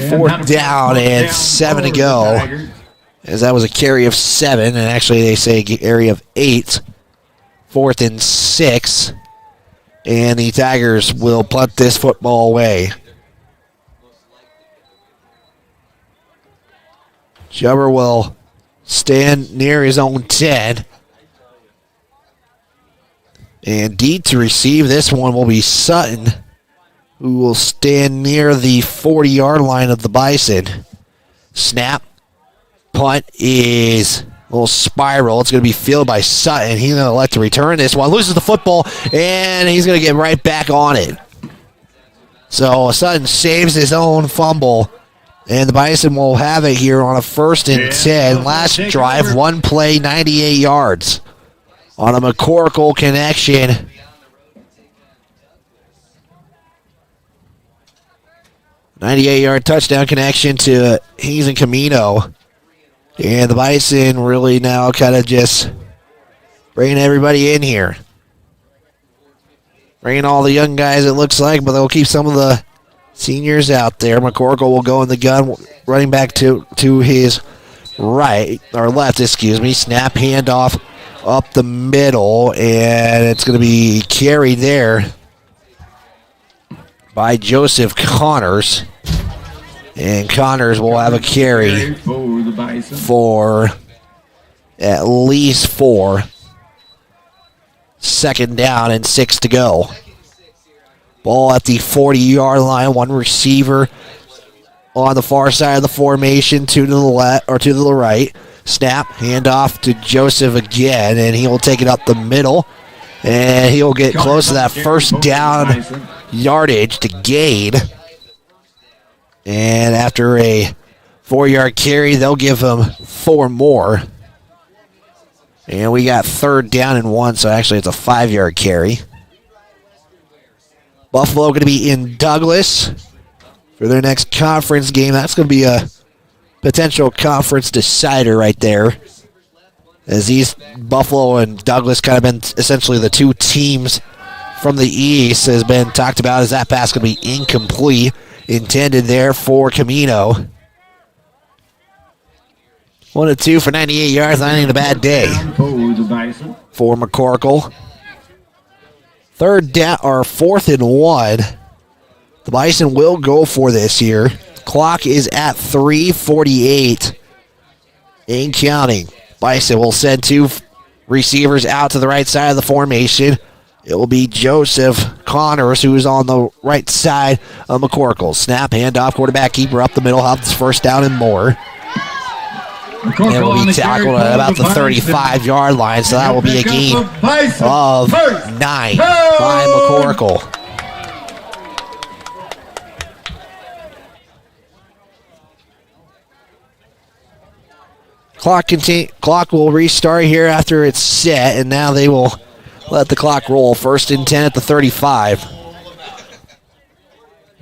Speaker 15: Fourth down and 7 to go. As that was a carry of 7, and actually they say carry of 8. 4th and 6. And the Tigers will punt this football away. Jubber will stand near his own 10. And deep to receive this one will be Sutton, who will stand near the 40-yard line of the Bison. Snap. Punt is a little spiral. It's going to be fielded by Sutton. He's going to elect to return this one. Loses the football, and he's going to get right back on it. So Sutton saves his own fumble, and the Bison will have it here on a 1st and 10. Last drive, one play, 98 yards on a McCorkle connection. .98-yard touchdown connection to Hayes and Camino. And the Bison really now kind of just bringing everybody in here. Bringing all the young guys, it looks like, but they'll keep some of the seniors out there. McCorkle will go in the gun, running back to his right, or left, excuse me. Snap, handoff up the middle, and it's going to be carried there by Joseph Connors. And Connors will have a carry for at least 4. 2nd down and 6 to go. Ball at the 40-yard line. One receiver on the far side of the formation, 2 to the left or 2 to the right. Snap, handoff to Joseph again, and he'll take it up the middle. And he'll get close to that 1st down yardage to gain. And after a 4-yard carry, they'll give him 4 more. And we got 3rd down and 1, so actually it's a 5-yard carry. Buffalo going to be in Douglas for their next conference game. That's going to be a potential conference decider right there, as these Buffalo and Douglas kind of been essentially the 2 teams from the East. Has been talked about as that pass going to be incomplete. Intended there for Camino. 1 of 2 for 98 yards. Not even a bad day for McCorkle. 3rd down or 4th and 1. The Bison will go for this here. Clock is at 3:48 and counting. Bison will send 2 receivers out to the right side of the formation. It will be Joseph Connors, who is on the right side of McCorkle. Snap, handoff, quarterback keeper up the middle. Helps 1st down and more. And it will be tackled at about the 35-yard line, so that will be a gain of 9 by McCorkle. Clock will restart here after it's set, and now they will let the clock roll. 1st and 10 at the 35.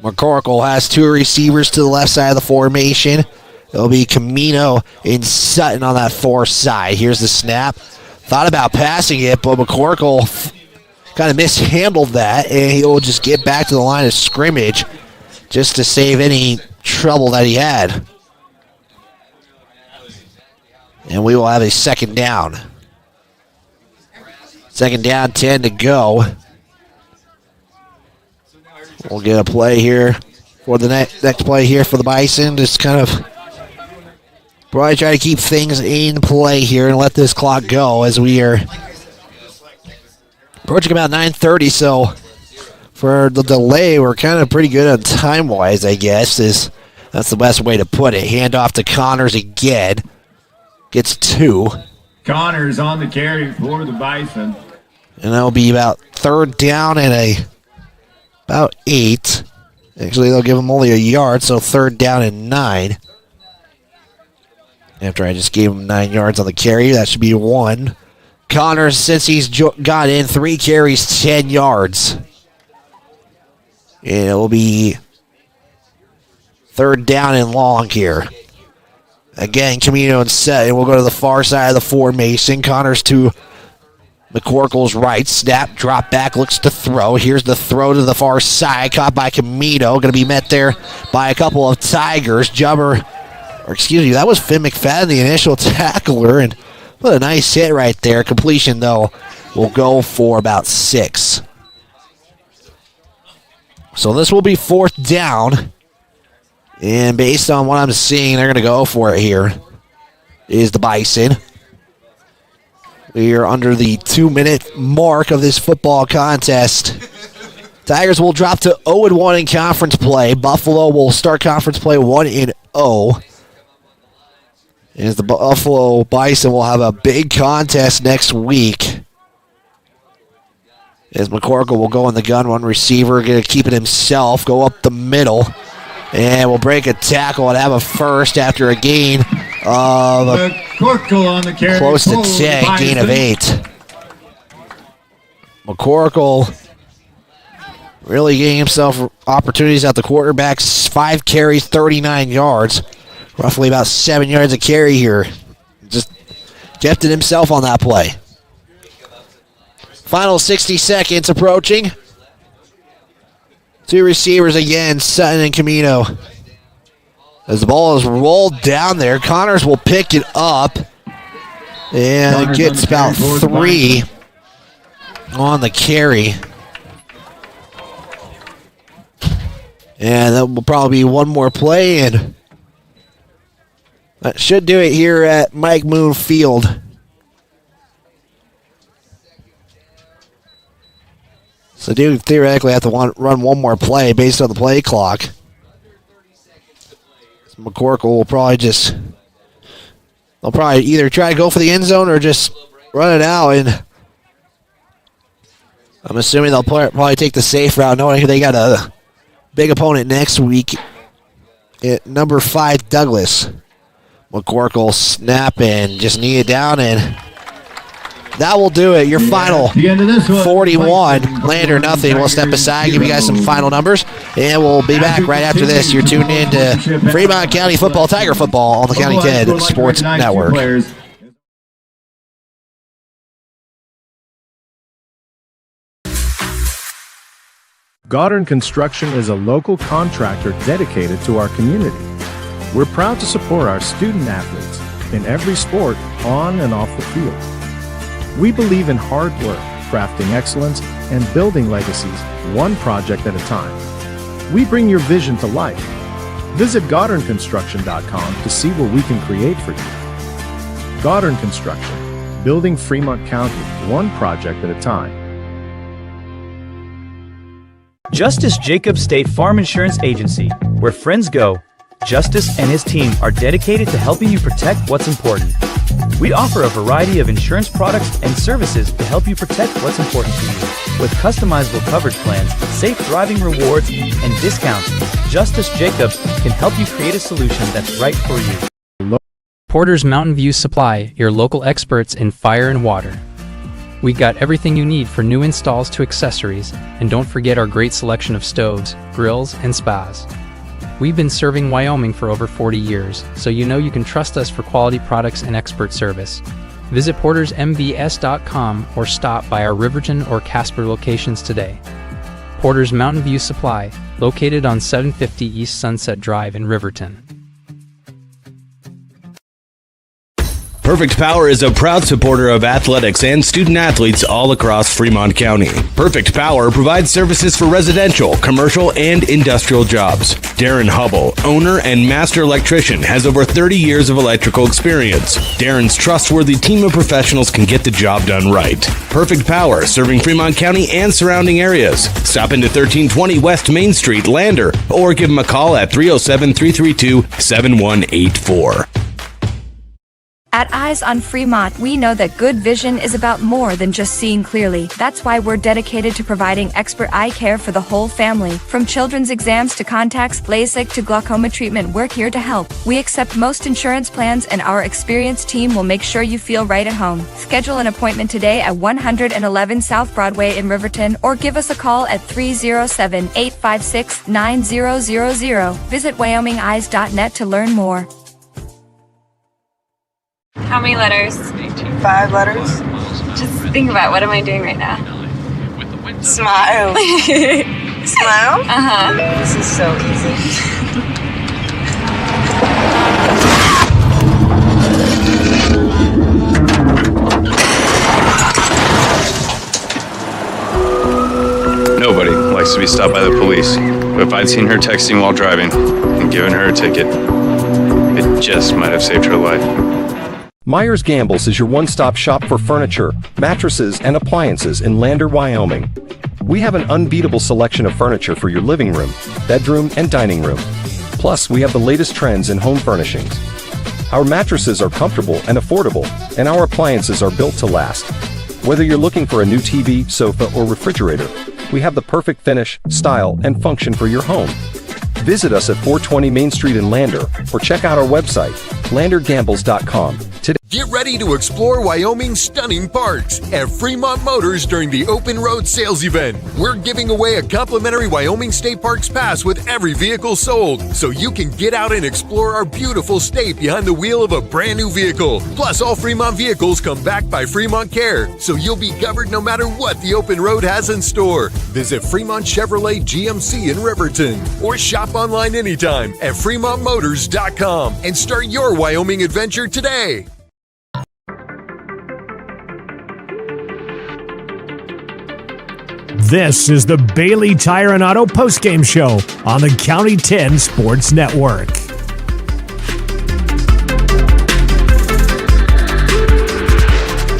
Speaker 15: McCorkle has 2 receivers to the left side of the formation. It'll be Camino and Sutton on that 4 side. Here's the snap. Thought about passing it, but McCorkle kind of mishandled that, and he'll just get back to the line of scrimmage just to save any trouble that he had. And we will have a 2nd down. 2nd down, 10 to go. We'll get a play here for the next play here for the Bison. Just kind of probably try to keep things in play here and let this clock go as we are approaching about 9:30. So for the delay, we're kind of pretty good on time-wise, I guess. That's the best way to put it. Handoff to Connors again. Gets 2.
Speaker 11: Connors on the carry for the Bison.
Speaker 15: And that'll be about 3rd down and about 8. Actually, they'll give him only a yard, so 3rd down and 9. After I just gave him 9 yards on the carry, that should be 1. Connors, since he's got in 3 carries, 10 yards. And it will be 3rd down and long here. Again, Camino and Sutton will go to the far side of the formation. Connors to McCorkle's right. Snap, drop back, looks to throw. Here's the throw to the far side. Caught by Camino. Going to be met there by a couple of Tigers. That was Finn McFadden, the initial tackler. And what a nice hit right there. Completion, though, will go for about 6. So this will be 4th down. And based on what I'm seeing, they're going to go for it here. Is the Bison. We are under the 2-minute mark of this football contest. Tigers will drop to 0-1 in conference play. Buffalo will start conference play 1-0. As the Buffalo Bison will have a big contest next week. As McCorkle will go in the gun, one receiver, going to keep it himself, go up the middle, and will break a tackle and have a first after a gain of
Speaker 11: McCorkle on the carry.
Speaker 15: close to 10, gain of 8. McCorkle really getting himself opportunities at the quarterback. 5 carries, 39 yards. Roughly about 7 yards a carry here. Just kept it himself on that play. Final 60 seconds approaching. 2 receivers again, Sutton and Camino. As the ball is rolled down there, Connors will pick it up. And gets about 3 on the carry. And that will probably be one more play, and that should do it here at Mike Moon Field. So do theoretically have to run one more play based on the play clock. McCorkle will probably they'll probably either try to go for the end zone or just run it out, and I'm assuming they'll probably take the safe route, knowing they got a big opponent next week at number 5, Douglas. McCorkle snap and just knee it down, and that will do it. Your final 41, Lander nothing. We'll step aside, give you guys some final numbers, and we'll be back right after this. You're tuned in to Fremont County Football, Tiger Football on the County 10 Sports Network.
Speaker 12: Goddard Construction is a local contractor dedicated to our community. We're proud to support our student athletes in every sport on and off the field. We believe in hard work, crafting excellence, and building legacies one project at a time. We bring your vision to life. Visit GoddardConstruction.com to see what we can create for you. Goddard Construction, building Fremont County one project at a time.
Speaker 10: Justice Jacobs State Farm Insurance Agency, where friends go. Justice and his team are dedicated to helping you protect what's important. We offer a variety of insurance products and services to help you protect what's important to you. With customizable coverage plans, safe driving rewards, and discounts, Justice Jacobs can help you create a solution that's right for you.
Speaker 13: Porter's Mountain View Supply, your local experts in fire and water. We got everything you need for new installs to accessories, and don't forget our great selection of stoves, grills, and spas. We've been serving Wyoming for over 40 years, so you know you can trust us for quality products and expert service. Visit portersmbs.com or stop by our Riverton or Casper locations today. Porter's Mountain View Supply, located on 750 East Sunset Drive in Riverton.
Speaker 8: Perfect Power is a proud supporter of athletics and student athletes all across Fremont County. Perfect Power provides services for residential, commercial, and industrial jobs. Darren Hubble, owner and master electrician, has over 30 years of electrical experience. Darren's trustworthy team of professionals can get the job done right. Perfect Power, serving Fremont County and surrounding areas. Stop into 1320 West Main Street, Lander, or give him a call at 307-332-7184.
Speaker 16: At Eyes on Fremont, we know that good vision is about more than just seeing clearly. That's why we're dedicated to providing expert eye care for the whole family. From children's exams to contacts, LASIK to glaucoma treatment, we're here to help. We accept most insurance plans, and our experienced team will make sure you feel right at home. Schedule an appointment today at 111 South Broadway in Riverton, or give us a call at 307-856-9000. Visit WyomingEyes.net to learn more.
Speaker 17: How many letters?
Speaker 19: 5 letters.
Speaker 17: Just think about, what am I doing right now?
Speaker 19: Smile. Smile?
Speaker 17: Uh-huh.
Speaker 19: This is so easy.
Speaker 26: Nobody likes to be stopped by the police.
Speaker 18: But if I'd seen her texting while driving and given her a ticket, it just might have saved her life.
Speaker 20: Myers Gambles is your one-stop shop for furniture, mattresses, and appliances in Lander, Wyoming. We have an unbeatable selection of furniture for your living room, bedroom, and dining room. Plus, we have the latest trends in home furnishings. Our mattresses are comfortable and affordable, and our appliances are built to last. Whether you're looking for a new TV, sofa, or refrigerator, we have the perfect finish, style, and function for your home. Visit us at 420 Main Street in Lander, or check out our website, landergambles.com. Today.
Speaker 21: Get ready to explore Wyoming's stunning parks at Fremont Motors during the Open Road Sales Event. We're giving away a complimentary Wyoming State Parks pass with every vehicle sold, so you can get out and explore our beautiful state behind the wheel of a brand new vehicle. Plus, all Fremont vehicles come backed by Fremont Care, so you'll be covered no matter what the Open Road has in store. Visit Fremont Chevrolet GMC in Riverton, or shop online anytime at fremontmotors.com and start your Wyoming adventure today.
Speaker 14: This is the Bailey Tire and Auto postgame show on the County 10 Sports Network.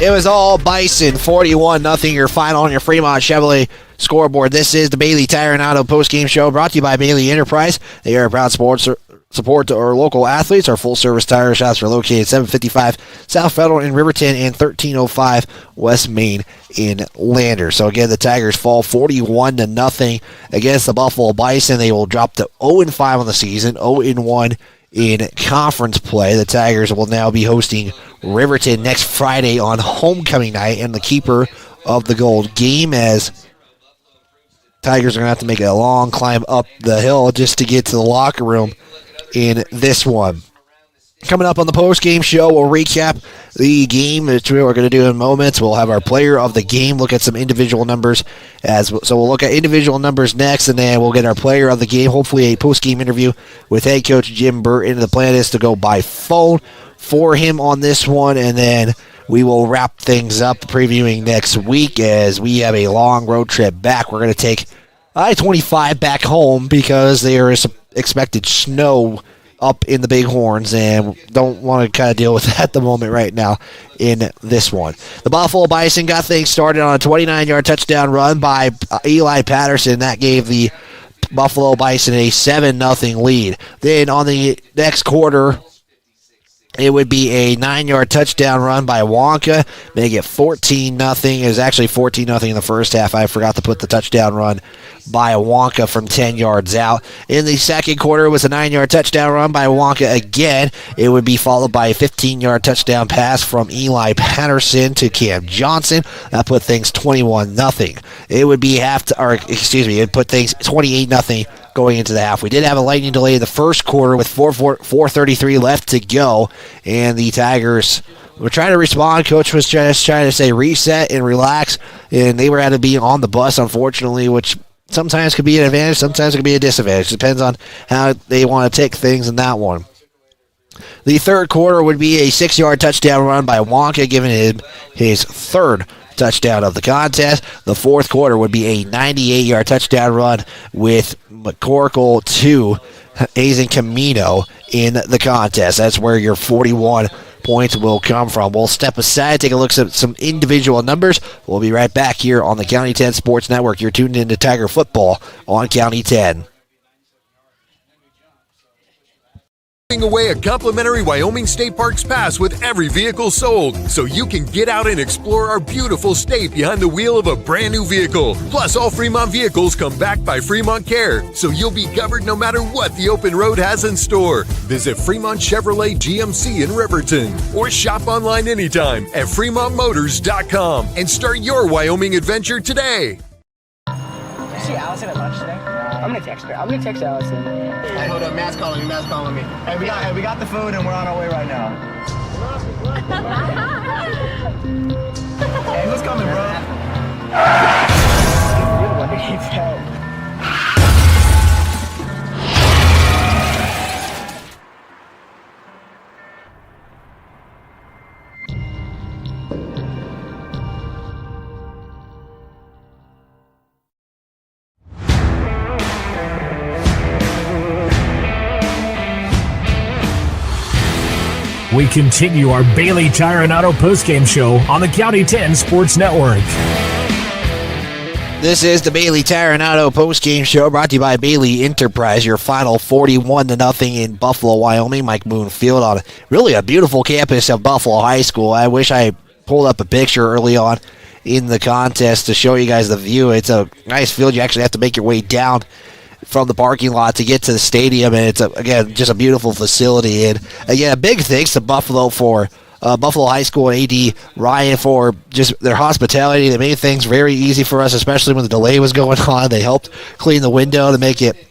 Speaker 15: It was all Bison, 41-0, your final on your Fremont Chevrolet scoreboard. This is the Bailey Tire and Auto postgame show brought to you by Bailey Enterprise. They are a proud support to our local athletes. Our full-service tire shops are located 755 South Federal in Riverton and 1305 West Main in Lander. So again, the Tigers fall 41-0 against the Buffalo Bison. They will drop to 0-5 on the season, 0-1 in conference play. The Tigers will now be hosting Riverton next Friday on homecoming night and the keeper of the gold game, as Tigers are going to have to make a long climb up the hill just to get to the locker room in this one. Coming up on the post-game show, we'll recap the game, which we're going to do in moments. We'll have our player of the game, look at some individual numbers. So we'll look at individual numbers next, and then we'll get our player of the game, hopefully a post-game interview with head coach Jim Burton. The plan is to go by phone for him on this one, and then we will wrap things up previewing next week as we have a long road trip back. We're going to take I-25 back home because there is some expected snow up in the Bighorns, and don't want to kind of deal with that at the moment right now in this one. The Buffalo Bison got things started on a 29-yard touchdown run by Eli Patterson. That gave the Buffalo Bison a 7-0 lead. Then on the next quarter, it would be a 9-yard touchdown run by Wonka, make it 14-0. It was actually 14-0 in the first half. I forgot to put the touchdown run by Wonka from 10 yards out. In the second quarter, it was a 9-yard touchdown run by Wonka again. It would be followed by a 15-yard touchdown pass from Eli Patterson to Cam Johnson. That put things 21-0. It would be it put things 28-0 going into the half. We did have a lightning delay in the first quarter with 4:33 left to go, and the Tigers were trying to respond. Coach was just trying to say reset and relax, and they were had to be on the bus, unfortunately, which sometimes could be an advantage, sometimes it could be a disadvantage. Depends on how they want to take things in that one. The third quarter would be a 6-yard touchdown run by Wonka, giving him his third touchdown of the contest. The fourth quarter would be a 98-yard touchdown run with McCorkle to Azen Camino in the contest. That's where your 41 points will come from. We'll step aside, take a look at some individual numbers. We'll be right back here on the County 10 Sports Network. You're tuned into Tiger Football on County 10.
Speaker 21: Giving away a complimentary Wyoming State Parks pass with every vehicle sold, so you can get out and explore our beautiful state behind the wheel of a brand new vehicle. Plus, all Fremont vehicles come backed by Fremont Care, so you'll be covered no matter what the open road has in store. Visit Fremont Chevrolet GMC in Riverton, or shop online anytime at fremontmotors.com and start your Wyoming adventure today.
Speaker 22: Did you see Allison at lunch today? I'm gonna text her. I'm gonna text Allison. Hey, hold up, Matt's calling me. Hey, we got the food and we're on our way right now. Hey, who's coming, bro? You're the one that keeps help.
Speaker 14: We continue our Bailey Tire and Auto postgame show on the County 10 Sports Network.
Speaker 15: This is the Bailey Tire and Auto postgame show brought to you by Bailey Enterprise. Your final 41-0 in Buffalo, Wyoming. Mike Moon Field on really a beautiful campus of Buffalo High School. I wish I pulled up a picture early on in the contest to show you guys the view. It's a nice field. You actually have to make your way down from the parking lot to get to the stadium, and it's, again, just a beautiful facility. And, again, a big thanks to Buffalo for Buffalo High School and AD Ryan for just their hospitality. They made things very easy for us, especially when the delay was going on. They helped clean the window to make it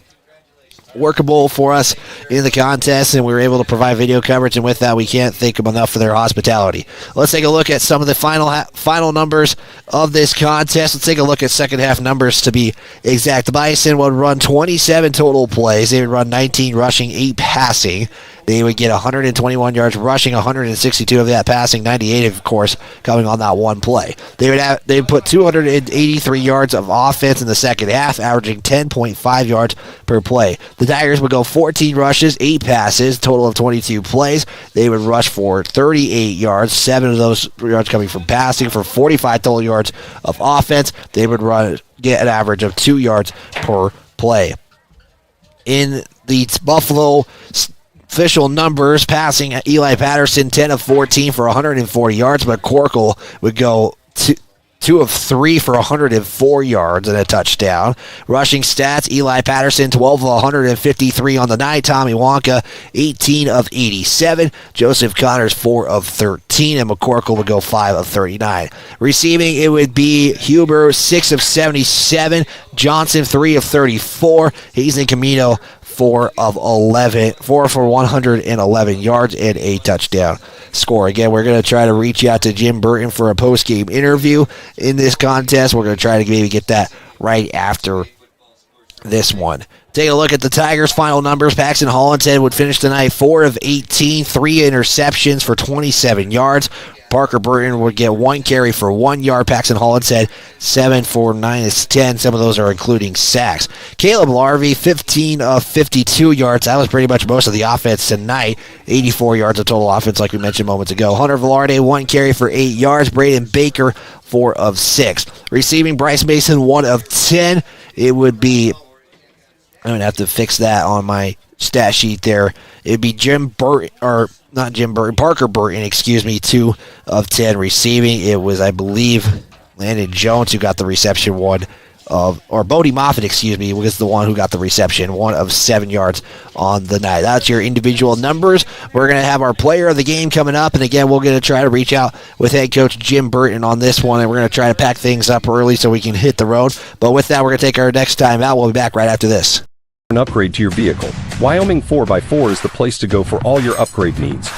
Speaker 15: workable for us in the contest, and we were able to provide video coverage, and with that, we can't thank them enough for their hospitality. Let's take a look at some of the final numbers of this contest. Let's take a look at second half numbers to be exact. The Bison would run 27 total plays. They would run 19 rushing, 8 passing. They would get 121 yards rushing, 162 of that passing, 98, of course, coming on that one play. They would put 283 yards of offense in the second half, averaging 10.5 yards per play. The Tigers would go 14 rushes, 8 passes, total of 22 plays. They would rush for 38 yards, 7 of those yards coming from passing, for 45 total yards of offense. They would get an average of 2 yards per play. In the Buffalo official numbers, passing, Eli Patterson 10 of 14 for 140 yards, but Corkle would go 2 of 3 for 104 yards and a touchdown. Rushing stats, Eli Patterson 12 of 153 on the night. Tommy Wonka 18 of 87. Joseph Connors 4 of 13, and McCorkle would go 5 of 39. Receiving, it would be Huber 6 of 77. Johnson 3 of 34. Hazen Camino 4 for 111 yards and a touchdown score. Again, we're going to try to reach out to Jim Burton for a post-game interview in this contest. We're going to try to maybe get that right after this one. Take a look at the Tigers' final numbers. Paxton Hollinshead would finish tonight 4 of 18, 3 interceptions for 27 yards. Parker Burton would get 1 carry for 1 yard. Paxton Hollinshead 7 for 9 is 10. Some of those are including sacks. Caleb Larvey 15 of 52 yards. That was pretty much most of the offense tonight. 84 yards of total offense, like we mentioned moments ago. Hunter Velarde 1 carry for 8 yards. Braden Baker 4 of 6. Receiving, Bryce Mason 1 of 10. It would be, I'm going to have to fix that on my stat sheet there. It'd be Parker Burton, 2 of 10 receiving. It was, I believe, Landon Jones who got the reception, Bodie Moffitt, was the one who got the reception, 1 of 7 yards on the night. That's your individual numbers. We're going to have our player of the game coming up, and again, we're going to try to reach out with head coach Jim Burton on this one, and we're going to try to pack things up early so we can hit the road. But with that, we're going to take our next time out. We'll be back right after this.
Speaker 20: An upgrade to your vehicle. Wyoming 4x4 is the place to go for all your upgrade needs.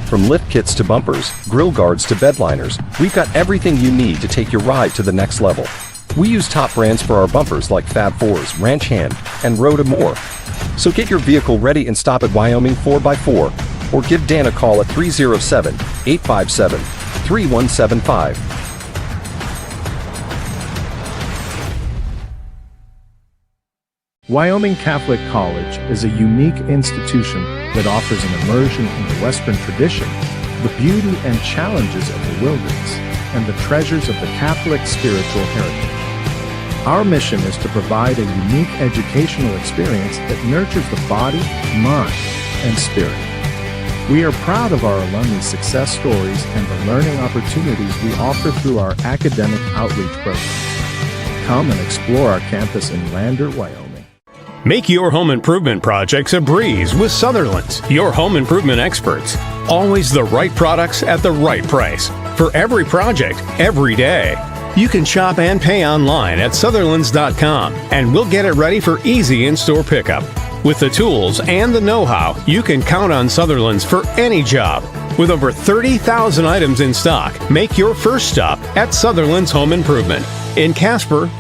Speaker 20: From lift kits to bumpers, grill guards to bed liners, we've got everything you need to take your ride to the next level. We use top brands for our bumpers like Fab 4s, Ranch Hand, and Road and more. So get your vehicle ready and stop at Wyoming 4x4 or give Dan a call at 307-857-3175.
Speaker 12: Wyoming Catholic College is a unique institution that offers an immersion in the Western tradition, the beauty and challenges of the wilderness, and the treasures of the Catholic spiritual heritage. Our mission is to provide a unique educational experience that nurtures the body, mind, and spirit. We are proud of our alumni success stories and the learning opportunities we offer through our academic outreach programs. Come and explore our campus in Lander, Wyoming.
Speaker 1: Make your home improvement projects a breeze with Sutherland's, your home improvement experts. Always the right products at the right price. For every project, every day. You can shop and pay online at Sutherlands.com, and we'll get it ready for easy in-store pickup. With the tools and the know-how, you can count on Sutherlands for any job. With over 30,000 items in stock, make your first stop at Sutherland's Home Improvement in Casper.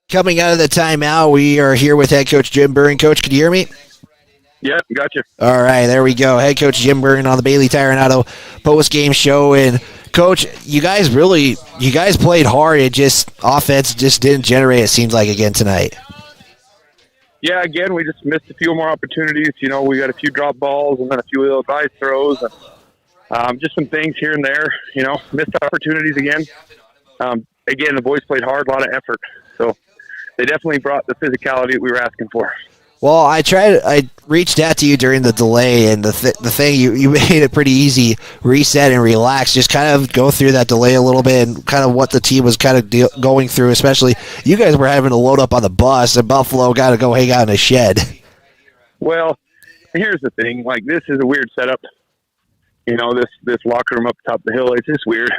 Speaker 15: Coming out of the timeout, we are here with head coach Jim Burton. Coach, can you hear me?
Speaker 4: Yeah, gotcha.
Speaker 15: All right, there we go. Head coach Jim Burton on the Bailey Tire and Auto post-game show. And, Coach, you guys played hard. Offense just didn't generate, it seems like, again tonight.
Speaker 3: Yeah, again, we just missed a few more opportunities. You know, we got a few drop balls and then a few ill-advised throws. And, just some things here and there, you know, missed opportunities again. Again, the boys played hard, a lot of effort. So they definitely brought the physicality that we were asking for.
Speaker 15: Well, I reached out to you during the delay, and the thing, you made it pretty easy, reset and relax, just kind of go through that delay a little bit and kind of what the team was kind of going through, especially you guys were having to load up on the bus, and Buffalo got to go hang out in a shed.
Speaker 3: Well, here's the thing, like, this is a weird setup. You know, this locker room up top of the hill, it's just weird.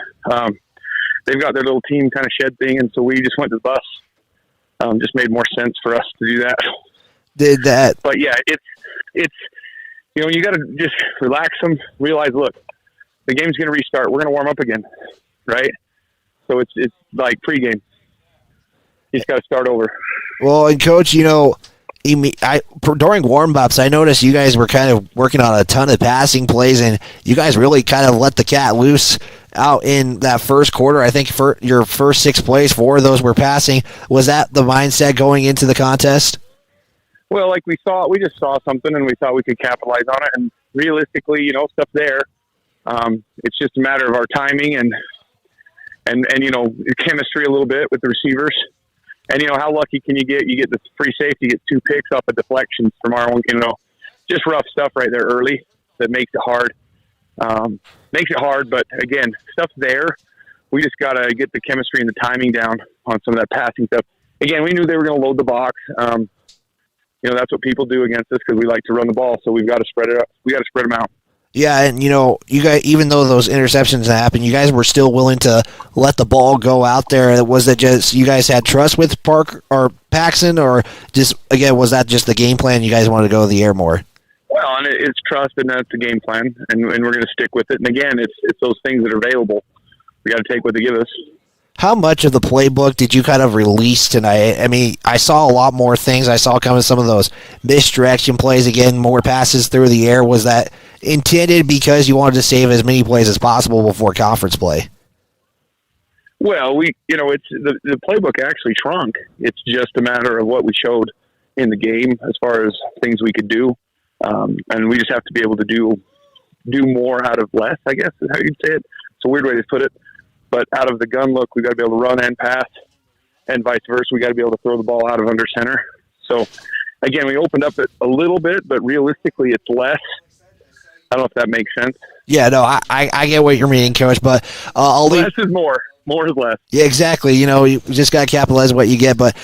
Speaker 3: They've got their little team kind of shed thing, and so we just went to the bus. Just made more sense for us to do that.
Speaker 15: Did that.
Speaker 3: But yeah, it's you know, you got to just relax them, realize, look, the game's going to restart. We're going to warm up again, right? So it's like pregame. You just got to start over.
Speaker 15: Well, and Coach, you know, during warm-ups, I noticed you guys were kind of working on a ton of passing plays, and you guys really kind of let the cat loose out in that first quarter. I think for your first 6 plays, 4 of those were passing. Was that the mindset going into the contest?
Speaker 3: Well, like we just saw something, and we thought we could capitalize on it. And realistically, you know, stuff there. It's just a matter of our timing and you know, chemistry a little bit with the receivers. And you know, how lucky can you get? You get the free safety, get 2 picks off of deflections from our own. You know, just rough stuff right there early that makes it hard. But again, stuff there. We just got to get the chemistry and the timing down on some of that passing stuff. Again, we knew they were going to load the box. You know, that's what people do against us because we like to run the ball. So we've got to spread it up. We got to spread them out.
Speaker 15: Yeah, and you know, you guys, even though those interceptions happened, you guys were still willing to let the ball go out there. Was it just you guys had trust with Park or Paxton, or just again was that just the game plan? You guys wanted to go to the air more?
Speaker 3: Well, and it's trust, and that's the game plan, and we're going to stick with it. And again, it's those things that are available. We got to take what they give us.
Speaker 15: How much of the playbook did you kind of release tonight? I mean, I saw a lot more things. I saw coming some of those misdirection plays again, more passes through the air. Was that intended because you wanted to save as many plays as possible before conference play?
Speaker 3: Well, it's the playbook actually shrunk. It's just a matter of what we showed in the game as far as things we could do, and we just have to be able to do more out of less, I guess is how you'd say it. It's a weird way to put it. But out of the gun look, we got to be able to run and pass, and vice versa. We got to be able to throw the ball out of under center. So, again, we opened up it a little bit, but realistically, it's less. I don't know if that makes sense.
Speaker 15: Yeah, no, I get what you're meaning, Coach, but
Speaker 3: less is more. More is less.
Speaker 15: Yeah, exactly. You know, you just got to capitalize what you get. But,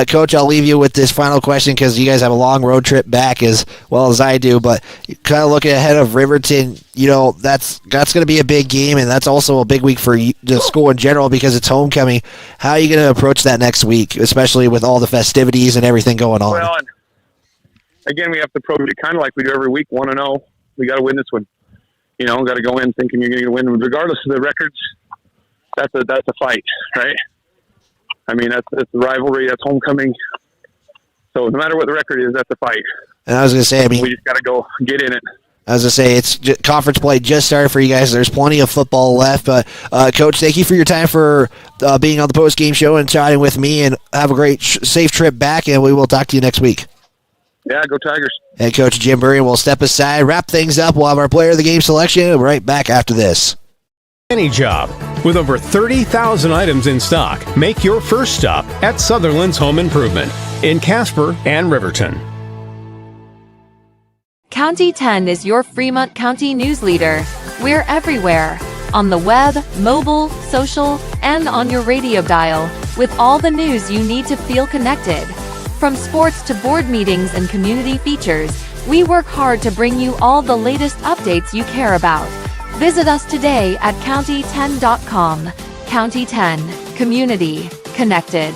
Speaker 15: Coach, I'll leave you with this final question because you guys have a long road trip back as well as I do. But kind of looking ahead of Riverton, you know, that's going to be a big game, and that's also a big week for the school in general because it's homecoming. How are you going to approach that next week, especially with all the festivities and everything going on?
Speaker 3: Well, again, we have to approach it kind of like we do every week, 1-0. We got to win this one. You know, got to go in thinking you're going to win regardless of the records. That's a fight, right? I mean, that's the rivalry. That's homecoming. So no matter what the record is, that's a fight.
Speaker 15: And I was going to say,
Speaker 3: we just got to go get in it.
Speaker 15: I was going to say, it's conference play just started for you guys. There's plenty of football left. But, Coach, thank you for your time for being on the post-game show and chatting with me. And have a great, safe trip back, and we will talk to you next week.
Speaker 3: Yeah, go Tigers.
Speaker 15: And Coach Jim Burry will step aside, wrap things up. We'll have our player of the game selection right back after this.
Speaker 1: Any job. With over 30,000 items in stock, make your first stop at Sutherland's Home Improvement in Casper and Riverton.
Speaker 4: County 10 is your Fremont County news leader. We're everywhere. On the web, mobile, social, and on your radio dial, with all the news you need to feel connected. From sports to board meetings and community features, we work hard to bring you all the latest updates you care about. Visit us today at county10.com. County 10, community connected.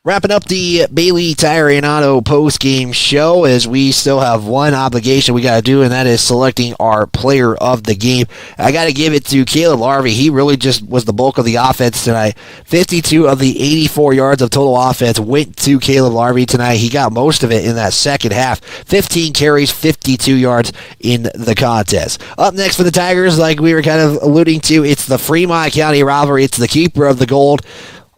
Speaker 15: Wrapping up the Bailey Tire and Auto post-game show, as we still have one obligation we got to do, and that is selecting our player of the game. I got to give it to Caleb Larvey. He really just was the bulk of the offense tonight. 52 of the 84 yards of total offense went to Caleb Larvey tonight. He got most of it in that second half. 15 carries, 52 yards in the contest. Up next for the Tigers, like we were kind of alluding to, it's the Fremont County rivalry. It's the keeper of the gold.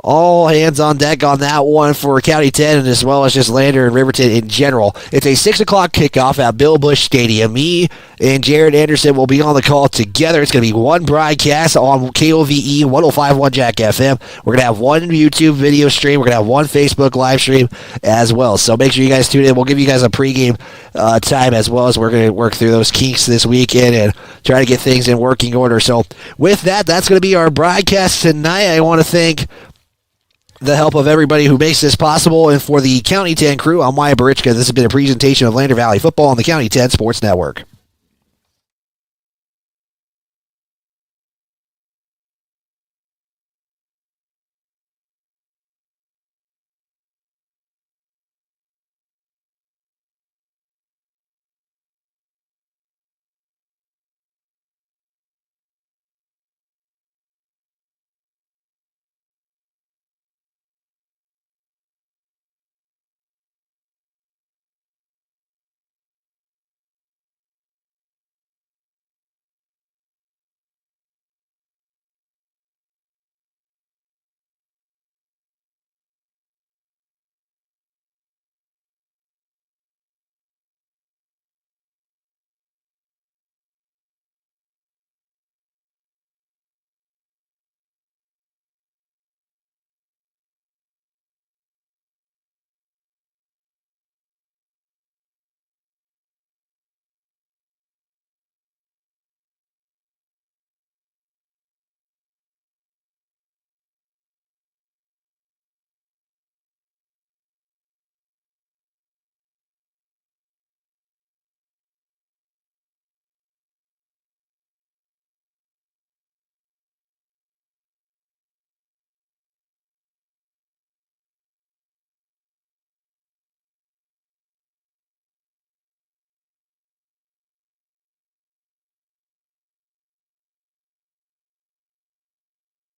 Speaker 15: All hands on deck on that one for County 10, and as well as just Lander and Riverton in general. It's a 6 o'clock kickoff at Bill Bush Stadium. Me and Jared Anderson will be on the call together. It's going to be one broadcast on KOVE 105.1 Jack FM. We're going to have one YouTube video stream. We're going to have one Facebook live stream as well. So make sure you guys tune in. We'll give you guys a pregame time as well, as we're going to work through those kinks this weekend and try to get things in working order. So with that, that's going to be our broadcast tonight. I want to thank the help of everybody who makes this possible, and for the County 10 crew, I'm Wyatt Barichka. This has been a presentation of Lander Valley Football on the County 10 Sports Network.